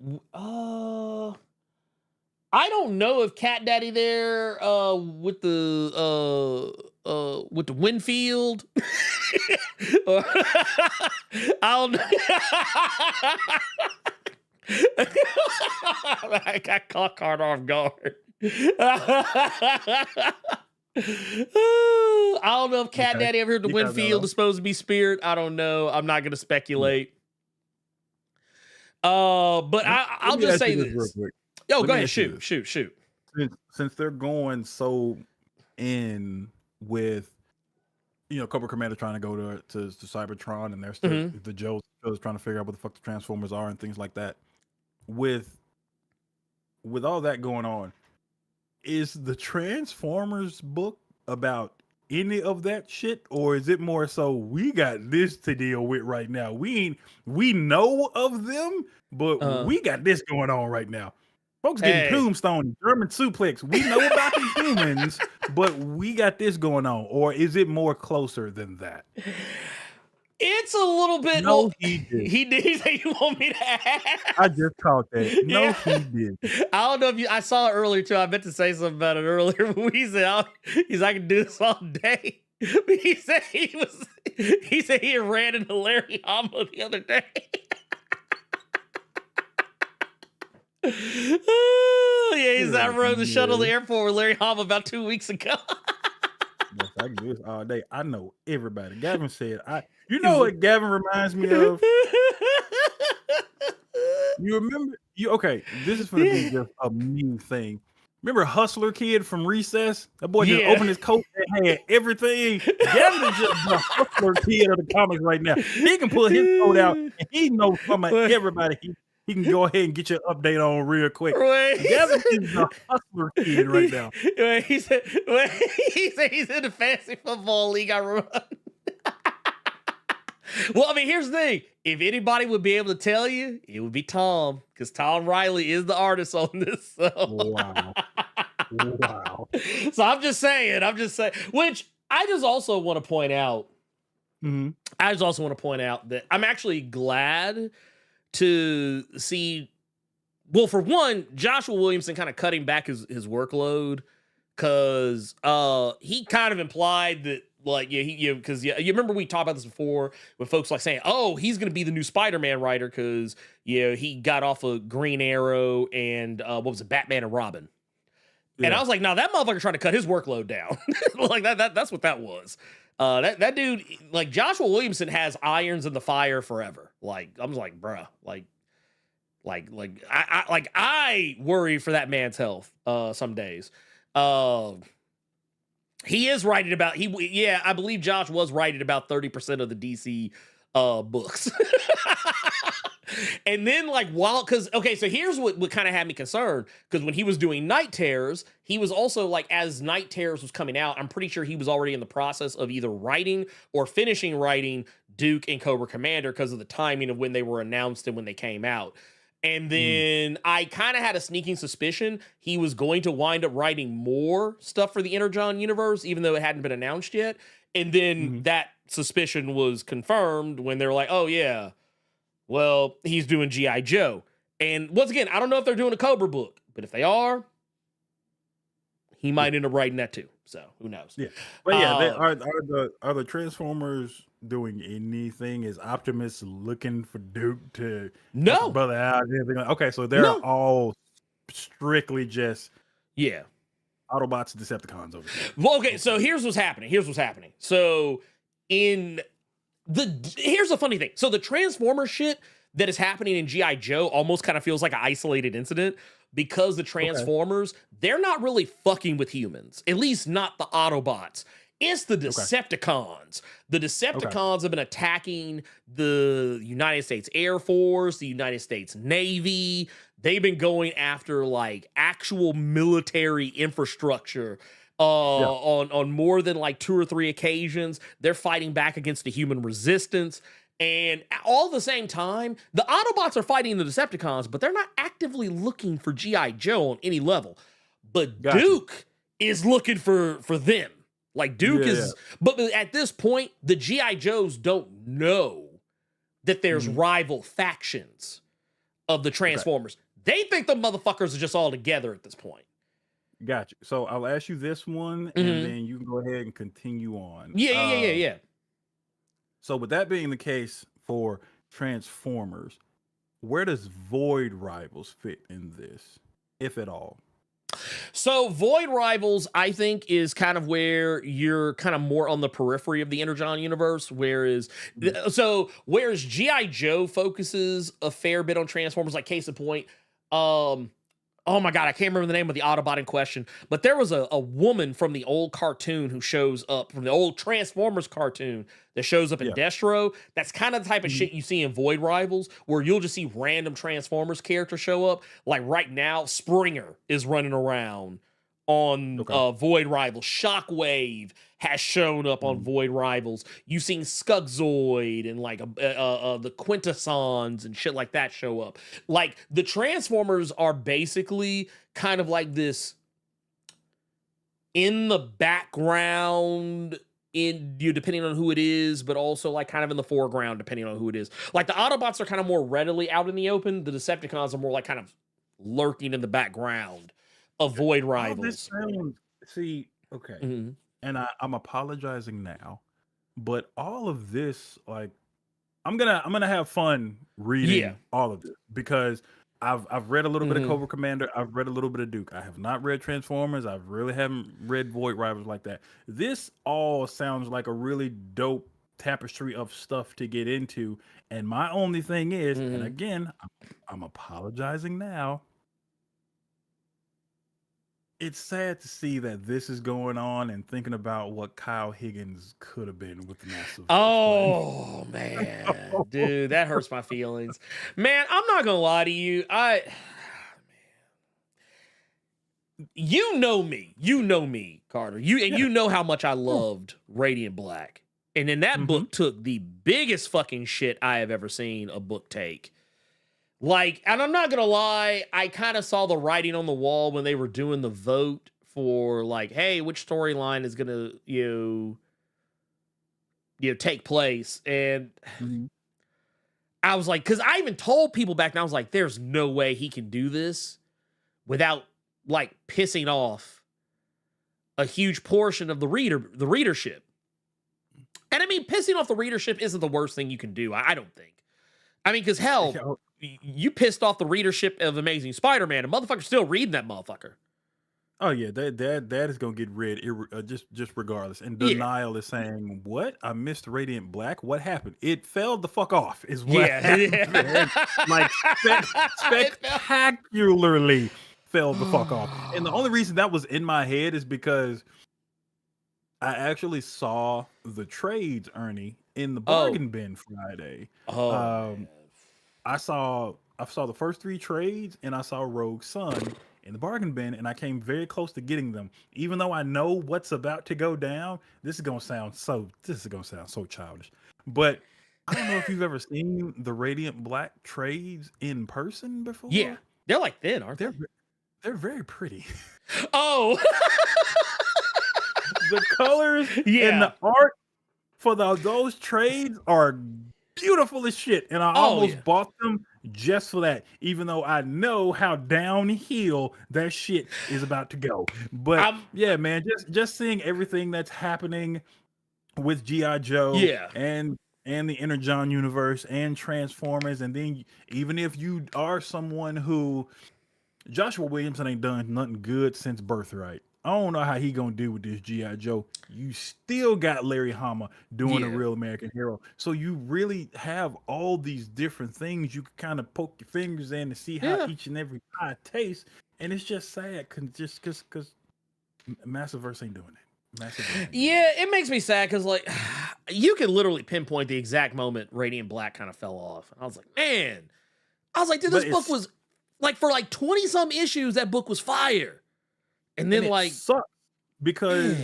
E: I don't know if Cat Daddy there with the Winfield. I don't know. I got caught off guard. I don't know if Cat Daddy ever heard the Winfield is supposed to be Spirit. I don't know. I'm not going to speculate. But I'll just say this. Real quick. Yo, go ahead. Shoot.
F: Since they're going so in with, Cobra Commander trying to go to Cybertron, and they're still the Joe's trying to figure out what the fuck the Transformers are and things like that. With all that going on, is the Transformers book about any of that shit, or is it more so we got this to deal with right now? We know of them, but we got this going on right now. Folks getting tombstone, German suplex. We know about the humans, but we got this going on, or is it more closer than that?
E: It's a little bit.
F: No,
E: Well,
F: he did.
E: He did. He said, "You want me to ask?"
F: I just caught that. No,
E: Yeah.
F: he did.
E: I don't know if you. I saw it earlier too. I meant to say something about it earlier. But he said, "I can do this all day." But he said he was. He said he ran into Larry Hama the other day. Oh, yeah, he said I rode the shuttle to the airport with Larry Hama about 2 weeks ago.
F: Yes, I can do this all day. I know everybody. Gavin said, you know what Gavin reminds me of? You remember? Okay, this is going to be just a mean thing. Remember Hustler Kid from Recess? That boy just opened his coat and had everything. Gavin is just the Hustler Kid of the comics right now. He can pull his coat out and he knows from everybody. He can go ahead and get your update on real quick. Gavin is the Hustler Kid right now.
E: He said he's in the fantasy football league I run. Well, I mean, here's the thing. If anybody would be able to tell you, it would be Tom, because Tom Riley is the artist on this. So.
F: Wow.
E: So I'm just saying, which I just also want to point out.
F: Mm-hmm.
E: I just also want to point out that I'm actually glad to see, well, for one, Joshua Williamson kind of cutting back his workload, because he kind of implied that, like, because you remember we talked about this before with folks like saying, oh, he's going to be the new Spider-Man writer because he got off of Green Arrow and what was it, Batman and Robin. Yeah. And I was like, no, that motherfucker trying to cut his workload down. Like that's what that was. That dude, like Joshua Williamson has irons in the fire forever. Like I was like, bruh, I worry for that man's health some days. He is writing about I believe Josh was writing about 30% of the DC books. And then so here's what kind of had me concerned, because when he was doing Night Terrors, he was also like, as Night Terrors was coming out, I'm pretty sure he was already in the process of either writing or finishing writing Duke and Cobra Commander because of the timing of when they were announced and when they came out. And then I kind of had a sneaking suspicion he was going to wind up writing more stuff for the Energon universe, even though it hadn't been announced yet. And then that suspicion was confirmed when they were like, oh, yeah, well, he's doing G.I. Joe. And once again, I don't know if they're doing a Cobra book, but if they are, he might end up writing that too. So who knows? Yeah.
F: But yeah, are the Transformers doing anything? Is Optimus looking for Duke to help his brother out? Okay, so they're all strictly just Autobots and Decepticons over here.
E: Well, okay, so here's what's happening. So here's the funny thing. So the Transformer shit that is happening in G.I. Joe almost kind of feels like an isolated incident, because the Transformers, they're not really fucking with humans, at least not the Autobots. It's the Decepticons. The Decepticons have been attacking the United States Air Force, the United States Navy. They've been going after like actual military infrastructure on more than like 2 or 3 occasions. They're fighting back against the human resistance. And all at the same time, the Autobots are fighting the Decepticons, but they're not actively looking for G.I. Joe on any level. But Duke is looking for them. Like Duke is, but at this point, the G.I. Joes don't know that there's rival factions of the Transformers. They think the motherfuckers are just all together at this point.
F: Gotcha. So I'll ask you this one, and then you can go ahead and continue on.
E: Yeah.
F: So with that being the case for Transformers, where does Void Rivals fit in this, if at all?
E: So Void Rivals, I think, is kind of where you're kind of more on the periphery of the Energon universe, whereas G.I. Joe focuses a fair bit on Transformers, like case in point, oh my God, I can't remember the name of the Autobot in question, but there was a woman from the old cartoon who shows up, from the old Transformers cartoon, that shows up in Destro. That's kind of the type of shit you see in Void Rivals, where you'll just see random Transformers characters show up. Like right now, Springer is running around on Void Rivals. Shockwave has shown up on Void Rivals. You've seen Skugzoid and like the Quintessons and shit like that show up. Like the Transformers are basically kind of like this in the background, depending on who it is, but also like kind of in the foreground depending on who it is. Like the Autobots are kind of more readily out in the open. The Decepticons are more like kind of lurking in the background, avoid rivals.
F: Okay, and I'm apologizing now, but all of this, like, I'm gonna have fun reading all of this because I've read a little bit of Cobra Commander. I've read a little bit of Duke. I have not read Transformers. I really haven't read Void Rivals like that. This all sounds like a really dope tapestry of stuff to get into. And my only thing is, and again, I'm apologizing now. It's sad to see that this is going on and thinking about what Kyle Higgins could have been with the massive.
E: Oh man, dude, that hurts my feelings. Man, I'm not gonna lie to you. You know me, Carter. You know how much I loved Radiant Black. And then that book took the biggest fucking shit I have ever seen a book take. Like, and I'm not gonna lie, I kind of saw the writing on the wall when they were doing the vote for like, hey, which storyline is gonna take place. And I was like, because I even told people back then, I was like, there's no way he can do this without like pissing off a huge portion of the readership. And I mean, pissing off the readership isn't the worst thing you can do. I don't think. I mean, because hell, you pissed off the readership of Amazing Spider-Man. A motherfucker's still reading that motherfucker.
F: Oh yeah, that is gonna get read just regardless. And Denial is saying, "What? I missed Radiant Black. What happened? It fell the fuck off." Is what happened. Like spectacularly fell the fuck off. And the only reason that was in my head is because I actually saw the trades, Ernie, in the bargain bin Friday. I saw the first 3 trades, and I saw Rogue Sun in the bargain bin, and I came very close to getting them. Even though I know what's about to go down, this is gonna sound so childish. But I don't know if you've ever seen the Radiant Black trades in person before.
E: Yeah, they're like thin, aren't they?
F: They're very pretty.
E: Oh,
F: the colors and the art for those trades are beautiful as shit, and I almost bought them just for that, even though I know how downhill that shit is about to go. But yeah, man, just seeing everything that's happening with G.I. Joe and the Energon universe and Transformers, and then even if you are someone who Joshua Williamson ain't done nothing good since Birthright. I don't know how he gonna deal with this G.I. Joe. You still got Larry Hama doing a real American hero. So you really have all these different things you can kind of poke your fingers in to see how each and every pie tastes. And it's just sad because Massiveverse ain't doing it.
E: It makes me sad because like you can literally pinpoint the exact moment Radiant Black kind of fell off. And I was like, man. Dude, this book was like for like 20 some issues, that book was fire. And then like
F: sucks because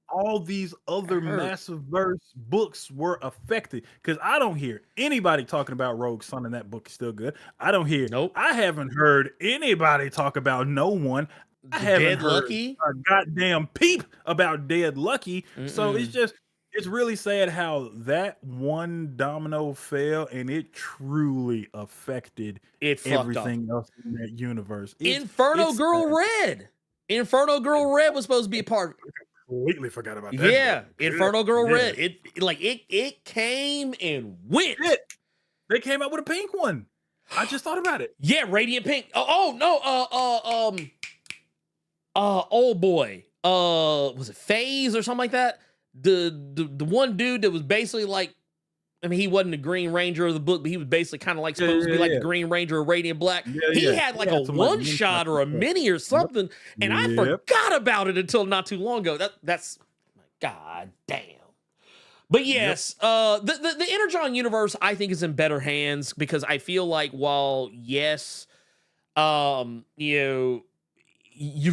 F: all these other Massiveverse books were affected. Because I don't hear anybody talking about Rogue Sun, and that book is still good. I don't hear.
E: Nope.
F: I haven't heard anybody talk about No One. I haven't heard a goddamn peep about Dead Lucky. So it's really sad how that one domino fell, and it truly affected everything else in that universe.
E: Inferno Girl Red was supposed to be a part.
F: I completely forgot about that.
E: Yeah, Inferno Girl Red. It came and went.
F: Shit. They came out with a pink one. I just thought about it.
E: Yeah, Radiant Pink. Old boy. Was it Phase or something like that? The one dude that was basically like, I mean, he wasn't the Green Ranger of the book, but he was basically kind of like supposed to be like the Green Ranger of Radiant Black. He had like a one shot or a mini or something, and I forgot about it until not too long ago. That's god damn. But yes, the Energon universe I think is in better hands because I feel like while you've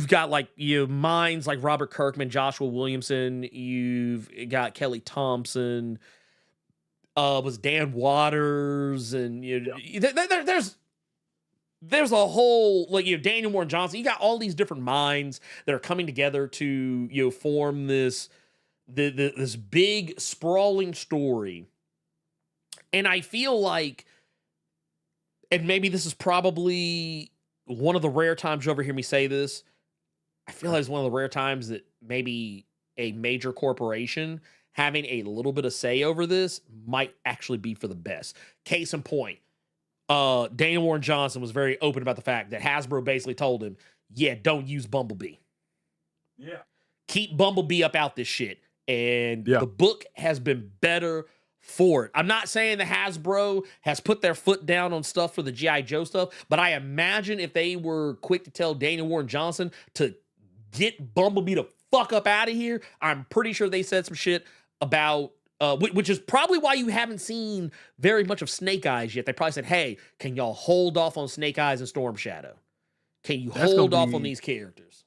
E: got like minds like Robert Kirkman, Joshua Williamson, you've got Kelly Thompson. Was Dan Waters, and there's there's a whole, like, Daniel Warren Johnson, you got all these different minds that are coming together to, form this big sprawling story. And I feel like, and maybe this is probably one of the rare times you ever hear me say this, I feel like it's one of the rare times that maybe a major corporation having a little bit of say over this might actually be for the best. Case in point, Daniel Warren Johnson was very open about the fact that Hasbro basically told him, yeah, don't use Bumblebee.
F: Yeah.
E: Keep Bumblebee up out this shit. And the book has been better for it. I'm not saying the Hasbro has put their foot down on stuff for the G.I. Joe stuff, but I imagine if they were quick to tell Daniel Warren Johnson to get Bumblebee the fuck up out of here, I'm pretty sure they said some shit about which is probably why you haven't seen very much of Snake Eyes yet. They probably said, hey, can y'all hold off on Snake Eyes and Storm Shadow? Can you hold off on these characters?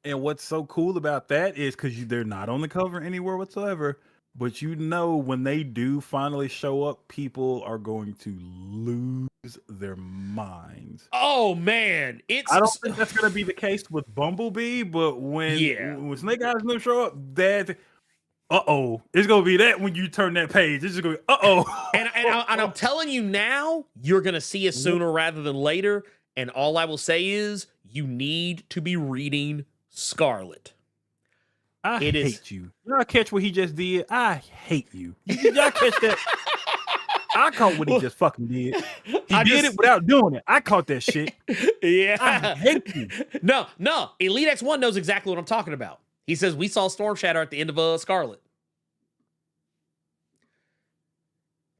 F: And what's so cool about that is because they're not on the cover anywhere whatsoever, but when they do finally show up, people are going to lose their minds.
E: Oh, man.
F: I don't think that's going to be the case with Bumblebee, but when Snake Eyes no show up, it's gonna be that when you turn that page. It's just gonna be
E: and I'm telling you now, you're gonna see it sooner rather than later. And all I will say is, you need to be reading Scarlet.
F: I hate you. Y'all catch what he just did? I hate you. Y'all catch that? I caught what he just fucking did. He did it without doing it. I caught that shit.
E: Yeah,
F: I hate you.
E: No. Elite X1 knows exactly what I'm talking about. He says, we saw Storm Shadow at the end of Scarlet.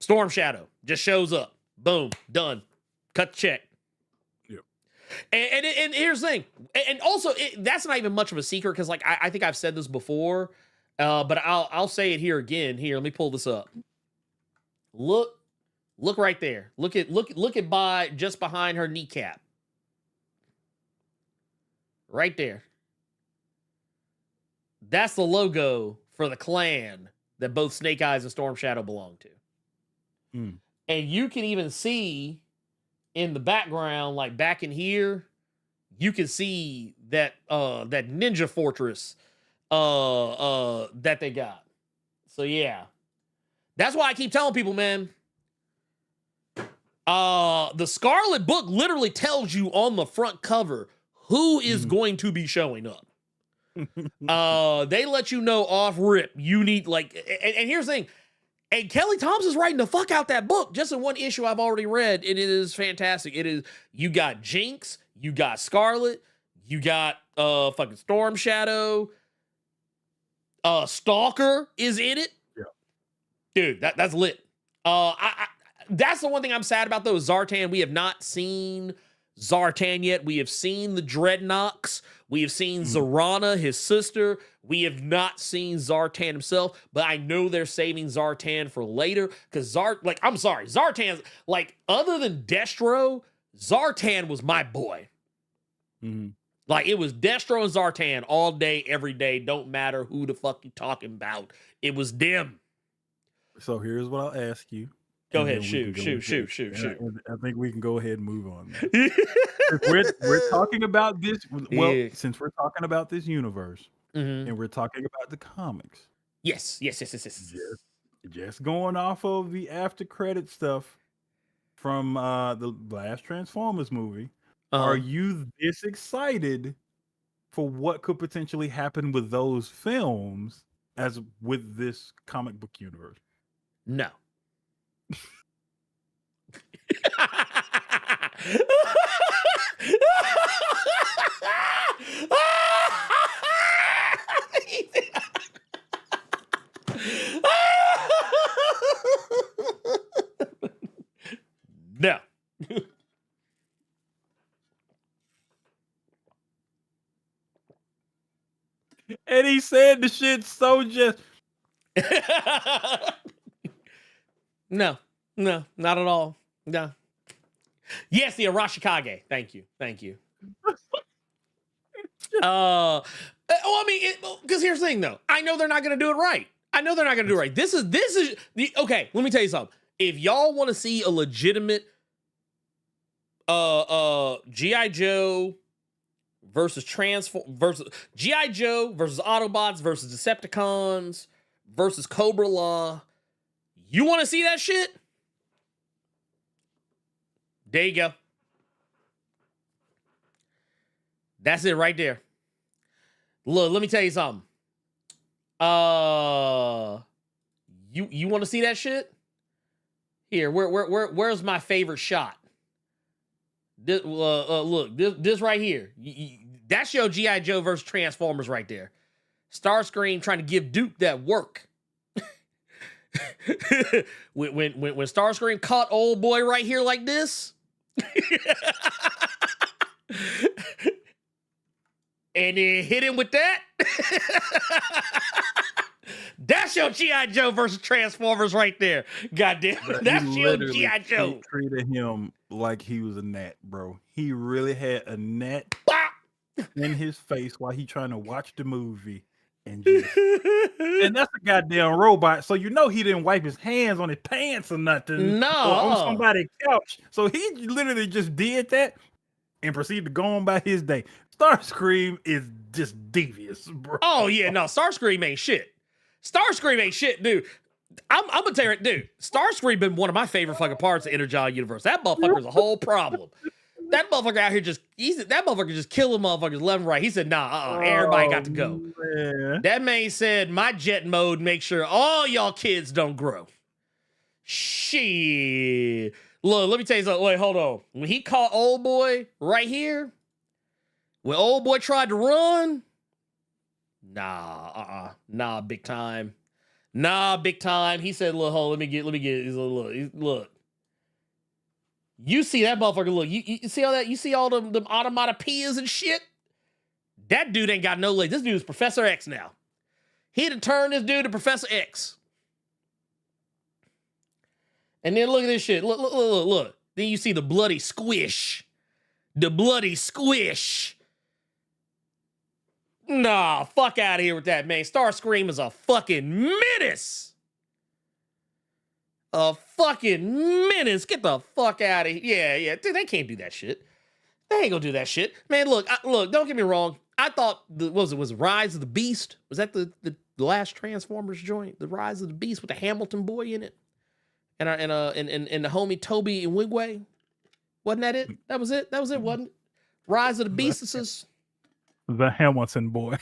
E: Storm Shadow just shows up. Boom. Done. Cut the check.
F: Yep.
E: And here's the thing. And also, that's not even much of a secret because, like, I think I've said this before, but I'll say it here again. Here, let me pull this up. Look right there. Look at just behind her kneecap. Right there. That's the logo for the clan that both Snake Eyes and Storm Shadow belong to. And you can even see in the background, like back in here, you can see that that ninja fortress that they got. So yeah. That's why I keep telling people, man. The Scarlet book literally tells you on the front cover who is going to be showing up. They let you know off rip. You need, like, and here's the thing. And Kelly Thompson's writing the fuck out that book. Just in one issue I've already read. It is fantastic. It is, you got Jinx, you got Scarlet, you got fucking Storm Shadow. Stalker is in it.
F: Yeah.
E: Dude, that's lit. That's the one thing I'm sad about though, Zartan. We have not seen Zartan yet. We have seen the Dreadnoks. We have seen Zarana, his sister. We have not seen Zartan himself, but I know they're saving Zartan for later because I'm sorry, Zartan's, like, other than Destro, Zartan was my boy. Like, it was Destro and Zartan all day, every day. Don't matter who the fuck you talking about. It was them.
F: So here's what I'll ask you.
E: Go ahead, shoot.
F: I think we can go ahead and move on. we're talking about this. Well, since we're talking about this universe and we're talking about the comics.
E: Yes.
F: Just going off of the after credit stuff from the last Transformers movie. Are you this excited for what could potentially happen with those films as with this comic book universe?
E: No. No.
F: And he said the shit so just
E: No, not at all. No. Yes, the Arashikage. Thank you. Well, I mean, because here's the thing, though. I know they're not going to do it right. This is the okay. Let me tell you something. If y'all want to see a legitimate G.I. Joe versus G.I. Joe versus Autobots versus Decepticons versus Cobra Law. You want to see that shit? There you go. That's it right there. Look, let me tell you something. You want to see that shit? Here, where's my favorite shot? This, look, this right here. That's your G.I. Joe versus Transformers right there. Starscream trying to give Duke that work. when Starscream caught old boy right here like this. And then hit him with that. That's your G.I. Joe versus Transformers right there. Goddamn. That's your G.I. Joe.
F: He treated him like he was a gnat, bro. He really had a gnat in his face while he trying to watch the movie. And that's a goddamn robot. So you know he didn't wipe his hands on his pants or nothing.
E: No.
F: Or on somebody's couch. So he literally just did that and proceeded to go on by his day. Starscream is just devious, bro.
E: Oh, yeah, no, Starscream ain't shit. Starscream ain't shit, dude. I'm gonna tell you, dude, Starscream been one of my favorite fucking parts of Energon Universe. That motherfucker's a whole problem. That motherfucker out here that motherfucker just killing motherfuckers left and right. He said, nah, everybody got to go.
F: Man.
E: That man said, my jet mode make sure all y'all kids don't grow. Shit. Look, let me tell you something. Wait, hold on. When he caught old boy right here, when old boy tried to run, nah, big time. Nah, big time. He said, look, hold, let me get, look. You see that motherfucker, look, you see all that? You see all them automatopoeias and shit? That dude ain't got no legs. This dude is Professor X now. He'd have turned this dude to Professor X. And then look at this shit. Look. Then you see the bloody squish. The bloody squish. Nah, fuck out of here with that, man. Starscream is a fucking menace. A fucking menace. Get the fuck out of here. Yeah. Dude, they can't do that shit. They ain't gonna do that shit. Man, look, don't get me wrong. I thought, was Rise of the Beast? Was that the last Transformers joint? The Rise of the Beast with the Hamilton boy in it? And the homie Toby and Wigway? Wasn't that it? That was it, wasn't it? Rise of the Beasts.
F: The Hamilton boy.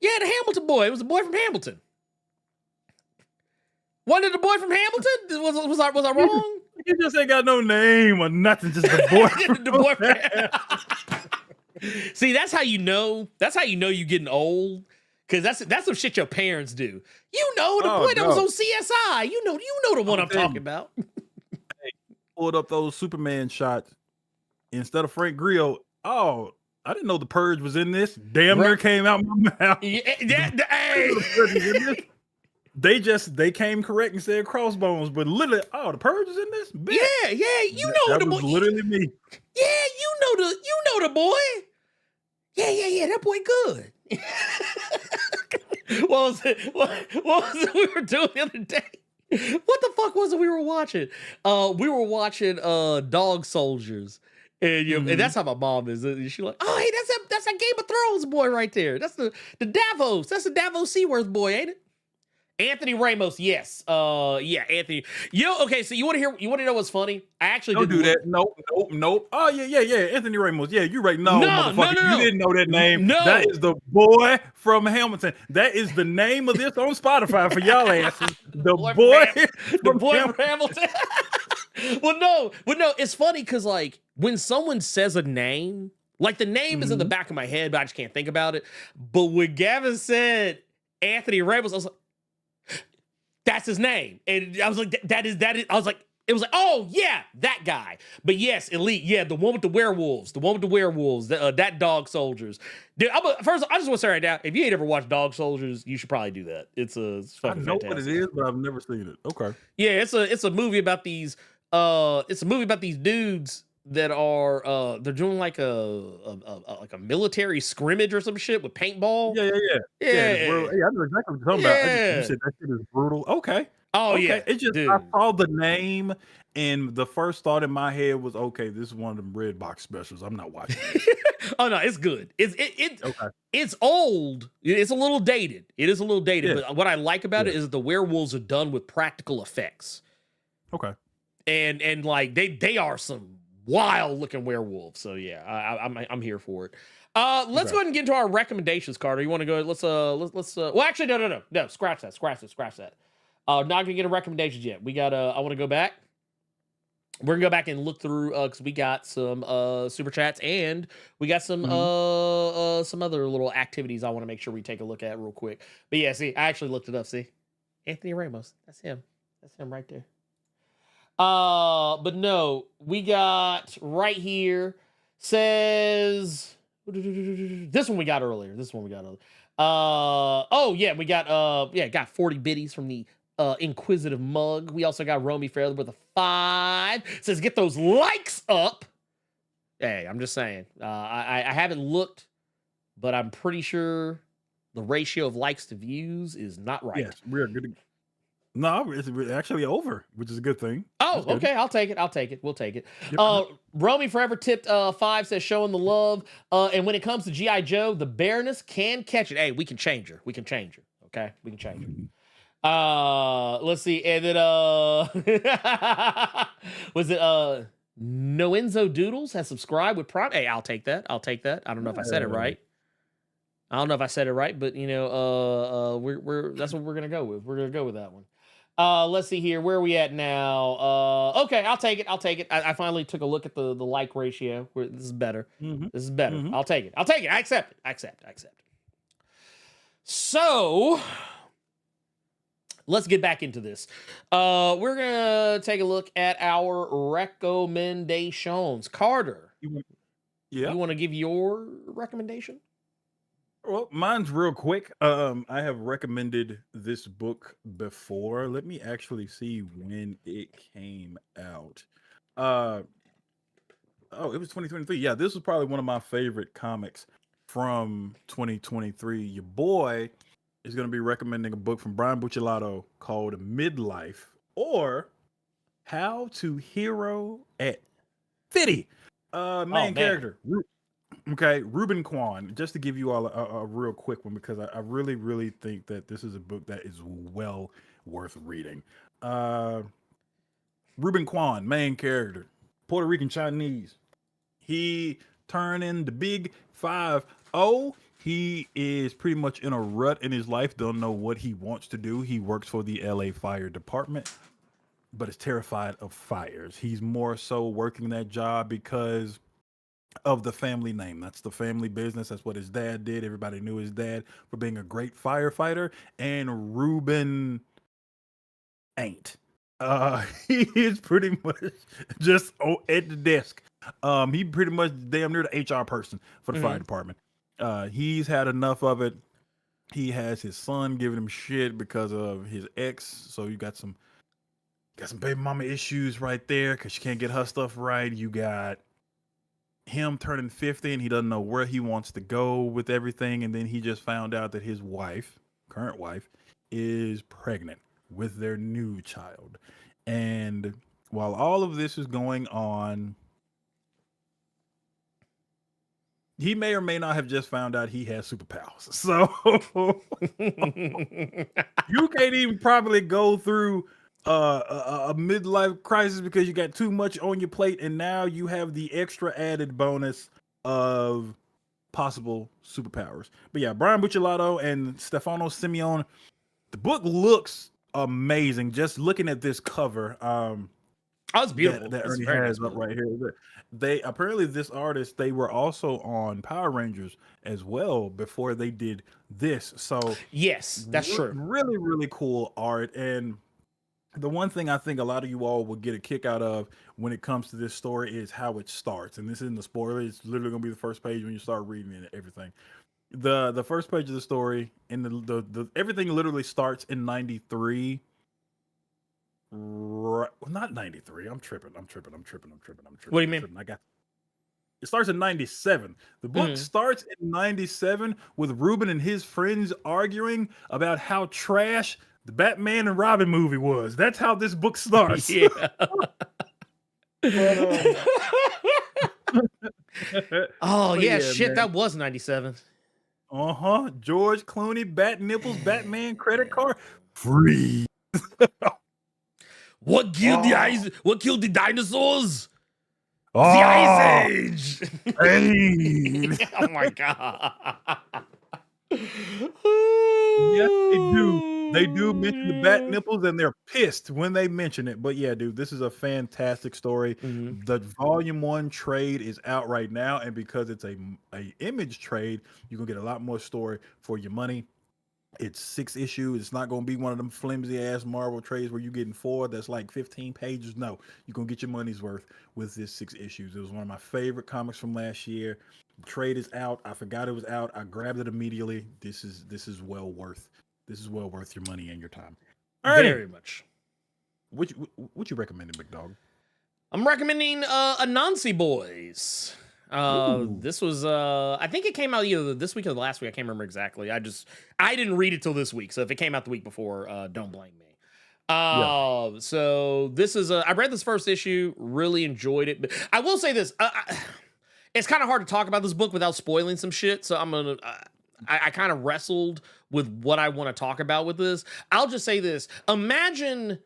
E: Yeah, the Hamilton boy. It was the boy from Hamilton. Wasn't it the boy from Hamilton? Was I wrong?
F: You just ain't got no name or nothing. Just the boy.
E: The boy from See, that's how you know. That's how you know you getting old. Because that's some shit your parents do. You know the boy that was on CSI. You know the one I'm talking about.
F: Hey, pulled up those Superman shots instead of Frank Grillo. Oh, I didn't know the Purge was in this. Damn near came out my mouth.
E: Yeah,
F: They came correct and said Crossbones, but literally, the Purge is in this. Bet.
E: Yeah, you know
F: that
E: the boy.
F: Was literally me.
E: Yeah, you know the boy. Yeah, that boy good. What was it we were doing the other day? What the fuck was it we were watching? We were watching Dog Soldiers. And, and that's how my mom is. She's like, oh, hey, that's a Game of Thrones boy right there. That's the Davos. That's the Davos Seaworth boy, ain't it? Anthony Ramos, yes. Yeah, Anthony. Okay, so you want to know what's funny? I actually
F: don't do that. Nope. Oh, yeah. Anthony Ramos. Yeah, you're right. No, motherfucker. No. You didn't know that name.
E: No.
F: That is the boy from Hamilton. That is the name of this on Spotify for y'all asses. The boy from Hamilton.
E: Well, no. It's funny because, like, when someone says a name, like, the name is in the back of my head, but I just can't think about it. But when Gavin said Anthony Ramos, I was like, that's his name. And I was like, that is. I was like, it was like, oh, yeah, that guy. But yes, Elite, yeah, the one with the werewolves, that Dog Soldiers. Dude, first, I just want to say right now, if you ain't ever watched Dog Soldiers, you should probably do that. It's fucking fantastic.
F: I know what it is, but I've never seen it. Okay.
E: Yeah, it's a movie about these, dudes that are, they're doing like a military scrimmage or some shit with paintball.
F: Yeah. I know exactly what you're talking about. You said that shit is brutal. Okay.
E: Oh
F: Okay,
E: yeah,
F: it just
E: dude.
F: I saw the name, and the first thought in my head was, okay, this is one of them red box specials. I'm not watching this.
E: Oh no, it's good.
F: Okay.
E: It's old. It's a little dated. It is a little dated,
F: Yeah.
E: but what I like about
F: Yeah.
E: it is that the werewolves are done with practical effects.
F: Okay.
E: And like they are some wild looking werewolves. So yeah, I'm here for it. Let's
F: Okay.
E: go ahead and get into our recommendations, Carter. You want to go? Let's well, actually, no. Scratch that. Not gonna get a recommendations yet. We got I want to go back. We're gonna go back and look through because we got some super chats and we got some other little activities I want to make sure we take a look at real quick. But yeah, see, I actually looked it up. See, Anthony Ramos, that's him right there. But no, we got right here says this one we got earlier. Oh yeah, we got got 40 biddies from the Inquisitive Mug. We also got Romy Fairley with a 5. Says get those likes up. Hey, I'm just saying. I haven't looked, but I'm pretty sure the ratio of likes to views is not right.
F: Yes, we're good. No, it's actually over, which is a good thing.
E: Oh, okay. I'll take it. We'll take it.
F: Yep.
E: Romy Forever tipped 5, says showing the love. And when it comes to G.I. Joe, the bareness can catch it. Hey, we can change her. Okay? We can change her. Let's see. And then was it Noenzo Doodles has subscribed with Prime? Hey, I'll take that. I don't know if I said it right. But we're that's what we're gonna go with. We're gonna go with that one. Let's see here. Where are we at now? Okay, I'll take it. I finally took a look at the like ratio. This is better. This is better. I'll take it. I accept it. So let's get back into this. We're gonna take a look at our recommendations. Carter, you want to give your recommendation?
F: Well, mine's real quick. I have recommended this book before. Let me actually see when it came out. Oh, it was 2023. Yeah, this was probably one of my favorite comics from 2023. Your boy is going to be recommending a book from Brian Buccellato called Midlife, or How to Hero at 50. Main character. Okay, Ruben Kwan, just to give you all a real quick one, because I really, really think that this is a book that is well worth reading. Ruben Kwan, main character, Puerto Rican Chinese. He turned in the big 5-0. He is pretty much in a rut in his life, don't know what he wants to do. He works for the LA Fire Department, but is terrified of fires. He's more so working that job because of the family name. That's the family business. That's what his dad did. Everybody knew his dad for being a great firefighter, and Ruben ain't. He is pretty much just at the desk. He pretty much damn near the HR person for the fire department. He's had enough of it. He has his son giving him shit because of his ex. So you got some baby mama issues right there because she can't get her stuff right. You got him turning 50 and he doesn't know where he wants to go with everything. And then he just found out that his wife, current wife, is pregnant with their new child. And while all of this is going on, he may or may not have just found out he has superpowers. So you can't even probably go through a midlife crisis because you got too much on your plate, and now you have the extra added bonus of possible superpowers. But yeah, Brian Buccellato and Stefano Simeone. The book looks amazing. Just looking at this cover,
E: it's beautiful.
F: That Ernie has up right here. They apparently, this artist, they were also on Power Rangers as well before they did this. So
E: yes, that's true.
F: Really, really cool art. And the one thing I think a lot of you all will get a kick out of when it comes to this story is how it starts. And this isn't the spoiler. It's literally going to be the first page when you start reading it and everything. The first page of the story, and the everything literally starts in 93. Right, well, not 93. I'm tripping. What do you mean? It starts in 97. The book starts in 97 with Ruben and his friends arguing about how trash the Batman and Robin movie was. That's how this book starts.
E: Yeah. Oh yeah, shit, man. That was 97.
F: George Clooney, Bat Nipples, Batman credit card, free.
E: What killed the ice? What killed the dinosaurs? The Ice Age. Oh my god.
F: Yes, they do. They do mention the Bat Nipples, and they're pissed when they mention it. But yeah, dude, this is a fantastic story. The volume 1 trade is out right now, and because it's a image trade, you can get a lot more story for your money. It's 6 issues. It's not going to be one of them flimsy ass Marvel trades where you're getting 4 that's like 15 pages. No, you're going to get your money's worth with this 6 issues. It was one of my favorite comics from last year. The trade is out. I forgot it was out. I grabbed it immediately. This is well worth your money and your time.
E: Very much.
F: What you recommending, Big Dog?
E: I'm recommending Anansi Boys. This was I think it came out either this week or the last week. I can't remember exactly. I didn't read it till this week, so if it came out the week before, don't blame me. So this is I read this first issue, really enjoyed it, but I will say this, it's kind of hard to talk about this book without spoiling some shit, so I'm gonna I kind of wrestled with what I want to talk about with this. I'll just say this. Imagine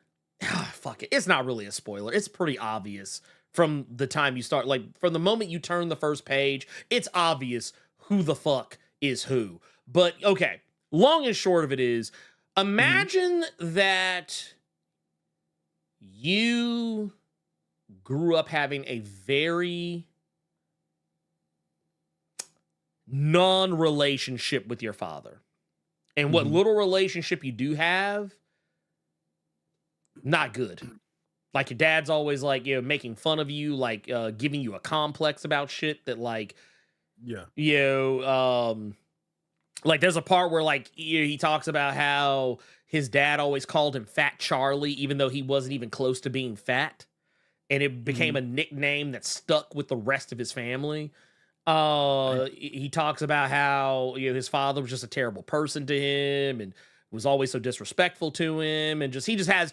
E: fuck it, it's not really a spoiler, it's pretty obvious. From the time you start, like from the moment you turn the first page, it's obvious who the fuck is who. But okay, long and short of it is, imagine that you grew up having a very non-relationship with your father. And what little relationship you do have, not good. Like your dad's always like, you know, making fun of you, like giving you a complex about shit that like, like there's a part where like he talks about how his dad always called him Fat Charlie, even though he wasn't even close to being fat. And it became a nickname that stuck with the rest of his family. He talks about how, you know, his father was just a terrible person to him and was always so disrespectful to him, and he just has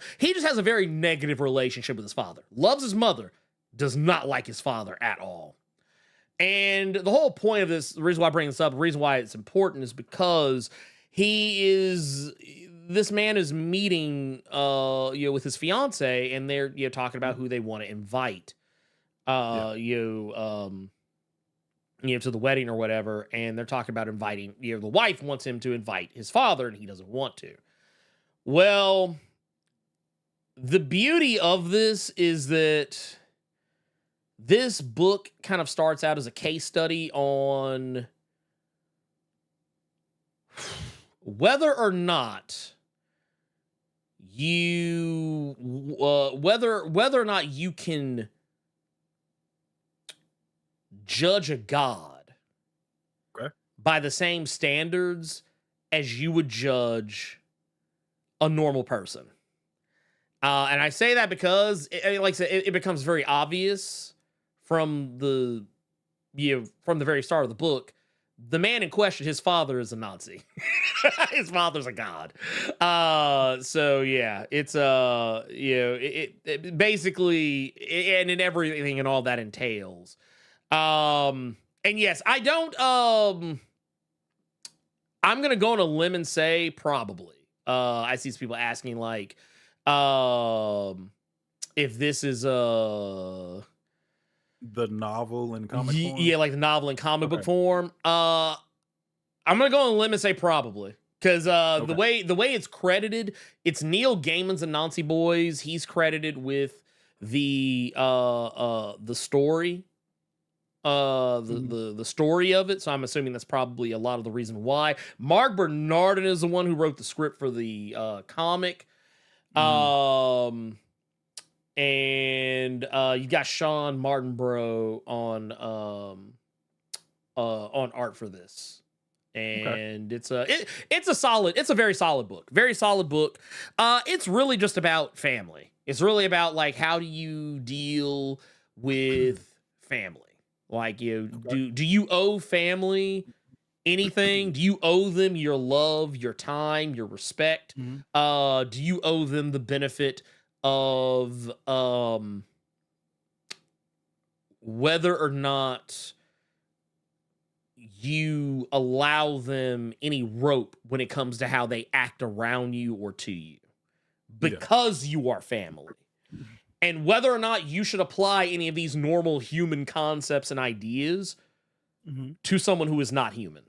E: a very negative relationship with his father. Loves his mother, does not like his father at all. And the whole point of this, the reason why I bring this up, the reason why it's important is because this man is meeting with his fiance, and they're talking about who they want to invite to the wedding or whatever, and they're talking about inviting, the wife wants him to invite his father, and he doesn't want to. Well, the beauty of this is that this book kind of starts out as a case study on whether or not you can judge a god by the same standards as you would judge a normal person. And I say that because, like I said, it becomes very obvious from the very start of the book. The man in question, his father is a Nazi. His father's a god. So yeah, it's it basically, and in everything and all that entails. And yes, I don't, I'm going to go on a limb and say probably. I see some people asking like, if this is, the
F: novel in comic form?
E: Yeah, like the novel in comic book form. I'm going to go on a limb and say probably. Because the way it's credited, it's Neil Gaiman's Anansi Boys. He's credited with the story. The story of it, so I'm assuming that's probably a lot of the reason why. Mark Bernardin is the one who wrote the script for the comic. And you got Sean Martinborough on art for this. And it's a very solid book. Very solid book. It's really just about family. It's really about like, how do you deal with family? Like, do you owe family anything? Do you owe them your love, your time, your respect? Do you owe them the benefit of whether or not you allow them any rope when it comes to how they act around you or to you? Because you are family. And whether or not you should apply any of these normal human concepts and ideas to someone who is not human.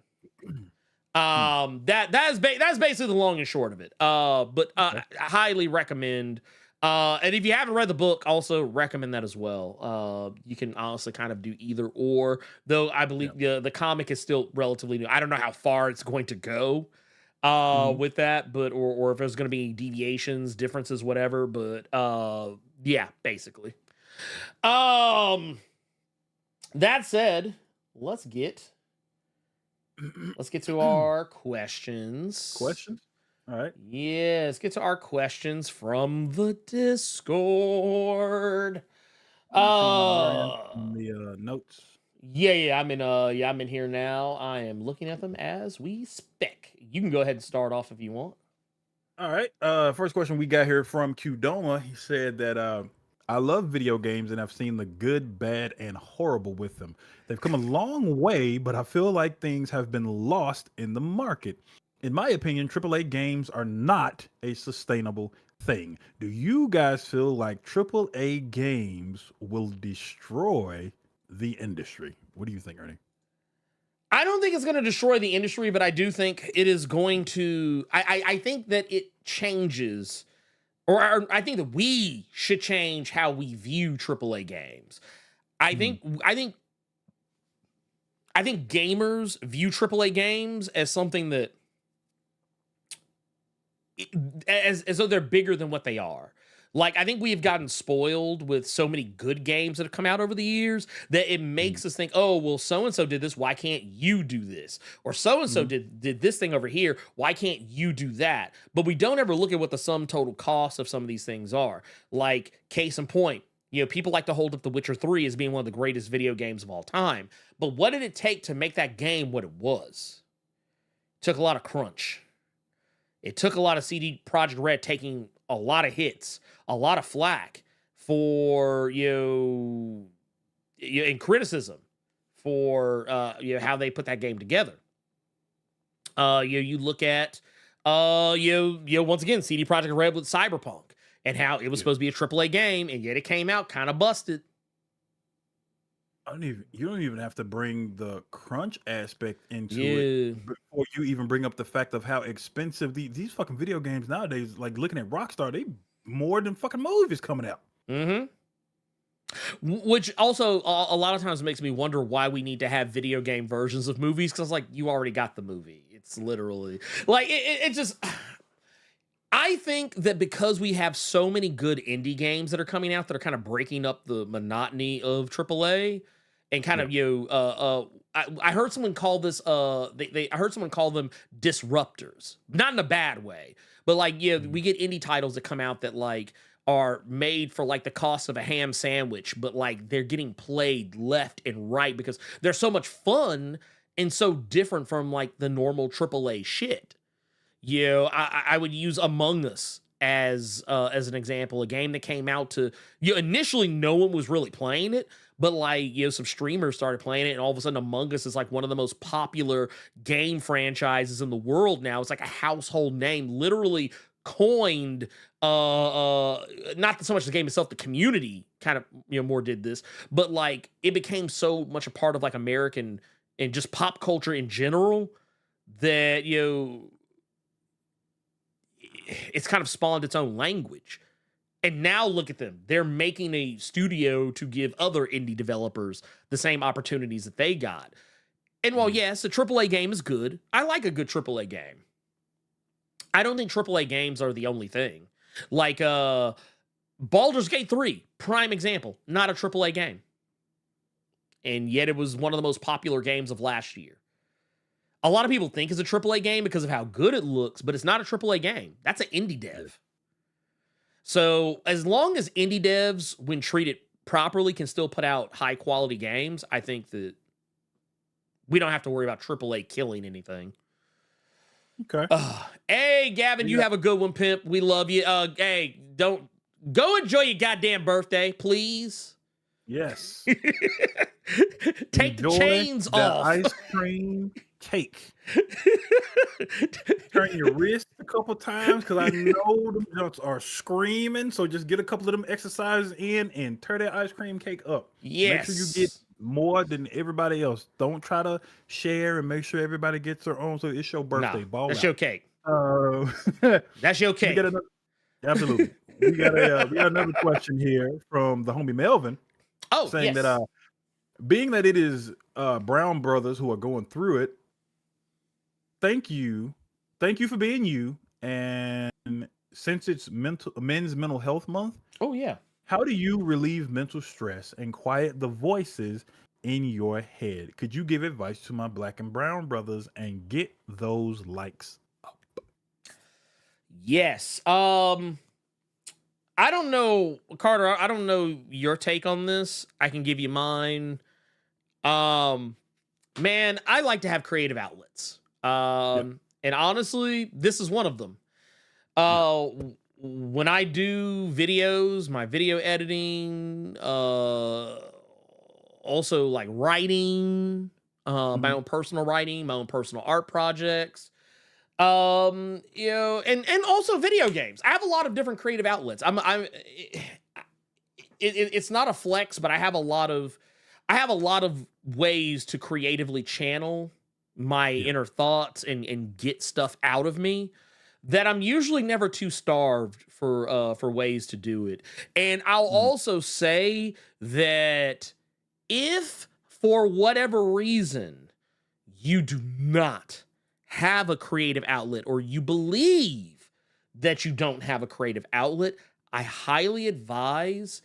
E: That's basically the long and short of it. But I highly recommend. And if you haven't read the book, also recommend that as well. You can honestly kind of do either or. Though I believe the comic is still relatively new. I don't know how far it's going to go with that, but or if there's going to be deviations, differences, whatever. But yeah, basically. That said, let's get to our questions.
F: Questions? All right.
E: Yeah, let's get to our questions from the Discord.
F: The notes.
E: Yeah, I'm in here now. I am looking at them as we speak. You can go ahead and start off if you want.
F: All right. First question we got here from Qdoma. He said that I love video games and I've seen the good, bad, and horrible with them. They've come a long way, but I feel like things have been lost in the market. In my opinion, AAA games are not a sustainable thing. Do you guys feel like AAA games will destroy the industry? What do you think, Ernie?
E: I don't think it's going to destroy the industry, but I do think it is going to. I think that it changes, or I think that we should change how we view AAA games. I think gamers view AAA games as something that, as though they're bigger than what they are. Like, I think we have gotten spoiled with so many good games that have come out over the years that it makes us think, oh, well, so-and-so did this, why can't you do this? Or so-and-so did this thing over here, why can't you do that? But we don't ever look at what the sum total cost of some of these things are. Like, case in point, people like to hold up The Witcher 3 as being one of the greatest video games of all time. But what did it take to make that game what it was? It took a lot of crunch. It took a lot of CD Projekt Red taking a lot of hits, a lot of flack for and criticism for how they put that game together. You look at once again CD Projekt Red with Cyberpunk and how it was supposed to be a AAA game, and yet it came out kind of busted.
F: You don't even have to bring the crunch aspect into it before you even bring up the fact of how expensive these fucking video games nowadays. Like, looking at Rockstar, they more than fucking movies coming out.
E: Which also a lot of times makes me wonder why we need to have video game versions of movies, because like, you already got the movie. It's literally like it just. I think that because we have so many good indie games that are coming out that are kind of breaking up the monotony of AAA, and kind of I heard someone call this I heard someone call them disruptors, not in a bad way, but like we get indie titles that come out that like are made for like the cost of a ham sandwich, but like they're getting played left and right because they're so much fun and so different from like the normal AAA shit. I would use Among Us as an example, a game that came out to initially no one was really playing it, but like some streamers started playing it, and all of a sudden Among Us is like one of the most popular game franchises in the world now. It's like a household name, literally coined. Not so much the game itself, the community kind of more did this, but like it became so much a part of like American and just pop culture in general that it's kind of spawned its own language. And now look at them. They're making a studio to give other indie developers the same opportunities that they got. And while, yes, a AAA game is good, I like a good AAA game. I don't think AAA games are the only thing. Like Baldur's Gate 3, prime example, not a AAA game. And yet it was one of the most popular games of last year. A lot of people think it's a AAA game because of how good it looks, but it's not a AAA game. That's an indie dev. So as long as indie devs, when treated properly, can still put out high quality games, I think that we don't have to worry about AAA killing anything.
F: Okay.
E: Hey, Gavin, you have a good one, pimp. We love you. Hey, don't go enjoy your goddamn birthday, please.
F: Yes.
E: Take the
F: Enjoy
E: chains
F: the
E: off.
F: ice cream cake. Turn your wrist a couple times because I know them jumps are screaming. So just get a couple of them exercises in and turn that ice cream cake up.
E: Yes.
F: Make sure you get more than everybody else. Don't try to share and make sure everybody gets their own. So it's your birthday. Ball
E: that's
F: out.
E: your cake. That's your cake.
F: Absolutely. We got another question here from the homie Melvin.
E: Oh,
F: saying
E: yes.
F: that being that it is Brown brothers who are going through it, thank you for being you. And since it's men's mental health month,
E: oh yeah,
F: how do you relieve mental stress and quiet the voices in your head? Could you give advice to my Black and Brown brothers and get those likes up?
E: Yes. I don't know, Carter, I don't know your take on this. I can give you mine. Man, I like to have creative outlets. And honestly, this is one of them. When I do videos, my video editing, also like writing, my own personal writing, my own personal art projects. You know, and also video games. I have a lot of different creative outlets. It's not a flex, but I have a lot of ways to creatively channel my inner thoughts and get stuff out of me that I'm usually never too starved for ways to do it. And I'll also say that if for whatever reason you do not have a creative outlet, or you believe that you don't have a creative outlet, I highly advise,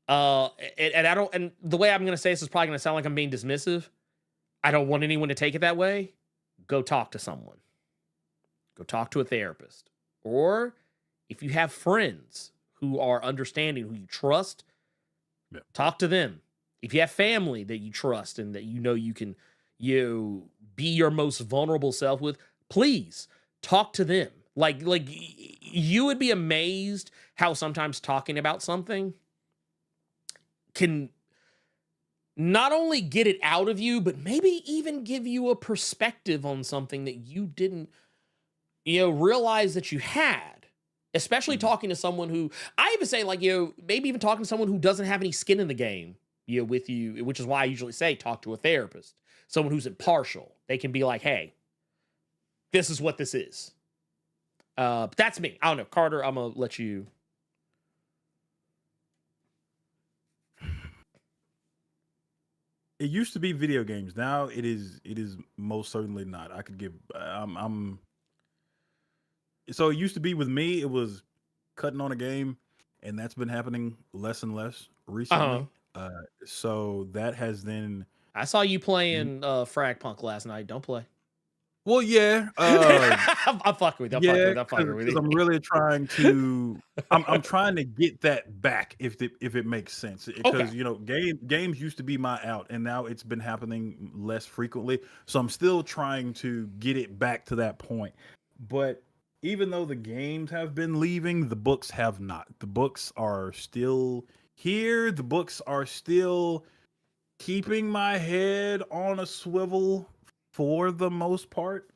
E: and the way I'm going to say this is probably going to sound like I'm being dismissive. I don't want anyone to take it that way. Go talk to someone. Go talk to a therapist. Or if you have friends who are understanding, who you trust, talk to them. If you have family that you trust and that you know you can be your most vulnerable self with, please talk to them. Like you would be amazed how sometimes talking about something can not only get it out of you, but maybe even give you a perspective on something that you didn't, realize that you had. Especially talking to someone who, I even say, like, maybe even talking to someone who doesn't have any skin in the game, with you, which is why I usually say talk to a therapist. Someone who's impartial. They can be like, hey, this is what this is. But that's me. I don't know. Carter, I'm going to let you.
F: It used to be video games. Now it is most certainly not. I could give, so it used to be with me, it was cutting on a game, and that's been happening less and less recently. So that has then,
E: I saw you playing Frag Punk last night. Don't play.
F: well, yeah.
E: I'm fucking with you. I'm fucking with you.
F: I'm really trying to. I'm trying to get that back if it makes sense. Because games used to be my out, and now it's been happening less frequently. So I'm still trying to get it back to that point. But even though the games have been leaving, the books have not. The books are still here. The books are still keeping my head on a swivel for the most part.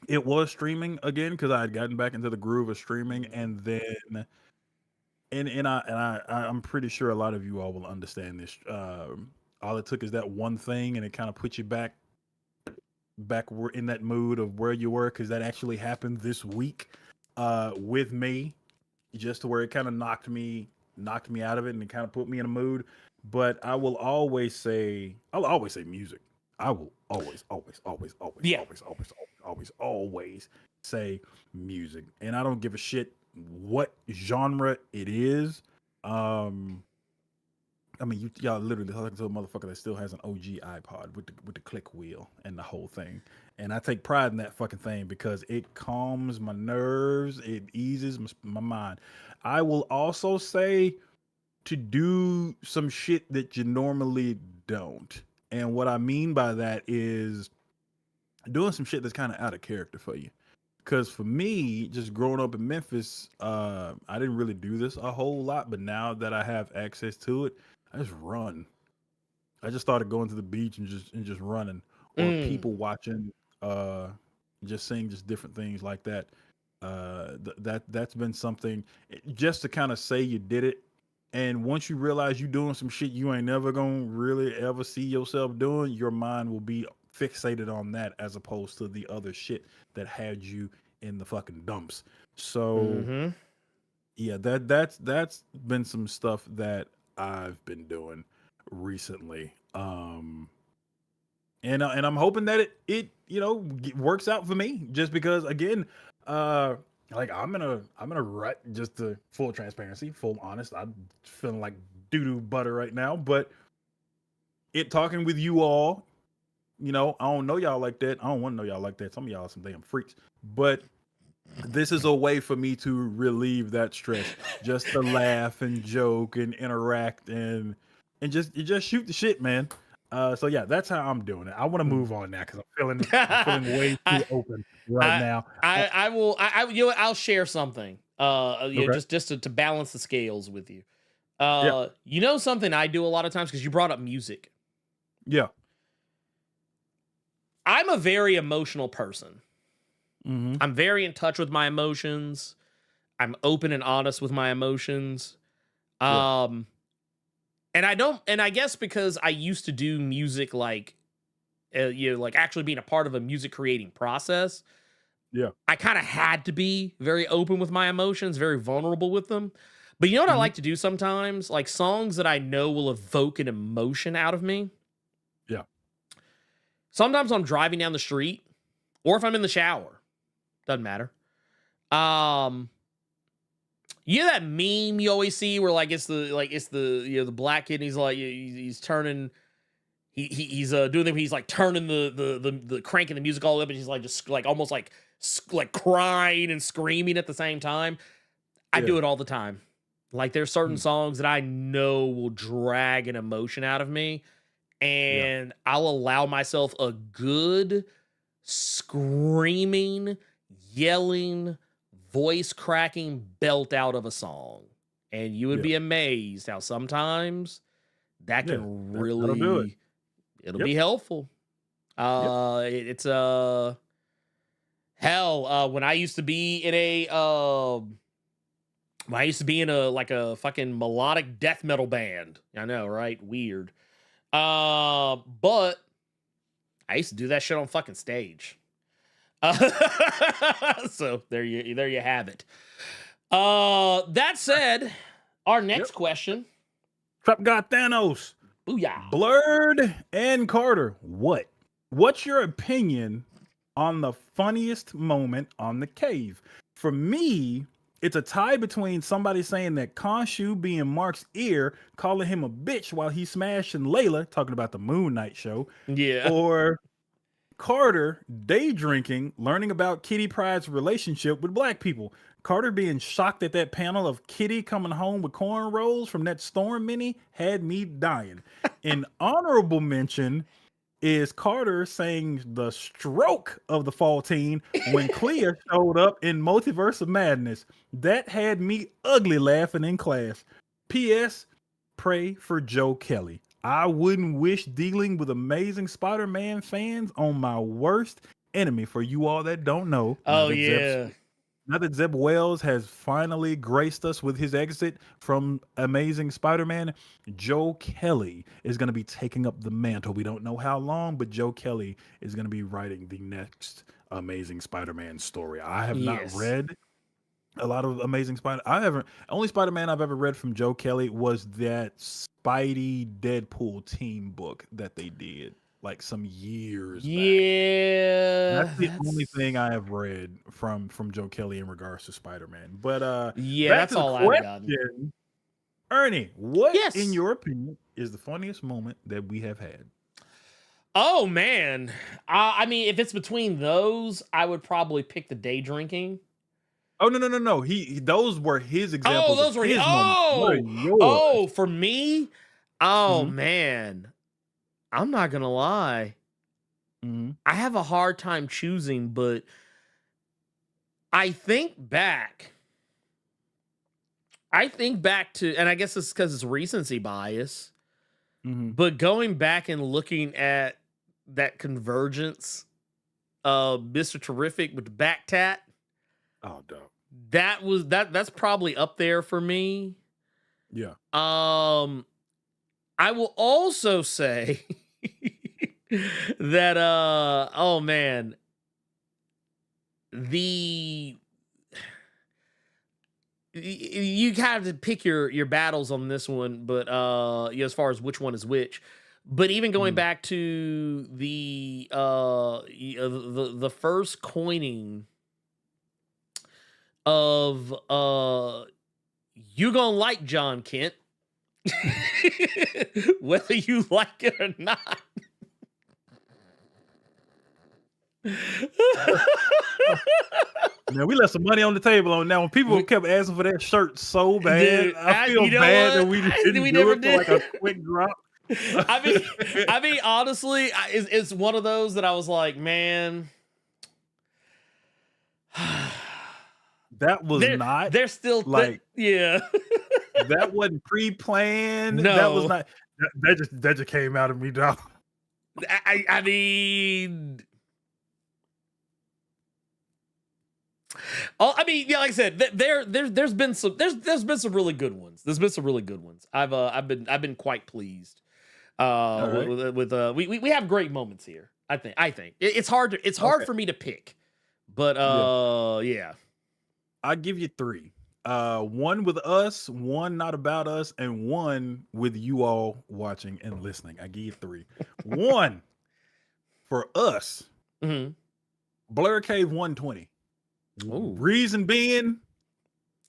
F: It was streaming again because I had gotten back into the groove of streaming, and then I'm pretty sure a lot of you all will understand this. All it took is that one thing, and it kind of put you back in that mood of where you were, because that actually happened this week with me, just to where it kind of knocked me out of it, and it kind of put me in a mood. But I will always say music. I will always say music, and I don't give a shit what genre it is. I mean, y'all literally talking to a motherfucker that still has an OG iPod with the click wheel and the whole thing, and I take pride in that fucking thing because it calms my nerves, it eases my mind. I will also say to do some shit that you normally don't. And what I mean by that is doing some shit that's kind of out of character for you. Because for me, just growing up in Memphis, I didn't really do this a whole lot. But now that I have access to it, I just run. I just started going to the beach and just running, or people watching, just seeing just different things like that. That's been something just to kind of say you did it. And once you realize you're doing some shit you ain't never gonna really ever see yourself doing, your mind will be fixated on that as opposed to the other shit that had you in the fucking dumps. So yeah, that's been some stuff that I've been doing recently. And I'm hoping that it works out for me, just because again, like I'm in a rut, just to full transparency, full honest. I'm feeling like doo-doo butter right now, but talking with you all, I don't know y'all like that. I don't want to know y'all like that. Some of y'all are some damn freaks, but this is a way for me to relieve that stress, just to laugh and joke and interact and just shoot the shit, man. So yeah, that's how I'm doing it. I want to move on now because I'm feeling way too open now.
E: I'll share something. Just to balance the scales with you. Something I do a lot of times, because you brought up music.
F: Yeah.
E: I'm a very emotional person. I'm very in touch with my emotions. I'm open and honest with my emotions. And I guess because I used to do music, like actually being a part of a music creating process.
F: Yeah.
E: I kind of had to be very open with my emotions, very vulnerable with them. But you know what I like to do sometimes? Like songs that I know will evoke an emotion out of me.
F: Yeah.
E: Sometimes I'm driving down the street, or if I'm in the shower. Doesn't matter. You know that meme you always see where it's the black kid, and he's like he's turning he's doing he's like turning the cranking the music all up, and he's like just like almost like crying and screaming at the same time. I do it all the time. Like there's certain songs that I know will drag an emotion out of me, and I'll allow myself a good screaming, yelling, voice cracking belt out of a song, and you would be amazed how sometimes that can really it'll be helpful. It's hell when I used to be in a fucking melodic death metal band. I know, right? Weird. But I used to do that shit on fucking stage. So there you have it. That said, our next question.
F: Trap God Thanos.
E: Booyah.
F: Blerd and Carter. What's your opinion on the funniest moment on the cave? For me, it's a tie between somebody saying that Khonshu being Mark's ear, calling him a bitch while he's smashing Layla, talking about the Moon Knight show.
E: Yeah.
F: Or Carter day drinking, learning about Kitty Pryde's relationship with black people. Carter being shocked at that panel of Kitty coming home with cornrows from that Storm mini had me dying. An honorable mention is Carter saying the stroke of the fall teen when Clea showed up in Multiverse of Madness. That had me ugly laughing in class. P.S. Pray for Joe Kelly. I wouldn't wish dealing with Amazing Spider-Man fans on my worst enemy. For you all that don't know.
E: Oh, yeah.
F: Now that Zeb Wells has finally graced us with his exit from Amazing Spider-Man, Joe Kelly is going to be taking up the mantle. We don't know how long, but Joe Kelly is going to be writing the next Amazing Spider-Man story. I have not read a lot of Amazing Spider. Only Spider-Man I've ever read from Joe Kelly was that Spidey Deadpool team book that they did like some years back. That's the only thing I have read from Joe Kelly in regards to Spider-Man. But
E: that's all I've gotten.
F: Ernie, what in your opinion is the funniest moment that we have had?
E: Oh man. I mean, if it's between those, I would probably pick the day drinking.
F: Oh no! Those were his examples.
E: Oh, those were his. For me. Oh man, I'm not gonna lie. I have a hard time choosing, but I think back to, and I guess it's because it's recency bias, but going back and looking at that convergence of Mr. Terrific with the back tat.
F: Oh, dope.
E: That's probably up there for me.
F: Yeah.
E: I will also say that oh man, you have to pick your battles on this one, but as far as which one is which. But even going back to the first coining of you gonna like John Kent, whether you like it or not.
F: Man, we left some money on the table on that one. People kept asking for that shirt so bad.
E: Dude,
F: I feel bad that we didn't do it for like a quick drop.
E: I mean, honestly, it's one of those that I was like, man,
F: that was not.
E: They're still
F: like,
E: yeah.
F: That wasn't pre-planned.
E: No,
F: that was not. That just came out of me, dog.
E: I mean. Oh, I mean, yeah, like I said, there's been some really good ones. There's been some really good ones. I've been quite pleased. Right. We have great moments here. I think it's hard for me to pick, but yeah.
F: I'll give you 3. One with us, one not about us, and one with you all watching and listening. I give you 3. One for us. Blerd Cave 120.
E: Ooh.
F: Reason being,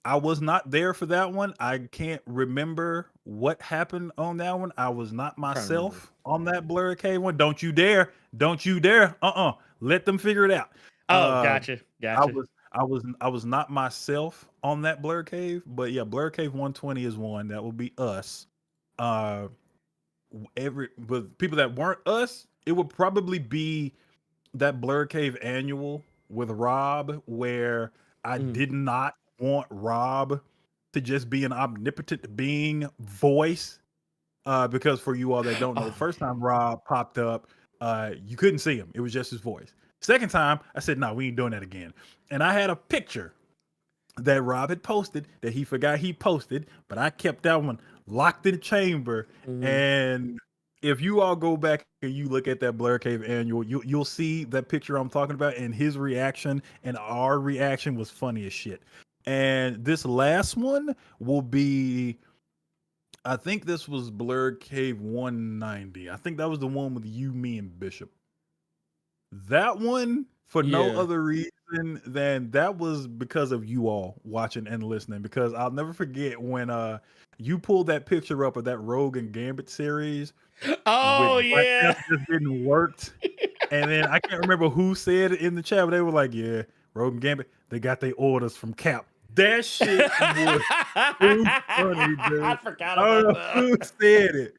F: I was not there for that one. I can't remember what happened on that one. I was not myself on that Blerd Cave one. Don't you dare. Let them figure it out.
E: Oh, gotcha.
F: I was not myself on that Blerd Cave, but yeah, Blerd Cave 120 is one. That will be us. But people that weren't us, it would probably be that Blerd Cave annual with Rob, where I did not want Rob to just be an omnipotent being voice. Because for you all that don't know, the first time Rob popped up, you couldn't see him. It was just his voice. Second time, I said, no, we ain't doing that again. And I had a picture that Rob had posted that he forgot he posted, but I kept that one locked in the chamber. And if you all go back and you look at that Blerd Cave annual, you'll see that picture I'm talking about, and his reaction and our reaction was funny as shit. And this last one will be, I think this was Blerd Cave 190. I think that was the one with you, me, and Bishop. That one, for no other reason than that was because of you all watching and listening, because I'll never forget when you pulled that picture up of that Rogue and Gambit series.
E: Oh yeah,
F: just didn't work. And then I can't remember who said it in the chat, but they were like, "Yeah, Rogue and Gambit, they got their orders from Cap." That shit was too funny, dude.
E: I forgot about that.
F: Who said it?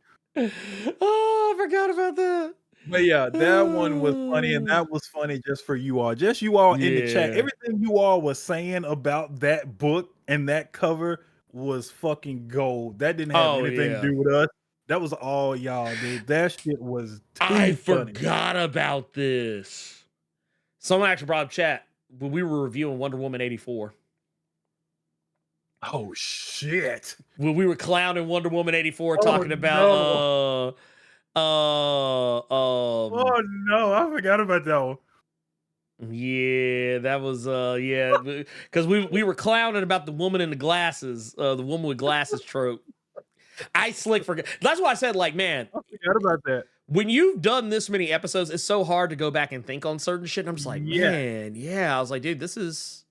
E: Oh, I forgot about that.
F: But yeah, that one was funny, and that was funny just for you all. Just you all in the chat. Everything you all was saying about that book and that cover was fucking gold. That didn't have anything to do with us. That was all y'all, dude. That shit was too funny.
E: Forgot about this. Someone actually brought up chat when we were reviewing Wonder Woman 84.
F: Oh shit.
E: When we were clowning Wonder Woman 84, talking about
F: oh no, I forgot about that one.
E: Yeah, that was because we were clowning about the woman in the glasses, the woman with glasses trope. I slick forget. That's why I said, like, man,
F: I forgot about that.
E: When you've done this many episodes, it's so hard to go back and think on certain shit. And I'm just like, man, I was like, dude, this is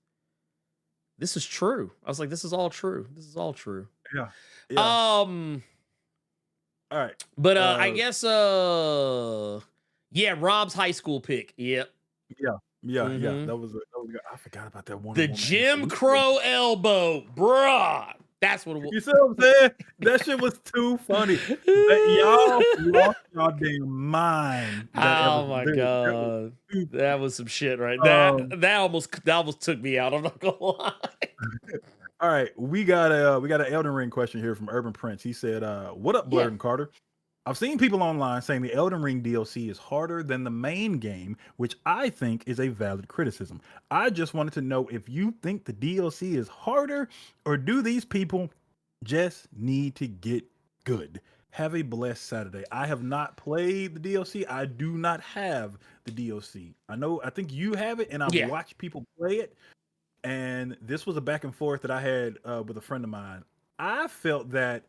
E: true. I was like, this is all true. This is all true.
F: Yeah.
E: All
F: right.
E: But I guess Rob's high school pick. Yep.
F: Yeah. That was good. I forgot about that one.
E: The Jim Crow elbow, bruh. That's what it was.
F: You see what I'm saying? That shit was too funny. Y'all lost y'all damn mind.
E: Oh my god, that was some shit, right? That almost took me out. I'm not gonna lie.
F: All right, we got an Elden Ring question here from Urban Prince. He said, "What up, Blerd and Carter? I've seen people online saying the Elden Ring DLC is harder than the main game, which I think is a valid criticism. I just wanted to know if you think the DLC is harder, or do these people just need to get good? Have a blessed Saturday." I have not played the DLC. I do not have the DLC. I think you have it, and I've watched people play it. And this was a back and forth that I had with a friend of mine. I felt that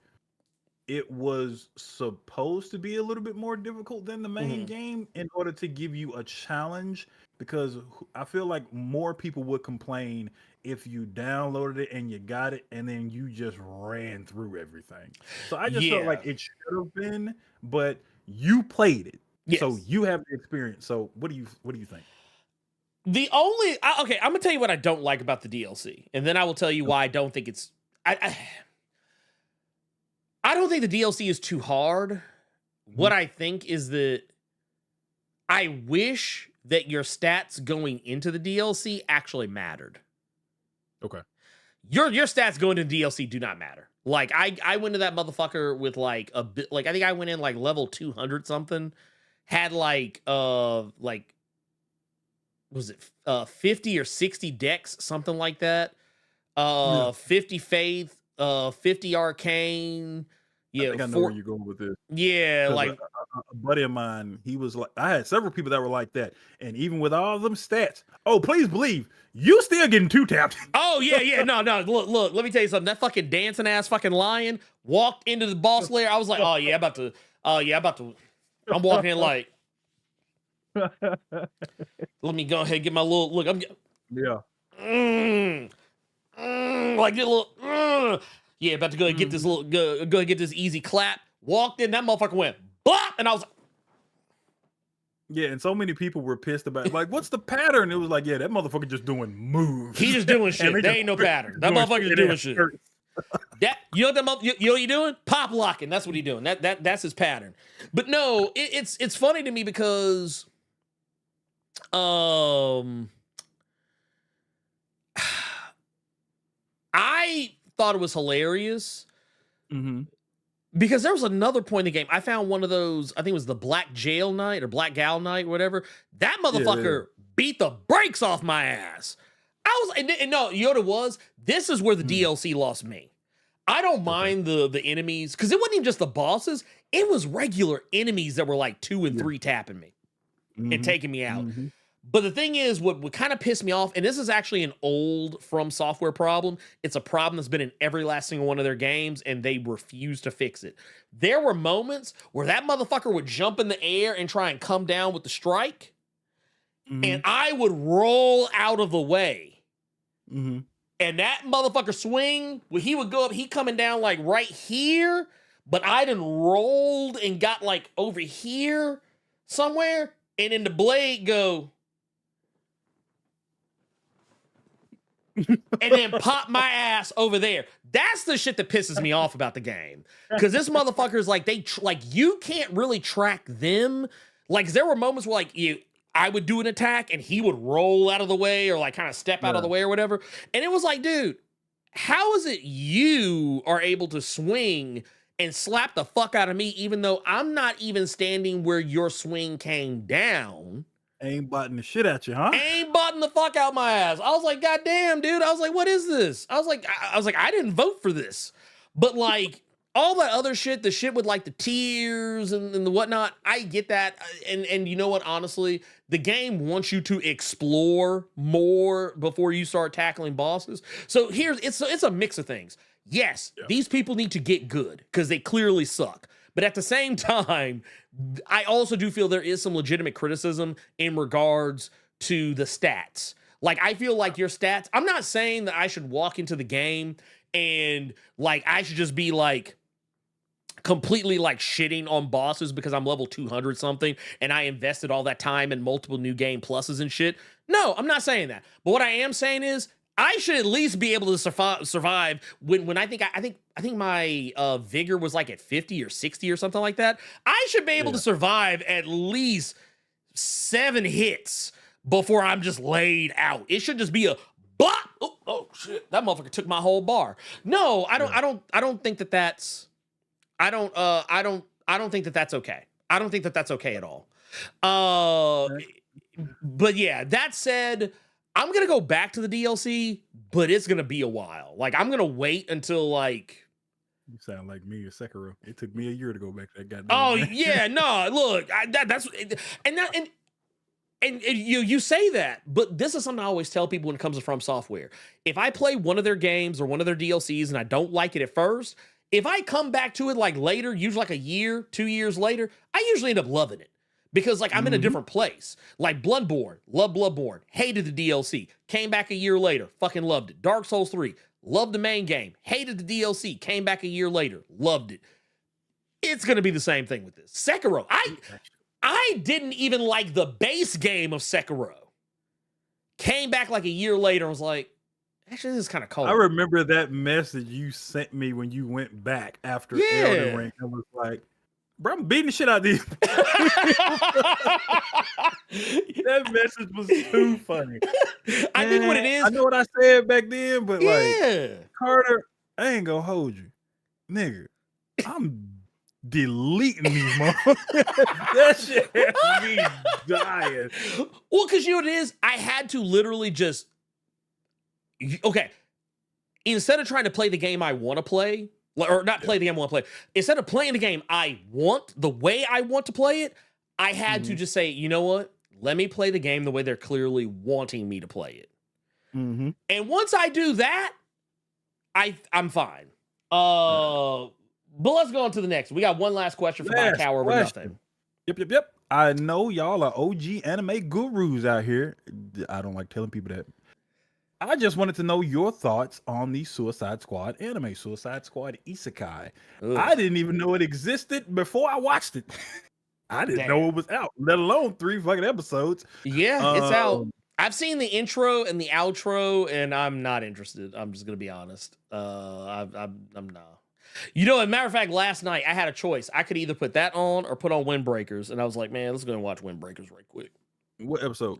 F: it was supposed to be a little bit more difficult than the main game in order to give you a challenge, because I feel like more people would complain if you downloaded it and you got it and then you just ran through everything. So I just felt like it should have been, but you played it. So you have the experience. So what do you think?
E: I'm gonna tell you what I don't like about the DLC, and then I will tell you why I don't think it's I don't think the DLC is too hard. What I think is that I wish that your stats going into the DLC actually mattered.
F: Okay.
E: Your stats going into DLC do not matter. Like I went to that motherfucker with like a bit, like I think I went in like level 200 something, had like was it 50 or 60 decks, something like that. 50 faith, 50 arcane. Yeah,
F: I think I know where you're going with this.
E: Yeah, like
F: a buddy of mine, he was like, I had several people that were like that, and even with all of them stats, please believe you still getting 2-tapped.
E: Oh yeah, no, look, let me tell you something. That fucking dancing ass fucking lion walked into the boss lair. I was like, I'm walking in like, let me go ahead and get my little look. Like get a little. Yeah, about to go and get this little, go and get this easy clap. Walked in, that motherfucker went blop, and I was like,
F: yeah, and so many people were pissed about it. Like, what's the pattern? It was like, yeah, that motherfucker just doing moves.
E: He just doing shit. There ain't no pattern. That motherfucker's doing shit. You know what you doing? Pop locking. That's what he doing. That's his pattern. But no, it's funny to me because I thought it was hilarious because there was another point in the game. I found one of those, I think it was the Black Jail Knight or Black Gal Knight, whatever. That motherfucker beat the brakes off my ass. I was, and no, you know what it was? This is where the DLC lost me. I don't mind the enemies, because it wasn't even just the bosses. It was regular enemies that were like 2 and 3 tapping me and taking me out. But the thing is, what kind of pissed me off, and this is actually an old From Software problem. It's a problem that's been in every last single one of their games, and they refuse to fix it. There were moments where that motherfucker would jump in the air and try and come down with the strike, and I would roll out of the way. And that motherfucker swing, when he would go up, he coming down like right here, but I done rolled and got like over here somewhere, and then the blade go... and then pop my ass over there. That's the shit that pisses me off about the game. Because this motherfucker's like, you can't really track them. Like, there were moments where I would do an attack and he would roll out of the way or like kind of step out of the way or whatever. And it was like, dude, how is it you are able to swing and slap the fuck out of me even though I'm not even standing where your swing came down?
F: Ain't butting the shit at you, huh?
E: Ain't butting the fuck out my ass. I was like, God damn, dude. I was like, what is this? I was like, I didn't vote for this. But like all that other shit, the shit with like the tears and the whatnot, I get that. And you know what? Honestly, the game wants you to explore more before you start tackling bosses. So it's a mix of things. Yes, these people need to get good because they clearly suck. But at the same time, I also do feel there is some legitimate criticism in regards to the stats. Like, I feel like your stats, I'm not saying that I should walk into the game and like, I should just be like completely like shitting on bosses because I'm level 200 something and I invested all that time in multiple new game pluses and shit. No, I'm not saying that. But what I am saying is I should at least be able to survive when I think my vigor was like at 50 or 60 or something like that. I should be able to survive at least 7 hits before I'm just laid out. It should just be a bop. Oh shit! That motherfucker took my whole bar. No, I don't think that that's. I don't think that that's okay. I don't think that that's okay at all. But yeah, that said, I'm gonna go back to the DLC, but it's gonna be a while. Like I'm gonna wait until like.
F: You sound like me or Sekiro. It took me a year to go back to that goddamn.
E: Oh
F: game.
E: yeah, no, look, and you say that, but this is something I always tell people when it comes to From Software. If I play one of their games or one of their DLCs and I don't like it at first, if I come back to it like later, usually like a year, 2 years later, I usually end up loving it. Because like I'm in a different place. Like Bloodborne, love Bloodborne, hated the DLC, came back a year later, fucking loved it. Dark Souls 3, loved the main game, hated the DLC, came back a year later, loved it. It's gonna be the same thing with this. Sekiro, I didn't even like the base game of Sekiro. Came back like a year later and was like, actually, this is kind of cold.
F: I remember that message you sent me when you went back after Elden Ring. I was like, bro, I'm beating the shit out of these. That message was too funny.
E: I think what it is.
F: I know what I said back then, but like, Carter, I ain't gonna hold you. Nigga, I'm deleting these motherfuckers. That shit has me dying.
E: Well, because you know what it is? I had to literally just, okay, instead of trying to play the game I want to play, or not play the game I want to play, instead of playing the game I want, the way I want to play it, I had to just say, you know what? Let me play the game the way they're clearly wanting me to play it. And once I do that, I'm fine. But let's go on to the next. We got one last question for my cow over nothing.
F: Yep. I know y'all are OG anime gurus out here. I don't like telling people that. I just wanted to know your thoughts on the Suicide Squad anime, Suicide Squad Isekai. Ugh. I didn't even know it existed before I watched it. I didn't know it was out, let alone 3 fucking episodes.
E: Yeah, it's out. I've seen the intro and the outro, and I'm not interested. I'm just gonna be honest. I'm not. You know, as a matter of fact, last night I had a choice. I could either put that on or put on Windbreakers, and I was like, man, let's go and watch Windbreakers right quick.
F: What episode?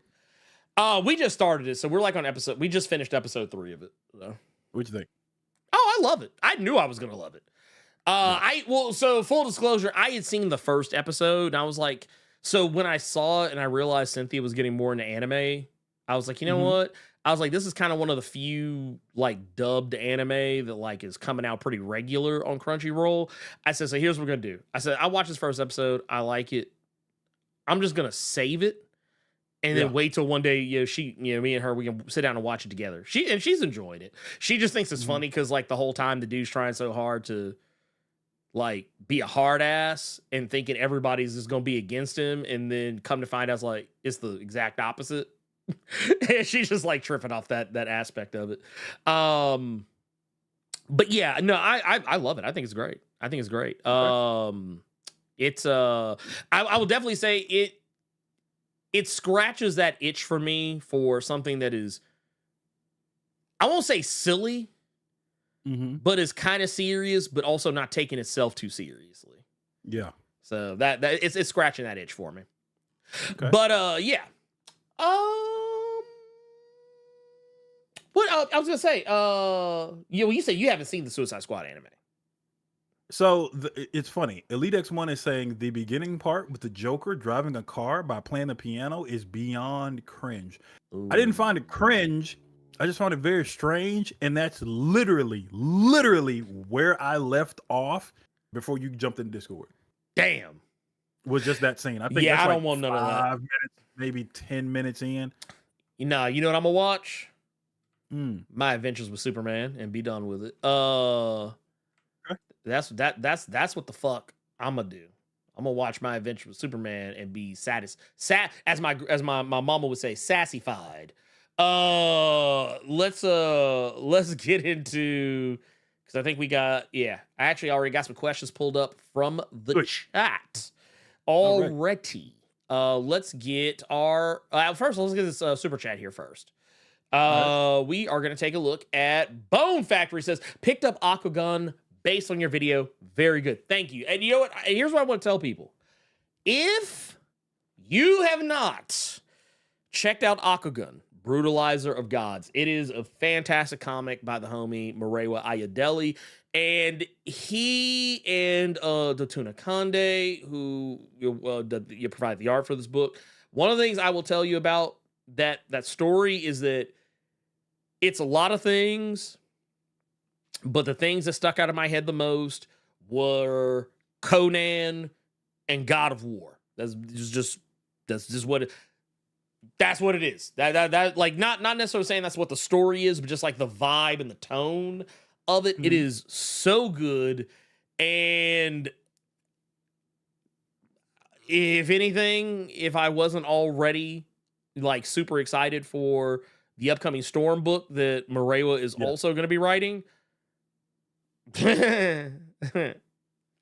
E: We just started it, so we're like on episode. We just finished episode 3 of it. So.
F: What'd you think?
E: Oh, I love it. I knew I was gonna love it. So full disclosure, I had seen the first episode, and I was like, so when I saw it and I realized Cynthia was getting more into anime, I was like, you know what? I was like, this is kind of one of the few like dubbed anime that like is coming out pretty regular on Crunchyroll. I said, so here's what we're gonna do. I said, I watched this first episode, I like it. I'm just gonna save it and then wait till one day, me and her, we can sit down and watch it together. She's enjoyed it. She just thinks it's funny because like the whole time the dude's trying so hard to like be a hard ass and thinking everybody's just gonna be against him, and then come to find out it's the exact opposite. And she's just like tripping off that aspect of it. But yeah, no, I love it. I think it's great. It's I will definitely say it scratches that itch for me for something that is, I won't say silly, but is kind of serious, but also not taking itself too seriously.
F: Yeah.
E: So that it's scratching that itch for me.
F: Okay.
E: But yeah. What I was gonna say, you said you haven't seen the Suicide Squad anime.
F: So it's funny. Elite X1 is saying the beginning part with the Joker driving a car by playing the piano is beyond cringe. Ooh. I didn't find it cringe. I just found it very strange, and that's literally where I left off before you jumped in Discord.
E: Damn.
F: Was just that scene. I think
E: I
F: that's
E: don't
F: like
E: want none of that.
F: 5 minutes, maybe 10 minutes in.
E: You know what I'm gonna watch? My Adventures with Superman and be done with it. That's what the fuck I'm gonna do. I'm gonna watch My Adventures with Superman and be as my mama would say, sassified. Let's get into, because I think we got I actually already got some questions pulled up from the chat already. Let's get our first. Let's get this super chat here first. We are going to take a look at Bone Factory. Says, picked up Aquagun based on your video. Very good. Thank you. And you know what? Here's what I want to tell people. If you have not checked out Aquagun, Brutalizer of Gods, it is a fantastic comic by the homie Murewa Ayodele. And he and Dotuna Kande, who you provide the art for this book. One of the things I will tell you about that story is that it's a lot of things, but the things that stuck out of my head the most were Conan and God of War. That's just what it is. That like not necessarily saying that's what the story is, but just like the vibe and the tone of it. Mm-hmm. It is so good. And if anything, if I wasn't already like super excited for the upcoming Storm book that Murewa is also going to be writing,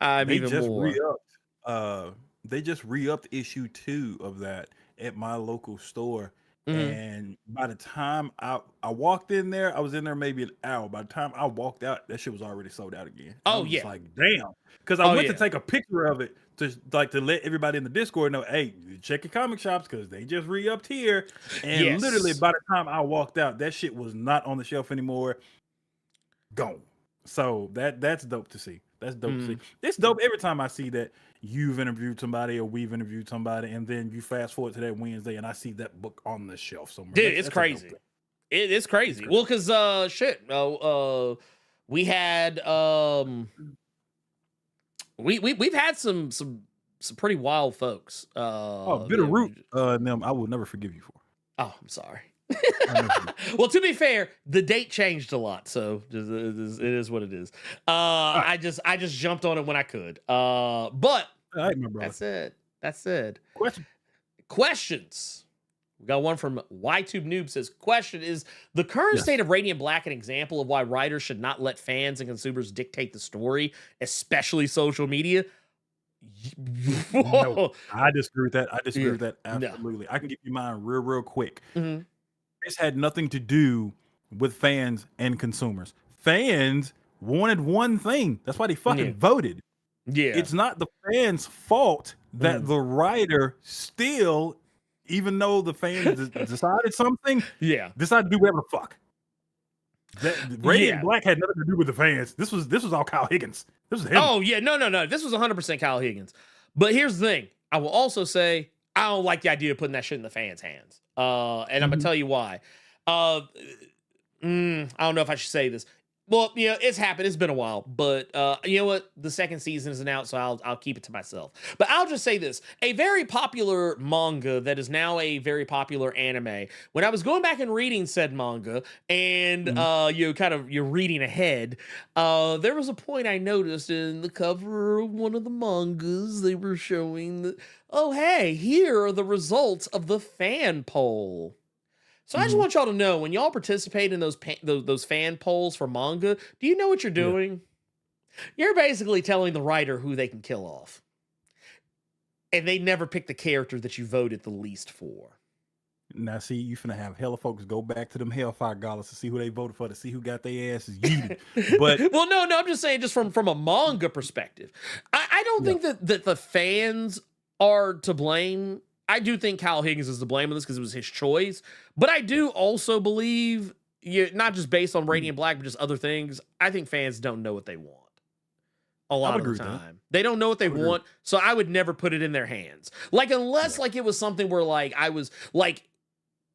E: I'm even more.
F: They just re-upped issue 2 of that at my local store. And by the time I walked in there, I was in there maybe an hour. By the time I walked out, that shit was already sold out again. I was like, damn. Because I went to take a picture of it to let everybody in the Discord know, hey, check your comic shops because they just re-upped here. And literally by the time I walked out, that shit was not on the shelf anymore. Gone. So that's dope to see. That's dope to see. It's dope every time I see that you've interviewed somebody or we've interviewed somebody, and then you fast forward to that Wednesday and I see that book on the shelf somewhere.
E: Dude, it's crazy. It is crazy. Well, because we had we've had some pretty wild folks.
F: Bitterroot, them I will never forgive you for.
E: Oh, I'm sorry. Well, to be fair, the date changed a lot, so it is what it is. I just jumped on it when I could. But
F: right, my brother.
E: That's it. Questions. We got one from YTube Noob says, question, is the current state of Radiant Black an example of why writers should not let fans and consumers dictate the story, especially social media?
F: No, I disagree with that. Absolutely. No. I can give you mine real quick. Mm-hmm. This had nothing to do with fans and consumers. Fans wanted one thing. That's why they fucking voted. Yeah. It's not the fans' fault that the writer still, even though the fans decided something, decided to do whatever the fuck. Radiant Black had nothing to do with the fans. This was all Kyle Higgins. This was him.
E: Oh, yeah. No. This was 100% Kyle Higgins. But here's the thing. I will also say, I don't like the idea of putting that shit in the fans' hands. And I'm going to tell you why. I don't know if I should say this. Well, it's happened. It's been a while. But you know what? The second season isn't out, so I'll keep it to myself. But I'll just say this. A very popular manga that is now a very popular anime. When I was going back and reading said manga, and you're reading ahead, there was a point I noticed in the cover of one of the mangas. They were showing that, oh, hey, here are the results of the fan poll. So I just want y'all to know, when y'all participate in those fan polls for manga, do you know what you're doing? Yeah. You're basically telling the writer who they can kill off. And they never pick the character that you voted the least for.
F: Now, see, you finna have hella folks go back to them Hellfire Galas to see who they voted for, to see who got their asses yeeted. But
E: well, no, I'm just saying, just from a manga perspective. I don't think that the fans are to blame. I do think Kyle Higgins is to blame in this because it was his choice. But I do also believe, not just based on Radiant Black, but just other things, I think fans don't know what they want. A lot of the time. They don't know what they want, so I would never put it in their hands. Like, unless like it was something where like I was like,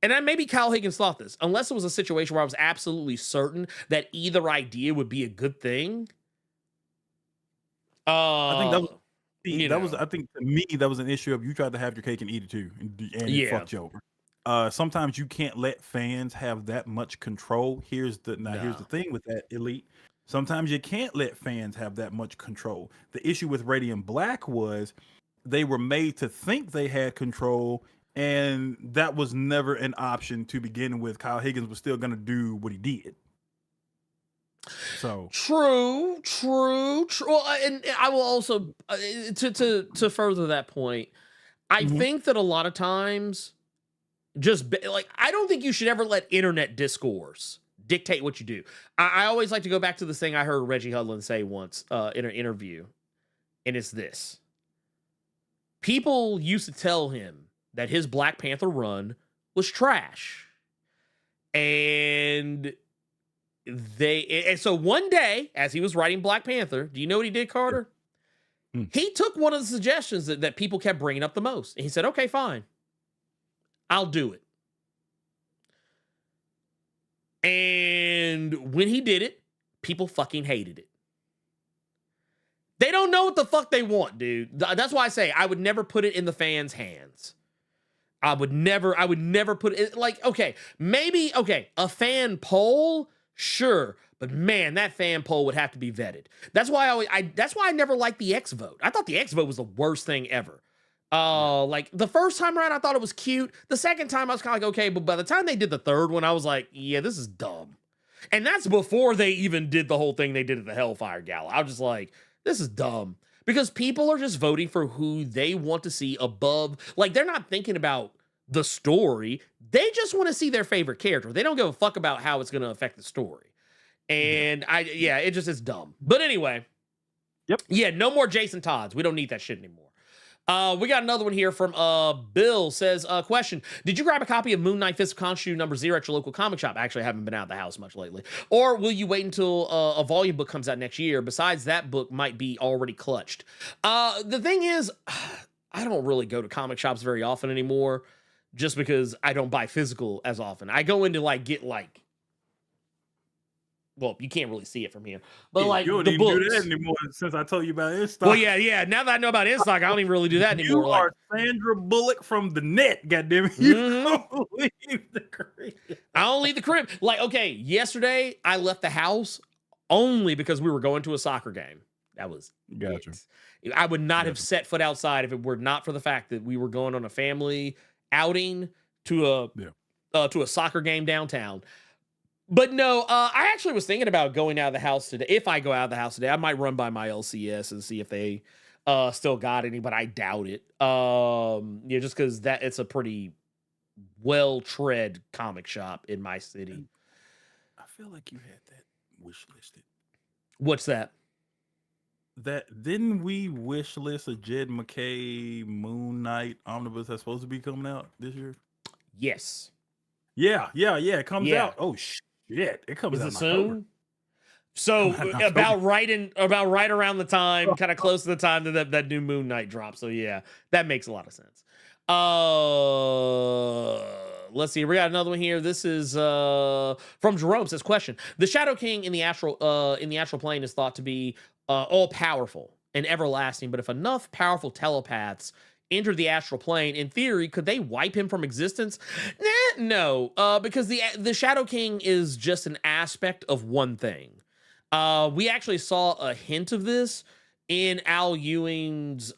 E: and maybe Kyle Higgins thought this, unless it was a situation where I was absolutely certain that either idea would be a good thing.
F: I think that was... I think to me, that was an issue of you tried to have your cake and eat it too, and it fucked you over. Sometimes you can't let fans have that much control. Here's the thing with that, Elite. Sometimes you can't let fans have that much control. The issue with Radiant Black was they were made to think they had control, and that was never an option to begin with. Kyle Higgins was still going to do what he did. So
E: true. And I will also to further that point, I think that a lot of times like, I don't think you should ever let internet discourse dictate what you do. I always like to go back to this thing I heard Reggie Hudlin say once in an interview, and it's this. People used to tell him that his Black Panther run was trash. And so one day, as he was writing Black Panther, do you know what he did, Carter? He took one of the suggestions that people kept bringing up the most. And he said, okay, fine. I'll do it. And when he did it, people fucking hated it. They don't know what the fuck they want, dude. That's why I say I would never put it in the fans' hands. I would never put it, like, okay, maybe, a fan poll, sure. But man, that fan poll would have to be vetted. That's why that's why I never liked the X vote. I thought the X vote was the worst thing ever. Like the first time around, I thought it was cute. The second time I was kind of like, okay, but by the time they did the third one, I was like, yeah, this is dumb. And that's before they even did the whole thing they did at the Hellfire Gala. I was just like, this is dumb. Because people are just voting for who they want to see above. Like, they're not thinking about the story. They just want to see their favorite character. They don't give a fuck about how it's going to affect the story. And it's dumb. But anyway.
F: Yep.
E: Yeah, no more Jason Todds. We don't need that shit anymore. We got another one here from Bill. Says, question, did you grab a copy of Moon Knight Fist of Khonshu #0 at your local comic shop? Actually, I haven't been out of the house much lately. Or will you wait until a volume book comes out next year? Besides, that book might be already clutched. The thing is, I don't really go to comic shops very often anymore, just because I don't buy physical as often. I go into get well, you can't really see it from here, but
F: you don't
E: the
F: even
E: books.
F: do that anymore since I told you about InStock.
E: Well, yeah. Now that I know about InStock, I don't even really do that anymore.
F: You are Sandra Bullock from the net, goddammit. You don't leave the crib.
E: I don't leave the crib. Yesterday I left the house only because we were going to a soccer game. That was
F: gotcha.
E: It. I would not have set foot outside if it were not for the fact that we were going on a family outing to a soccer game downtown. But no, I actually was thinking about going out of the house today. If I go out of the house today, I might run by my LCS and see if they still got any, but I doubt it. Just because it's a pretty well-tread comic shop in my city.
F: I feel like you had that wish listed.
E: What's that?
F: Didn't we wish list a Jed McKay Moon Knight omnibus that's supposed to be coming out this year?
E: Yes.
F: Yeah. It comes out. Oh shit! It comes out
E: soon. So about right around the time, kind of close to the time that new Moon Knight drops. So yeah, that makes a lot of sense. Let's see. We got another one here. This is from Jerome. Says, question: the Shadow King in the astral plane is thought to be all powerful and everlasting, but if enough powerful telepaths enter the astral plane, in theory, could they wipe him from existence? No, because the Shadow King is just an aspect of one thing. We actually saw a hint of this in Al Ewing's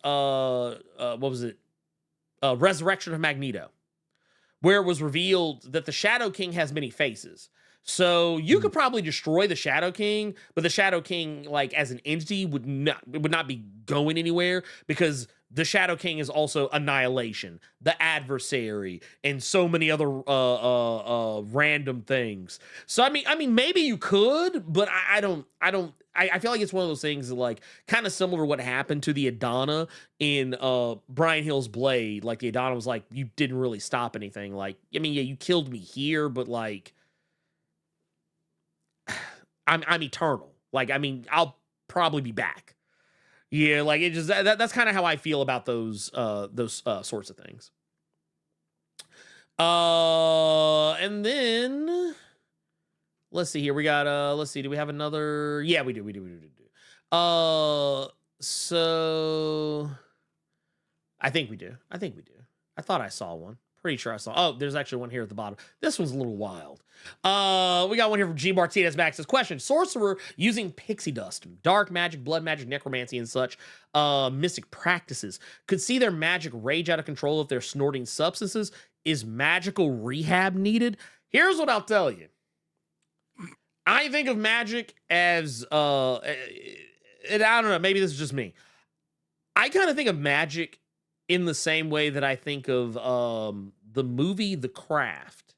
E: Resurrection of Magneto, where it was revealed that the Shadow King has many faces. So you could probably destroy the Shadow King, but the Shadow King, as an entity, would not be going anywhere, because the Shadow King is also Annihilation, the Adversary, and so many other random things. So I mean, maybe you could, but I feel like it's one of those things that, kind of similar to what happened to the Adana in Brian Hill's Blade. The Adana was like, you didn't really stop anything. You killed me here, but I'm eternal. I'll probably be back. Yeah, it just that's kind of how I feel about those sorts of things. And then let's see here. We got do we have another? Yeah, we do. So I think we do. I thought I saw one. Pretty sure I saw. Oh, there's actually one here at the bottom. This one's a little wild. We got one here from G. Martinez Max. Says, question: sorcerer using pixie dust, dark magic, blood magic, necromancy, and such mystic practices could see their magic rage out of control if they're snorting substances. Is magical rehab needed? Here's what I'll tell you. I think of magic as and I don't know, maybe this is just me. I kind of think of magic in the same way that I think of the movie The Craft,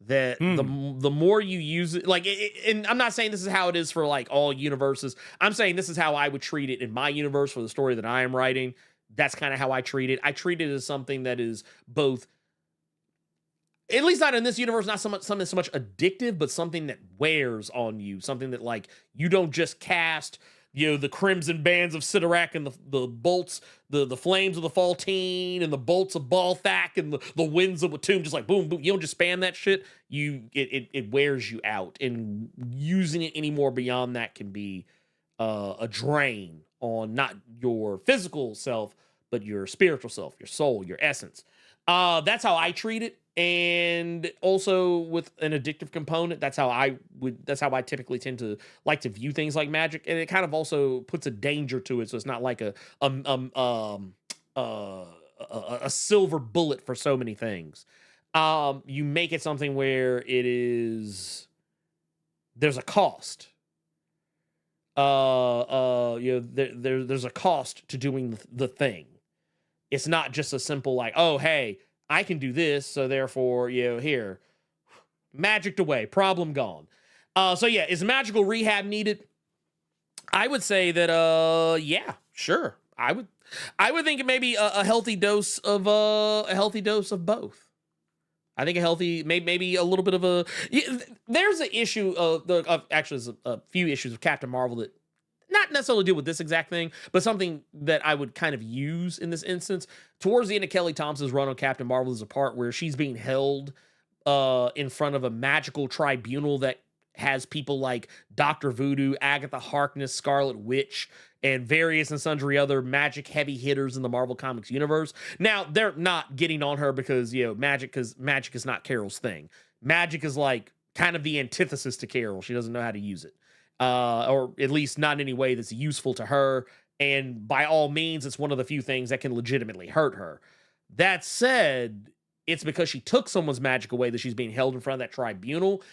E: that the more you use it, like, and I'm not saying this is how it is for like all universes. I'm saying this is how I would treat it in my universe for the story that I am writing. That's kind of how I treat it. I treat it as something that is both, at least not in this universe, not so much something so much addictive, but something that wears on you. Something that, like, you don't just cast, you know, the crimson bands of Sidorak and the bolts, the flames of the Faltine and the bolts of Balthak and the winds of Watum, just like boom, boom. You don't just spam that shit. It wears you out, and using it anymore beyond that can be a drain on not your physical self, but your spiritual self, your soul, your essence. That's how I treat it. And also with an addictive component, that's how I typically tend to like to view things like Magic. And it kind of also puts a danger to it. So it's not like a silver bullet for so many things. You make it something where there's a cost. There's a cost to doing the thing. It's not just a simple like, oh, hey, I can do this, so therefore, here, magicked away, problem gone. So yeah, is magical rehab needed? I would say that, yeah, sure. I would think it may be a healthy dose of both. I think maybe a little bit of there's an issue actually there's a few issues of Captain Marvel that not necessarily deal with this exact thing, but something that I would kind of use in this instance. Towards the end of Kelly Thompson's run on Captain Marvel, there's a part where she's being held in front of a magical tribunal that has people like Dr. Voodoo, Agatha Harkness, Scarlet Witch, and various and sundry other magic heavy hitters in the Marvel Comics universe. Now, they're not getting on her because, magic is not Carol's thing. Magic is like kind of the antithesis to Carol. She doesn't know how to use it. Or at least not in any way that's useful to her. And by all means, it's one of the few things that can legitimately hurt her. That said, it's because she took someone's magic away that she's being held in front of that tribunal.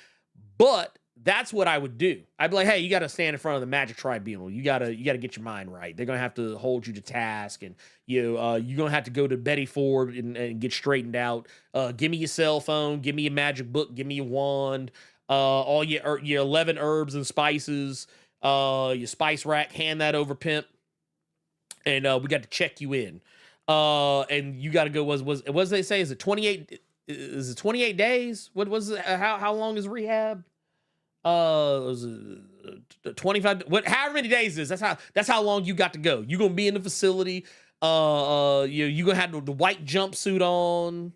E: But that's what I would do. I'd be like, hey, you got to stand in front of the magic tribunal. You gotta get your mind right. They're going to have to hold you to task. And you're going to have to go to Betty Ford and get straightened out. Give me your cell phone. Give me your magic book. Give me your wand. All your 11 herbs and spices, your spice rack, hand that over, pimp. And we got to check you in. And you got to go, what does they say? Is it 28? Is it 28 days? What was it? How long is rehab? Was it 25? However many days it is. That's how long you got to go. You're going to be in the facility. You're going to have the white jumpsuit on.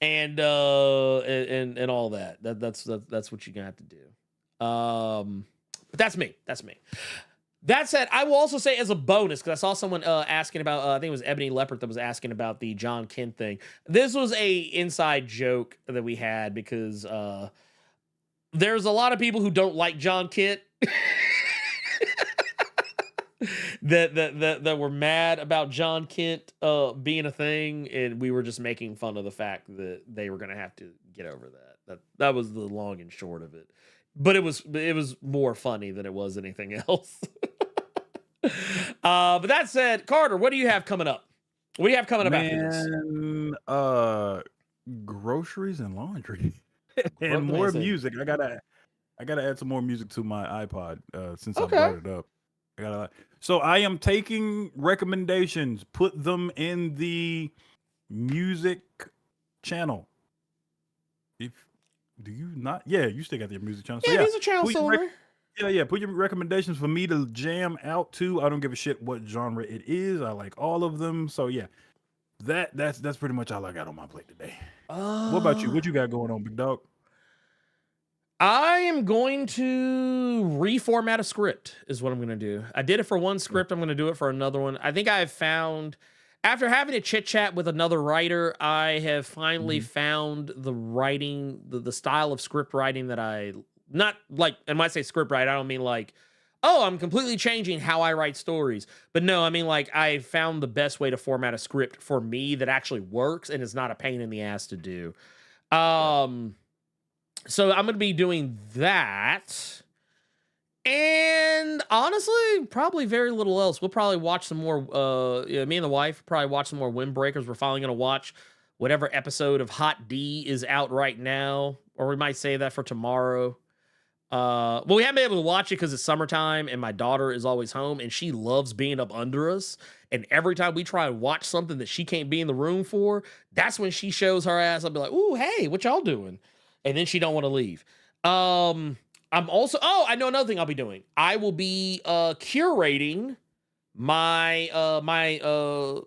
E: And all that. That's what you're gonna have to do. But that's me. That said, I will also say as a bonus, because I saw someone asking about, I think it was Ebony Leopard that was asking about the John Kent thing. This was a inside joke that we had because there's a lot of people who don't like John Kent. that were mad about John Kent being a thing, and we were just making fun of the fact that they were gonna have to get over that. That was the long and short of it. But it was more funny than it was anything else. But that said, Carter, what do you have coming up? What do you have coming up after this?
F: Groceries and laundry. And more music. I gotta add some more music to my iPod since I brought it up. So I am taking recommendations, put them in the music channel. Do you not? Yeah, you still got your music channel. So
E: yeah, music channel somewhere.
F: Put your recommendations for me to jam out to. I don't give a shit what genre it is. I like all of them. So yeah, that's pretty much all I got on my plate today. What about you? What you got going on, big dog?
E: I am going to reformat a script is what I'm going to do. I did it for one script. I'm going to do it for another one. I think I've found, after having a chit chat with another writer, I have finally found the writing, the style of script writing that I, not like, and when I say script write, I don't mean like, oh, I'm completely changing how I write stories. But no, I mean like I found the best way to format a script for me that actually works and is not a pain in the ass to do. So I'm going to be doing that. And honestly, probably very little else. We'll probably watch some more, me and the wife probably watch some more Windbreakers. We're finally going to watch whatever episode of Hot D is out right now, or we might save that for tomorrow. Well, we haven't been able to watch it because it's summertime and my daughter is always home and she loves being up under us. And every time we try and watch something that she can't be in the room for, that's when she shows her ass. I'll be like, ooh, hey, what y'all doing? And then she don't want to leave. I'm also, I know another thing I'll be doing. I will be curating my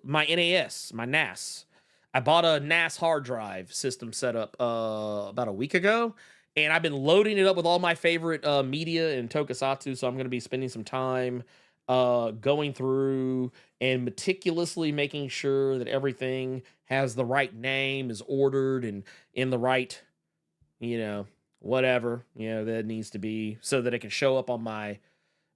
E: NAS, my NAS. I bought a NAS hard drive system setup about a week ago. And I've been loading it up with all my favorite media and tokusatsu, so I'm going to be spending some time going through and meticulously making sure that everything has the right name, is ordered, and in the right, whatever, that needs to be, so that it can show up on my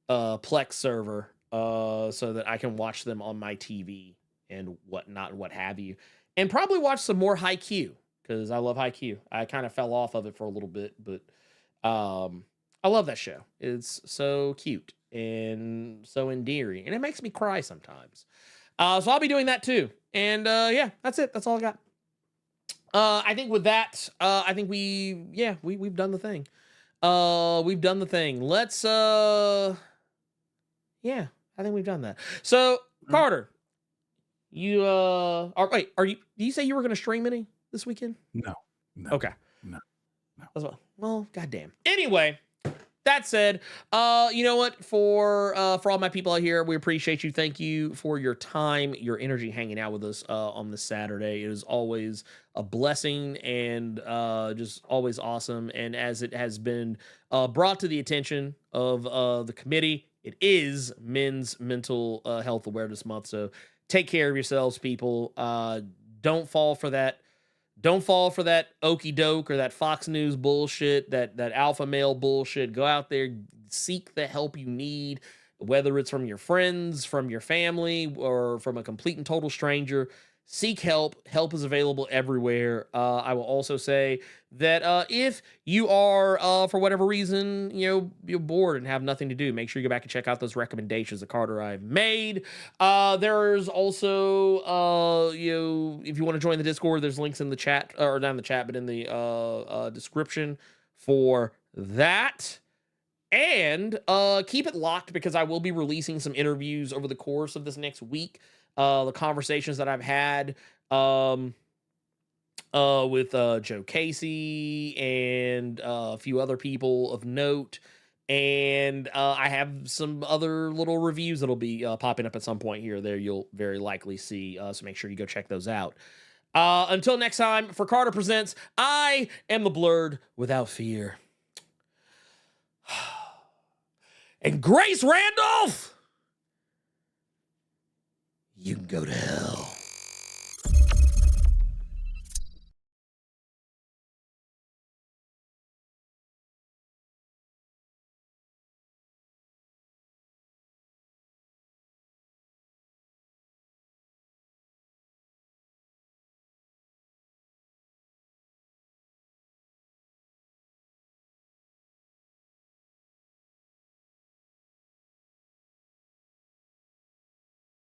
E: Plex server, so that I can watch them on my TV and whatnot, what have you. And probably watch some more Haikyuu. Because I love Haikyuu. I kind of fell off of it for a little bit, but I love that show. It's so cute and so endearing, and it makes me cry sometimes. So I'll be doing that too. And yeah, that's it. That's all I got. I think with that, I think we've done the thing. We've done the thing. Let's I think we've done that. So Carter, you do you say you were going to stream any this weekend?
F: No.
E: Okay.
F: No.
E: Well, goddamn. Anyway, that said, you know what? For all my people out here, we appreciate you. Thank you for your time, your energy, hanging out with us on this Saturday. It is always a blessing and just always awesome. And as it has been brought to the attention of the committee, it is Men's Mental Health Awareness Month. So take care of yourselves, people. Don't fall for that. Don't fall for that okey doke or that Fox News bullshit, that alpha male bullshit. Go out there, seek the help you need, whether it's from your friends, from your family, or from a complete and total stranger. Seek help. Help is available everywhere. I will also say that if you are, for whatever reason, you're bored and have nothing to do, make sure you go back and check out those recommendations that Carter I've made. There's also, if you want to join the Discord, there's links in the chat, or not in the chat, but in the description for that. And keep it locked, because I will be releasing some interviews over the course of this next week. The conversations that I've had with Joe Casey and a few other people of note. And I have some other little reviews that'll be popping up at some point here or there you'll very likely see. So make sure you go check those out. Until next time, for Carter Presents, I am the Blerd without fear. And Grace Randolph! You can go to hell.